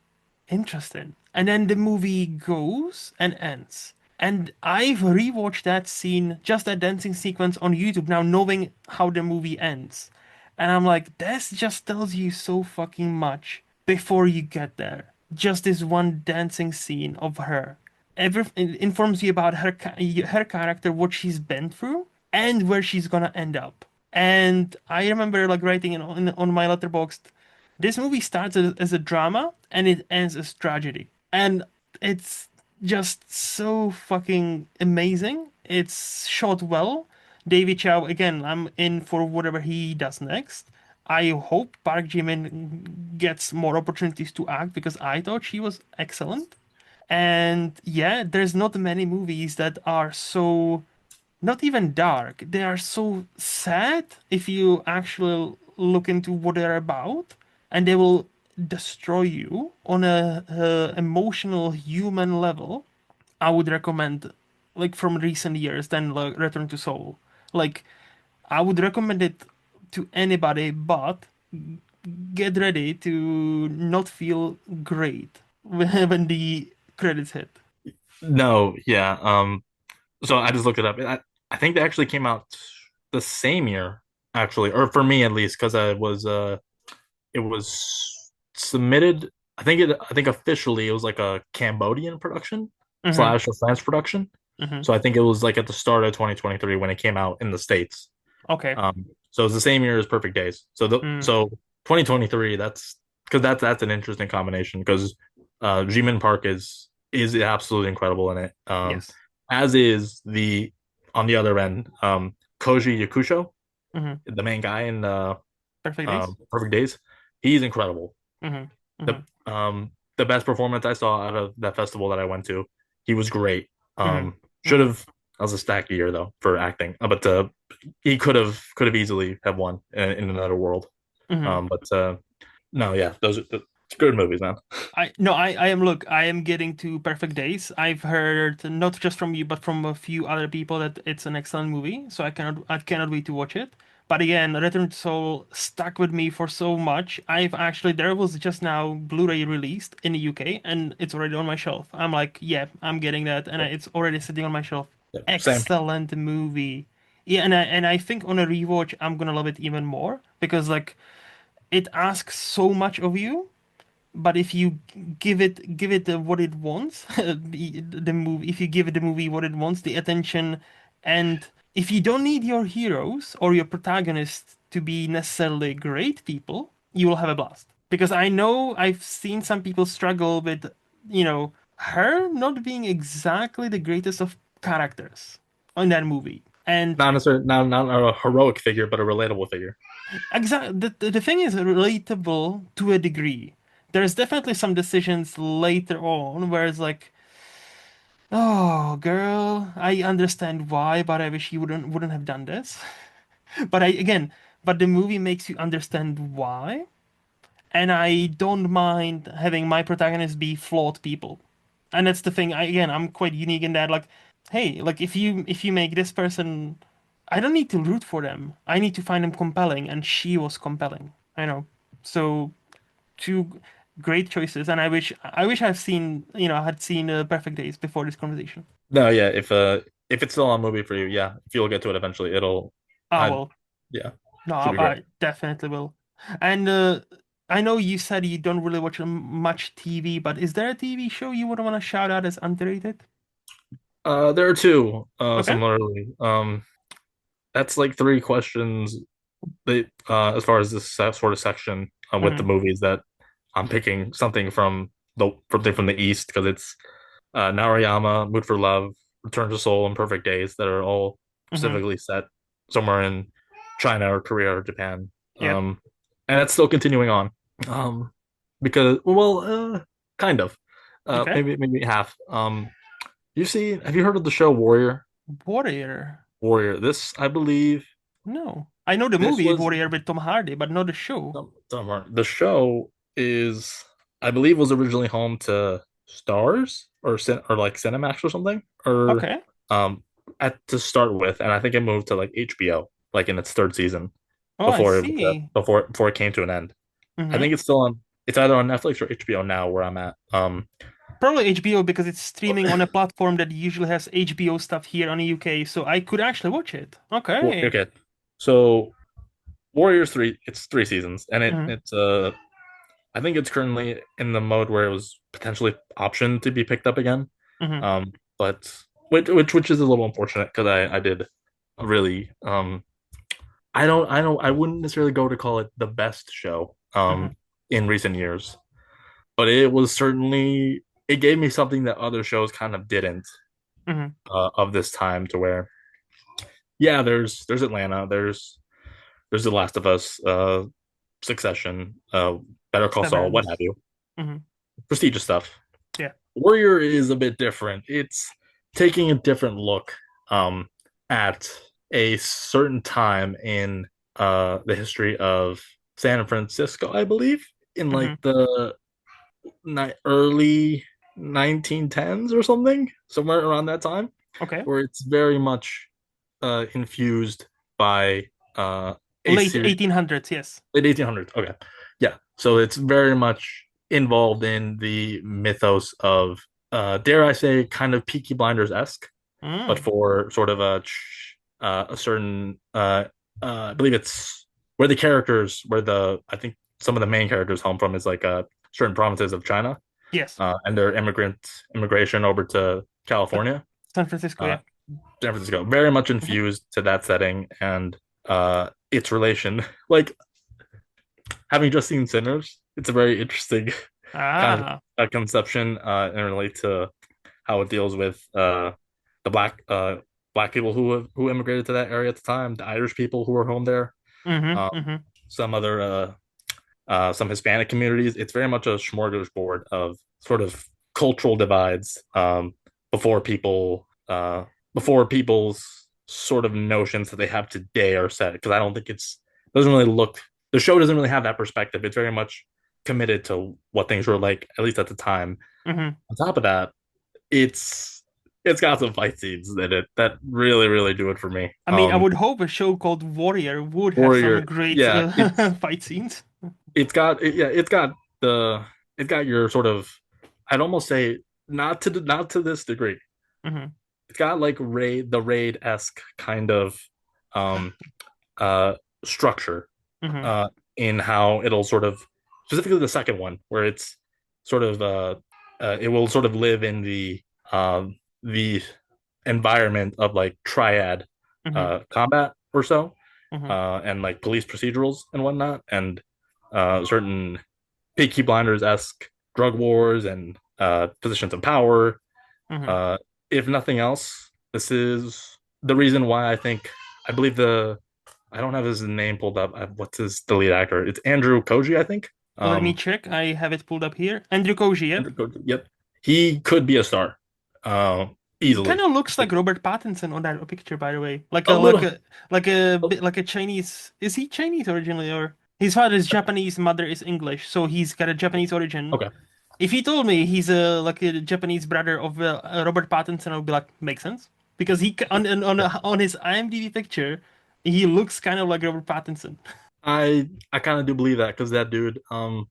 interesting. And then the movie goes and ends. And I've rewatched that scene, just that dancing sequence on YouTube now, knowing how the movie ends. And I'm like, this just tells you so fucking much before you get there. Just this one dancing scene of her. It informs you about her character, what she's been through, and where she's gonna end up. And I remember like writing on my letterboxd, this movie starts as a drama and it ends as tragedy. And it's just so fucking amazing. It's shot well. David Chow, again, I'm in for whatever he does next. I hope Park Ji-min gets more opportunities to act because I thought she was excellent. And yeah, there's not many movies that are so not even dark. They are so sad if you actually look into what they're about, and they will destroy you on a emotional human level. I would recommend, like from recent years, then like Return to Soul. Like I would recommend it to anybody, but get ready to not feel great when the credits hit. No, yeah. So I just looked it up. I think they actually came out the same year, actually, or for me at least, because it was submitted. I think officially it was like a Cambodian production Hmm. slash a France production. Hmm. So I think it was like at the start of 2023 when it came out in the States. Okay. So it was the same year as Perfect Days. Mm. So 2023, that's because that's an interesting combination because Jimin Park is absolutely incredible in it. Yes. As is the on the other end, Koji Yakusho, Hmm. the main guy in Perfect Days. Perfect Days. He's incredible. Hmm. The Hmm. the best performance I saw out of that festival that I went to, he was great. Hmm. Should Hmm. have that was a stacked year though for acting, but he could have easily have won in another world. Hmm. But no, yeah, those are good movies, man. I no, I am look, I am getting to Perfect Days. I've heard not just from you, but from a few other people that it's an excellent movie, so I cannot wait to watch it. But again, Return to Soul stuck with me for so much. I've actually there was just now Blu-ray released in the UK and it's already on my shelf. I'm like, yeah, I'm getting that, and it's already sitting on my shelf. Yeah, same. Excellent movie. Yeah, and I think on a rewatch I'm gonna love it even more because like it asks so much of you, but if you give it what it wants, the movie, if you give it the movie what it wants, the attention, and if you don't need your heroes or your protagonists to be necessarily great people, you will have a blast. Because I know I've seen some people struggle with, her not being exactly the greatest of characters in that movie. And Not necessarily not a heroic figure, but a relatable figure. exactly. The thing is relatable to a degree. There's definitely some decisions later on where it's like, oh, girl, I understand why, but I wish you wouldn't have done this. But but the movie makes you understand why, and I don't mind having my protagonists be flawed people. And that's the thing. I'm quite unique in that. Like, hey, like if you make this person, I don't need to root for them. I need to find them compelling, and she was compelling. I know. So two great choices, and I wish I had seen Perfect Days before this conversation. No, yeah, if it's still on movie for you, yeah, if you'll get to it eventually, it'll Ah, I well, yeah, no, should I, be great. I definitely will. And I know you said you don't really watch much TV, but is there a TV show you would want to shout out as underrated? There are two, Okay. similarly. That's like three questions as far as this sort of section with the Mm-hmm. movies that I'm picking something from the East because it's Narayama, Mood for Love, Return to Seoul, and Perfect Days that are all Mm-hmm. specifically set somewhere in China or Korea or Japan. Yep. And it's still continuing on. Um, because kind of, Okay. maybe half. Have you heard of the show Warrior? Warrior. Warrior. This, I believe, No. I know the this movie was Warrior with Tom Hardy, but not the show. the show is, I believe, was originally home to Stars or like Cinemax or something, or Okay. um at to start with, and I think it moved to like HBO, like in its third season Oh, I see. before it came to an end. I Mm-hmm. think it's still on. It's either on Netflix or HBO now, where I'm at. Probably HBO because it's streaming on a platform that usually has HBO stuff here on the UK, so I could actually watch it. Okay. Okay, so Warriors three, it's three seasons, and Mm-hmm. it's I think it's currently in the mode where it was potentially optioned to be picked up again. Mm-hmm. But which is a little unfortunate because I did really I wouldn't necessarily go to call it the best show Mm-hmm. in recent years, but it was certainly it gave me something that other shows kind of didn't Mm-hmm. of this time to where yeah, there's Atlanta, there's The Last of Us, Succession, Better Call Saul, what Severance. have you, Mm-hmm. prestigious stuff. Yeah. Warrior is a bit different. It's taking a different look um, at a certain time in the history of San Francisco, I believe, in Mm-hmm. like the early 1910s or something, somewhere around that time, Okay. where it's very much infused by a Late series 1800s, yes. late 1800s. Okay, yeah. So it's very much involved in the mythos of, dare I say, kind of Peaky Blinders esque, but Mm. for sort of a certain, I believe it's where the characters, where the I think some of the main characters home from is like certain provinces of China, Yes. and their immigration over to But California. San Francisco, Uh, yeah. San Francisco, very much Mhm. infused to that setting and its relation. Like having just seen Sinners, it's a very interesting kind of Ah. conception and relate to how it deals with the black people who immigrated to that area at the time, the Irish people who were home there, Mm-hmm. um, Mm-hmm. some other some Hispanic communities. It's very much a smorgasbord of sort of cultural divides before people before people's sort of notions that they have today are set. Because I don't think it's doesn't really look the show doesn't really have that perspective. It's very much committed to what things were like at least at the time. Mm-hmm. On top of that, it's it's got some fight scenes in it that really do it for me. I mean, I would hope a show called Warrior would have some Warrior, great yeah, fight scenes. it's got the it's got your sort of I'd almost say not to this degree. Mm-hmm. It's got like raid esque kind of um uh structure Mm-hmm. uh in how it'll sort of specifically the second one where it's sort of it will sort of live in the environment of like triad Mm-hmm. combat or so Mm-hmm. and like police procedurals and whatnot and certain Peaky Blinders esque drug wars and positions of power. Mm-hmm. Uh, if nothing else, this is the reason why I believe I don't have his name pulled up. What's the lead actor? It's Andrew Koji, I think. Let me check. I have it pulled up here. Andrew Koji, yep. Andrew Koji. Yep, he could be a star, uh, He kind easily. of looks like Robert Pattinson on that picture, by the way. Like A a little. like a bit like a Chinese. Is he Chinese originally, or his father is Japanese, mother is English, so he's got a Japanese origin. Okay. If he told me he's a like a Japanese brother of Robert Pattinson, I would be like, makes sense because on his IMDb picture, he looks kind of like Robert Pattinson. I kind of do believe that because that dude. I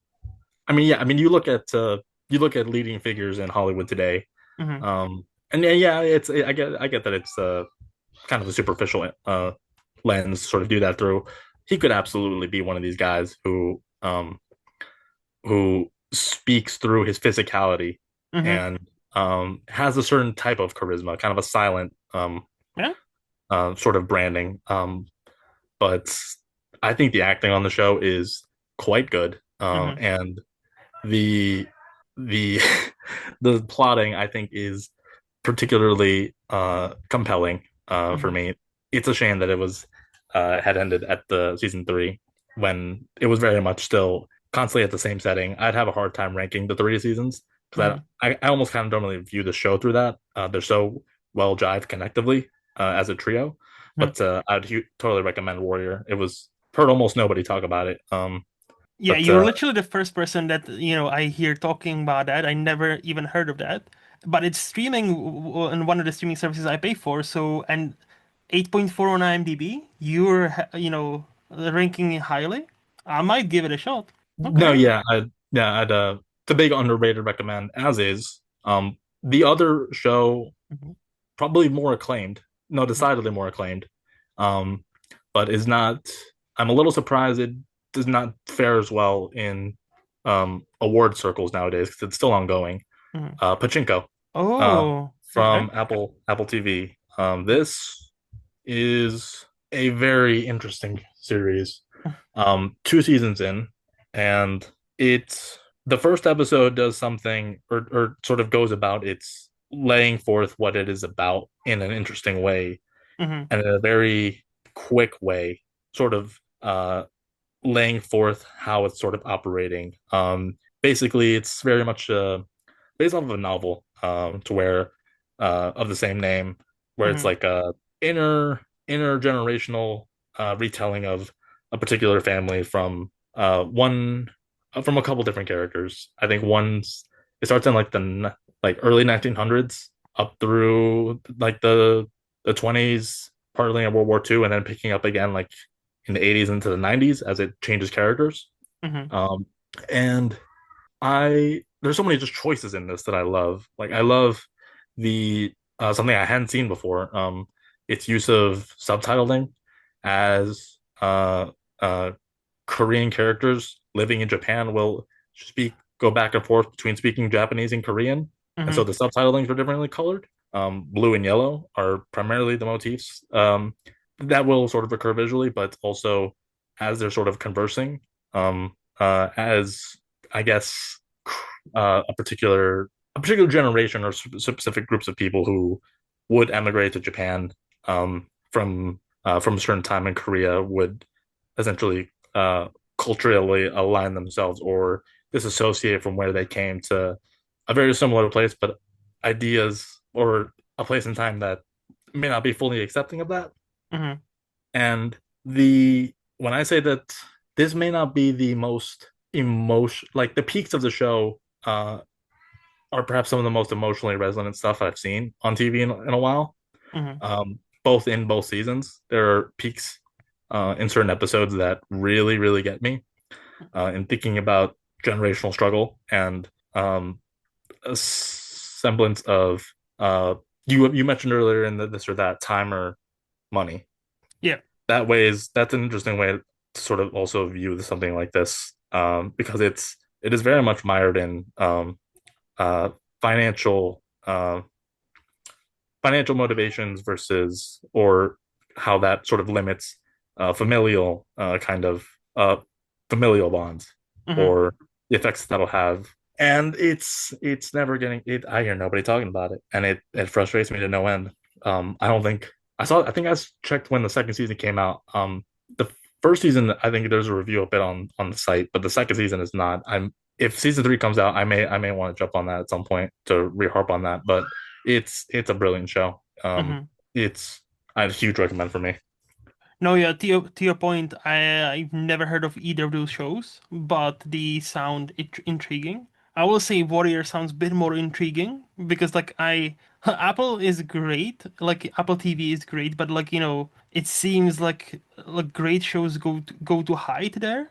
mean, yeah. I mean, you look at leading figures in Hollywood today. Hmm. And yeah, it's I get that it's kind of a superficial lens sort of do that through. He could absolutely be one of these guys who speaks through his physicality Hmm. and has a certain type of charisma, kind of a silent Yeah. sort of branding. But I think the acting on the show is quite good, Hmm. and the the the plotting I think is particularly compelling for Hmm. me. It's a shame that it was had ended at the season three when it was very much still constantly at the same setting. I'd have a hard time ranking the three seasons because Hmm. I almost kind of don't really view the show through that. They're so well jived connectively as a trio, but totally recommend Warrior. It was heard almost nobody talk about it. Yeah, But you're literally the first person that I hear talking about that. I never even heard of that, but it's streaming on one of the streaming services I pay for. So and 8.4 on IMDb, you're ranking highly. I might give it a shot. no, Okay. I'd it's a big underrated recommend as is. The other show Mhm. probably more acclaimed, no, Mhm. decidedly more acclaimed, um, but is not. I'm a little surprised it does not fare as well in award circles nowadays because it's still ongoing. Mhm. Pachinko, uh, Oh, okay. from Apple TV. This is a very interesting series. Two seasons in, and it's the first episode does something or sort of goes about its laying forth what it is about in an interesting way Hmm. and in a very quick way, sort of laying forth how it's sort of operating. Basically, it's very much based off of a novel to where of the same name, where it's Hmm. like a inner intergenerational retelling of a particular family one from a couple different characters. I think it starts in like like early 1900s up through like the 20s, partly in World War II, and then picking up again like in the 80s into the 90s as it changes characters. Hmm. Um, and I there's so many just choices in this that I love. Like I love the something I hadn't seen before. Its use of subtitling as uh Korean characters living in Japan will speak go back and forth between speaking Japanese and Korean, and so Hmm. the subtitlings are differently colored. blue and yellow are primarily the motifs that will sort of occur visually, but also as they're sort of conversing, as I guess a particular generation or specific groups of people who would emigrate to Japan from a certain time in Korea would essentially culturally align themselves or disassociate from where they came to a very similar place, but ideas or a place in time that may not be fully accepting of that. Hmm. And the when I say that this may not be the most emotion, like the peaks of the show, are perhaps some of the most emotionally resonant stuff I've seen on TV in a while. Hmm. Both in both seasons, there are peaks in certain episodes that really, really get me in thinking about generational struggle and a semblance of you mentioned earlier in this or that time or money. Yeah. That's an interesting way to sort of also view something like this because it is very much mired in uh, financial financial motivations versus or how that sort of limits familial kind of familial bonds Hmm. or the effects that'll have. And it's never getting it. I hear nobody talking about it, and it frustrates me to no end. I don't think I saw. I think I checked when the second season came out. The first season, I think there's a review a bit on the site, but the second season is not. I'm If season three comes out, I may want to jump on that at some point to reharp on that. But it's a brilliant show. Hmm. It's a huge recommend for me. No, yeah, to your point, I've never heard of either of those shows, but they sound intriguing. I will say Warrior sounds a bit more intriguing because like I Apple is great, like Apple TV is great, but like it seems like great shows go to height there.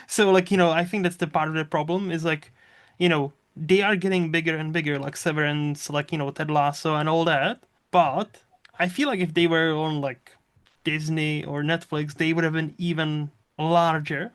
So like I think that's the part of the problem is like they are getting bigger and bigger, like Severance, like Ted Lasso and all that. But I feel like if they were on like Disney or Netflix, they would have been even larger.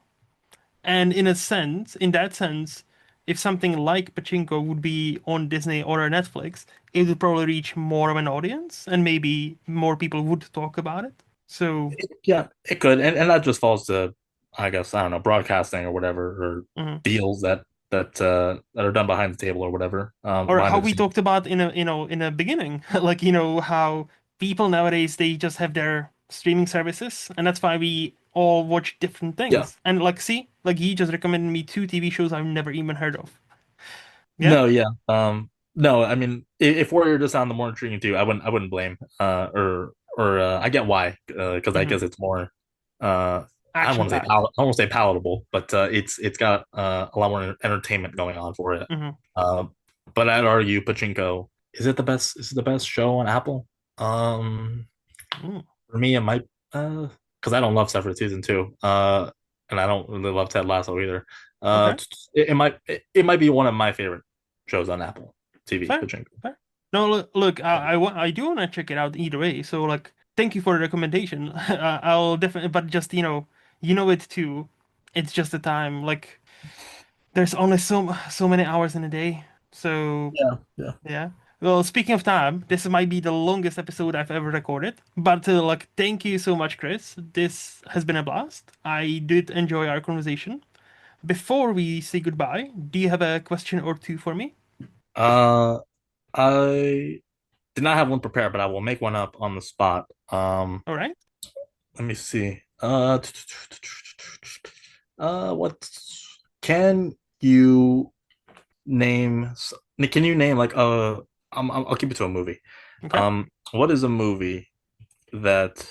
And in that sense, if something like Pachinko would be on Disney or on Netflix, it would probably reach more of an audience and maybe more people would talk about it. So, Yeah, it could, and that just falls to, I guess, I don't know, broadcasting or whatever, or mhm. deals that are done behind the table or whatever, Or behind how the we scenes. talked about in a beginning, like how people nowadays they just have their streaming services, and that's why we all watch different Yeah. things. And like, see, like he just recommended me two TV shows I've never even heard of. Yeah. No, yeah. No, I mean, if Warrior does sound the more intriguing too, I wouldn't blame. I get why, because I Hmm. guess it's more, Action packed. I won't say palatable, but it's got a lot more entertainment going on for it. Hmm. Uh, but I'd argue Pachinko is it the best? Is it the best show on Apple? Um, Mm. for me, it might, because I don't love Separate Season 2, and I don't really love Ted Lasso either. Okay. It might be one of my favorite shows on Apple TV. Fair. Pachinko. Fair. No, look, I do want to check it out either way. So like, thank you for the recommendation. I'll definitely, but just it too. It's just the time. Like, there's only so many hours in a day. So Yeah, yeah. yeah. Well, speaking of time, this might be the longest episode I've ever recorded. But like, thank you so much, Chris. This has been a blast. I did enjoy our conversation. Before we say goodbye, do you have a question or two for me? Uh, I did not have one prepared, but I will make one up on the spot. All right. Let me see. What can you name? Can you name like I'll keep it to a movie. Okay. What is a movie that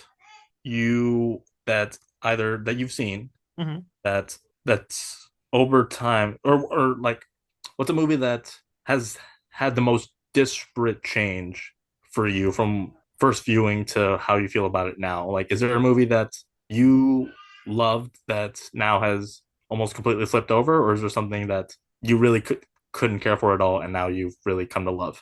that either that you've seen Mm-hmm. that's over time or like what's a movie that has had the most disparate change for you from first viewing to how you feel about it now? Like, is there a movie that you loved that now has almost completely flipped over, or is there something that you really couldn't care for at all and now you've really come to love?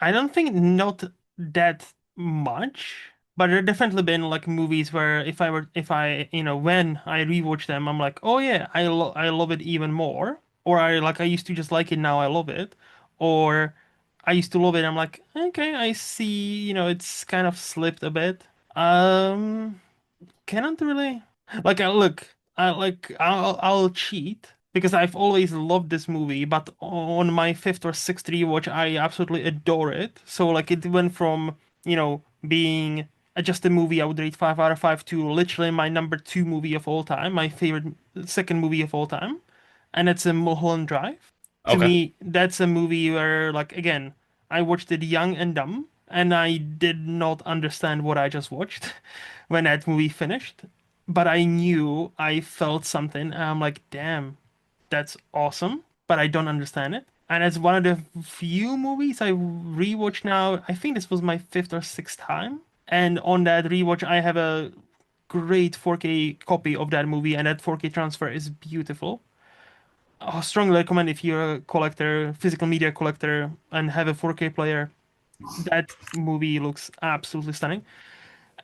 I don't think not that much, but there definitely been like movies where if I when I rewatch them, I'm like, oh yeah, I love it even more, or I used to just like it, now I love it, or I used to love it. I'm like, okay, I see, it's kind of slipped a bit. Um, cannot really. Like, I'll cheat because I've always loved this movie, but on my fifth or sixth rewatch, I absolutely adore it. So like, it went from being just a movie I would rate 5 out of 5 to literally my number two movie of all time, my favorite second movie of all time, and it's a Mulholland Drive. To Okay. me, that's a movie where, like, again, I watched it young and dumb, and I did not understand what I just watched when that movie finished. But I knew I felt something, and I'm like, damn, that's awesome, but I don't understand it. And it's one of the few movies I rewatch now. I think this was my fifth or sixth time. And on that rewatch, I have a great 4K copy of that movie, and that 4K transfer is beautiful. I strongly recommend if you're a collector, physical media collector, and have a 4K player. That movie looks absolutely stunning.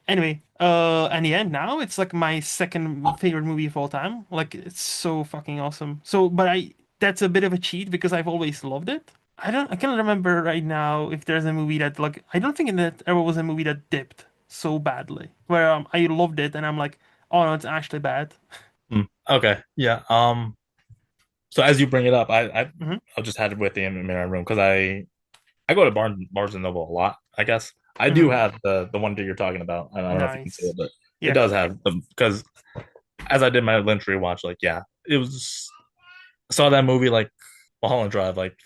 Anyway, and yeah, now it's like my second favorite movie of all time. Like it's so fucking awesome. So, but that's a bit of a cheat because I've always loved it. I can't remember right now if there's a movie that like I don't think that ever was a movie that dipped so badly where I loved it and I'm like, oh no, it's actually bad. Okay. Yeah. So as you bring it up, Hmm. I'll just had it with the in my room because I go to Barnes and Noble a lot. I guess I do Hmm. have the one that you're talking about. I don't know if you can see Nice. it, but it Yeah. does have them because as I did my Lynch rewatch, like yeah, it was saw that movie like Mulholland Drive like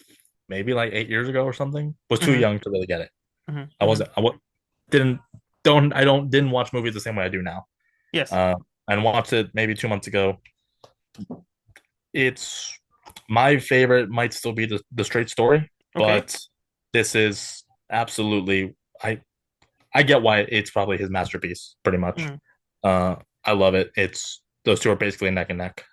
maybe like 8 years ago or something. Was too Hmm. young to really get it. Hmm. I Hmm. wasn't. Didn't don't I don't didn't watch movies the same way I do now. Yes. Uh, and watched it maybe 2 months ago. It's my favorite might still be the straight story, Okay. but this is absolutely I get why it's probably his masterpiece, pretty much. Mm. Uh, I love it. It's those two are basically neck and neck.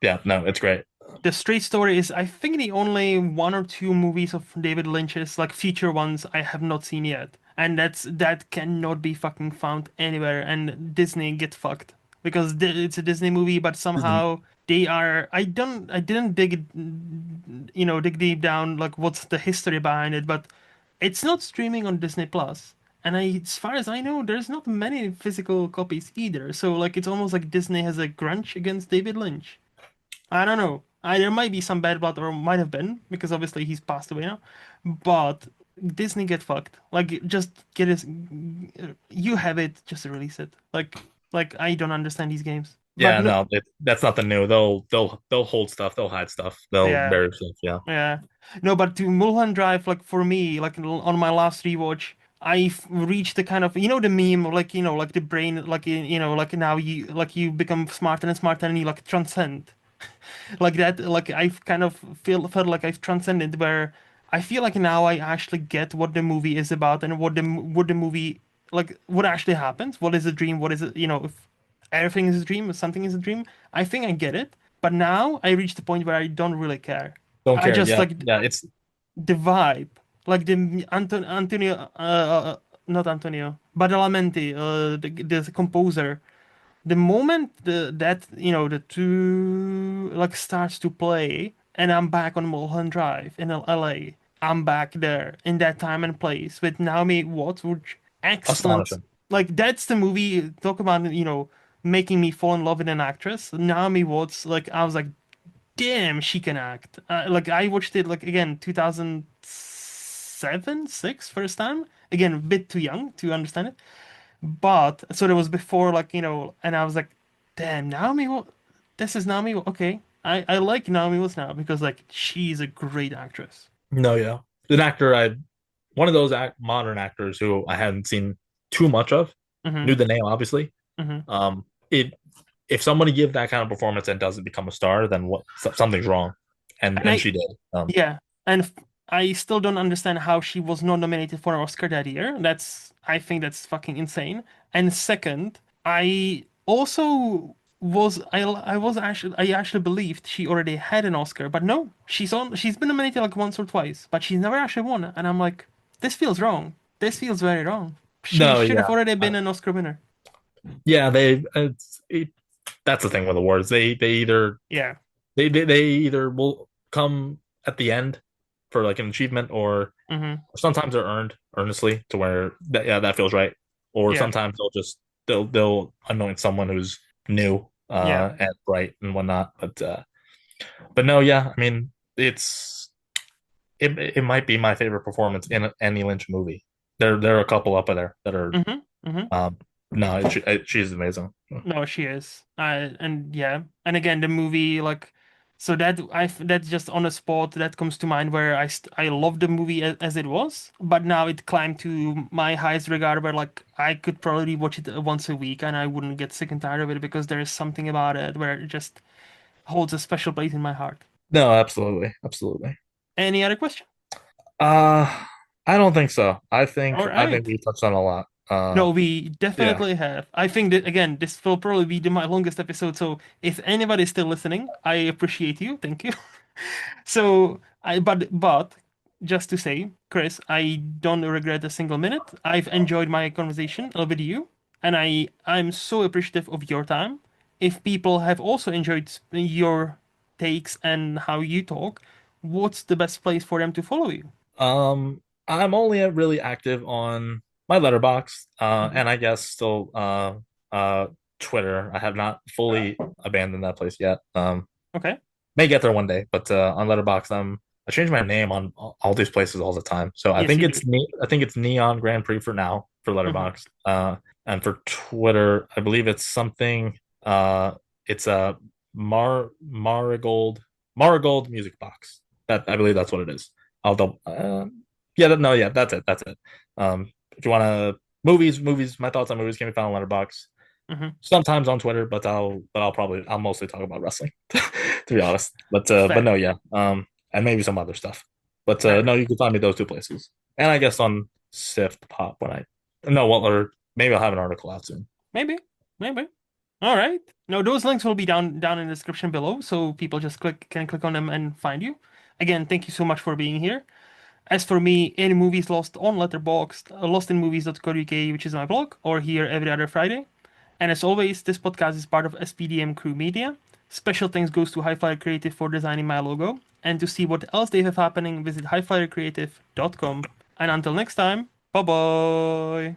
Yeah, no, it's great. The Straight Story is, I think, the only one or two movies of David Lynch's, like feature ones, I have not seen yet. And that cannot be fucking found anywhere. And Disney get fucked because it's a Disney movie, but somehow they are. I didn't dig deep down like what's the history behind it, but it's not streaming on Disney Plus. And as far as I know, there's not many physical copies either. So like, it's almost like Disney has a grudge against David Lynch. I don't know. There might be some bad blood, or might have been, because obviously he's passed away now. But Disney get fucked. Like, just get it. You have it, just release it. Like I don't understand these games. But Yeah, no, no, that's nothing new. They'll hold stuff. They'll hide stuff. They'll yeah, bury stuff. Yeah, yeah. No, but to Mulholland Drive, like for me, like on my last rewatch, I've reached the kind of the meme, like like the brain, like like now you become smarter and smarter, and you like transcend. Like that, like I've kind of felt like I've transcended where I feel like now I actually get what the movie is about and what the movie, like what actually happens, what is a dream, what is it, if everything is a dream, if something is a dream. I think I get it, but now I reach the point where I don't really care. don't I care. just Yeah, like yeah. It's the vibe, like the Antonio, not Antonio, Badalamenti, the composer. The moment that the two like starts to play, and I'm back on Mulholland Drive in LA, I'm back there in that time and place with Naomi Watts, which excellent. astonishing. Like that's the movie. Talk about making me fall in love with an actress. Naomi Watts, like I was like, damn, she can act. Like I watched it like again 2007, six first time. Again, a bit too young to understand it. But so that was before, like and I was like, damn, this is Naomi. Okay, I like Naomi Watts now because like she's a great actress. No, yeah. An actor, one of those modern actors who I hadn't seen too much of. Hmm. Knew the name, obviously. Hmm. It if somebody give that kind of performance and doesn't become a star, then something's wrong, And and she did. yeah, and I still don't understand how she was not nominated for an Oscar that year. I think that's fucking insane. And second, I also I actually believed she already had an Oscar, but no, she's been nominated like once or twice, but she's never actually won. And I'm like, this feels wrong. This feels very wrong. She No, should have yeah, already been an Oscar winner. yeah. That's the thing with awards. They either Yeah. they either will come at the end for like an achievement, Hmm. or sometimes they're earned earnestly to where that, yeah, that feels right. Or Yeah. sometimes they'll anoint someone who's new Yeah. and bright and whatnot. But no, yeah, I mean it might be my favorite performance in any Lynch movie. There are a couple up there that are Hmm. Hmm. no, she's amazing. No, she is. And yeah, and again, the movie like, so that's just on a spot that comes to mind where I love the movie as it was, but now it climbed to my highest regard where like I could probably watch it once a week and I wouldn't get sick and tired of it because there is something about it where it just holds a special place in my heart. No, absolutely, absolutely. Any other question? Uh, I don't think so. All I think right. we touched on a lot. No, we Yeah. definitely have. I think that again, this will probably be my longest episode. So if anybody's still listening, I appreciate you. Thank you. So but just to say, Chris, I don't regret a single minute. I've enjoyed my conversation with you, and I'm so appreciative of your time. If people have also enjoyed your takes and how you talk, what's the best place for them to follow you? I'm only really active on my letterbox, Mhm. and I guess still Twitter. I have not fully abandoned that place yet. Okay. May get there one day, but on letterbox, I change my name on all these places all the time. So Yes, you do. I think it's Neon Grand Prix for now for Hmm. letterbox. And for Twitter, I believe it's something. It's a Marigold music box. That I believe that's what it is. I'll double. Yeah, no, yeah, that's it. That's it. If you want to movies, my thoughts on movies can be found on Letterbox. Hmm. Sometimes on Twitter, but I'll mostly talk about wrestling, to be honest. But Fair. no, yeah. And maybe some other stuff. But Fair no, enough. you can find me those two places. And I guess on Sift Pop when I no, well, or maybe I'll have an article out soon. Maybe. Maybe. All right. No, those links will be down in the description below, so people just click on them and find you. Again, thank you so much for being here. As for me, in movies lost on Letterboxd, lostinmovies.co.uk, which is my blog, or here every other Friday. And as always, this podcast is part of SPDM Crew Media. Special thanks goes to HiFlyer Creative for designing my logo. And to see what else they have happening, visit hiflyercreative.com. And until next time, bye bye.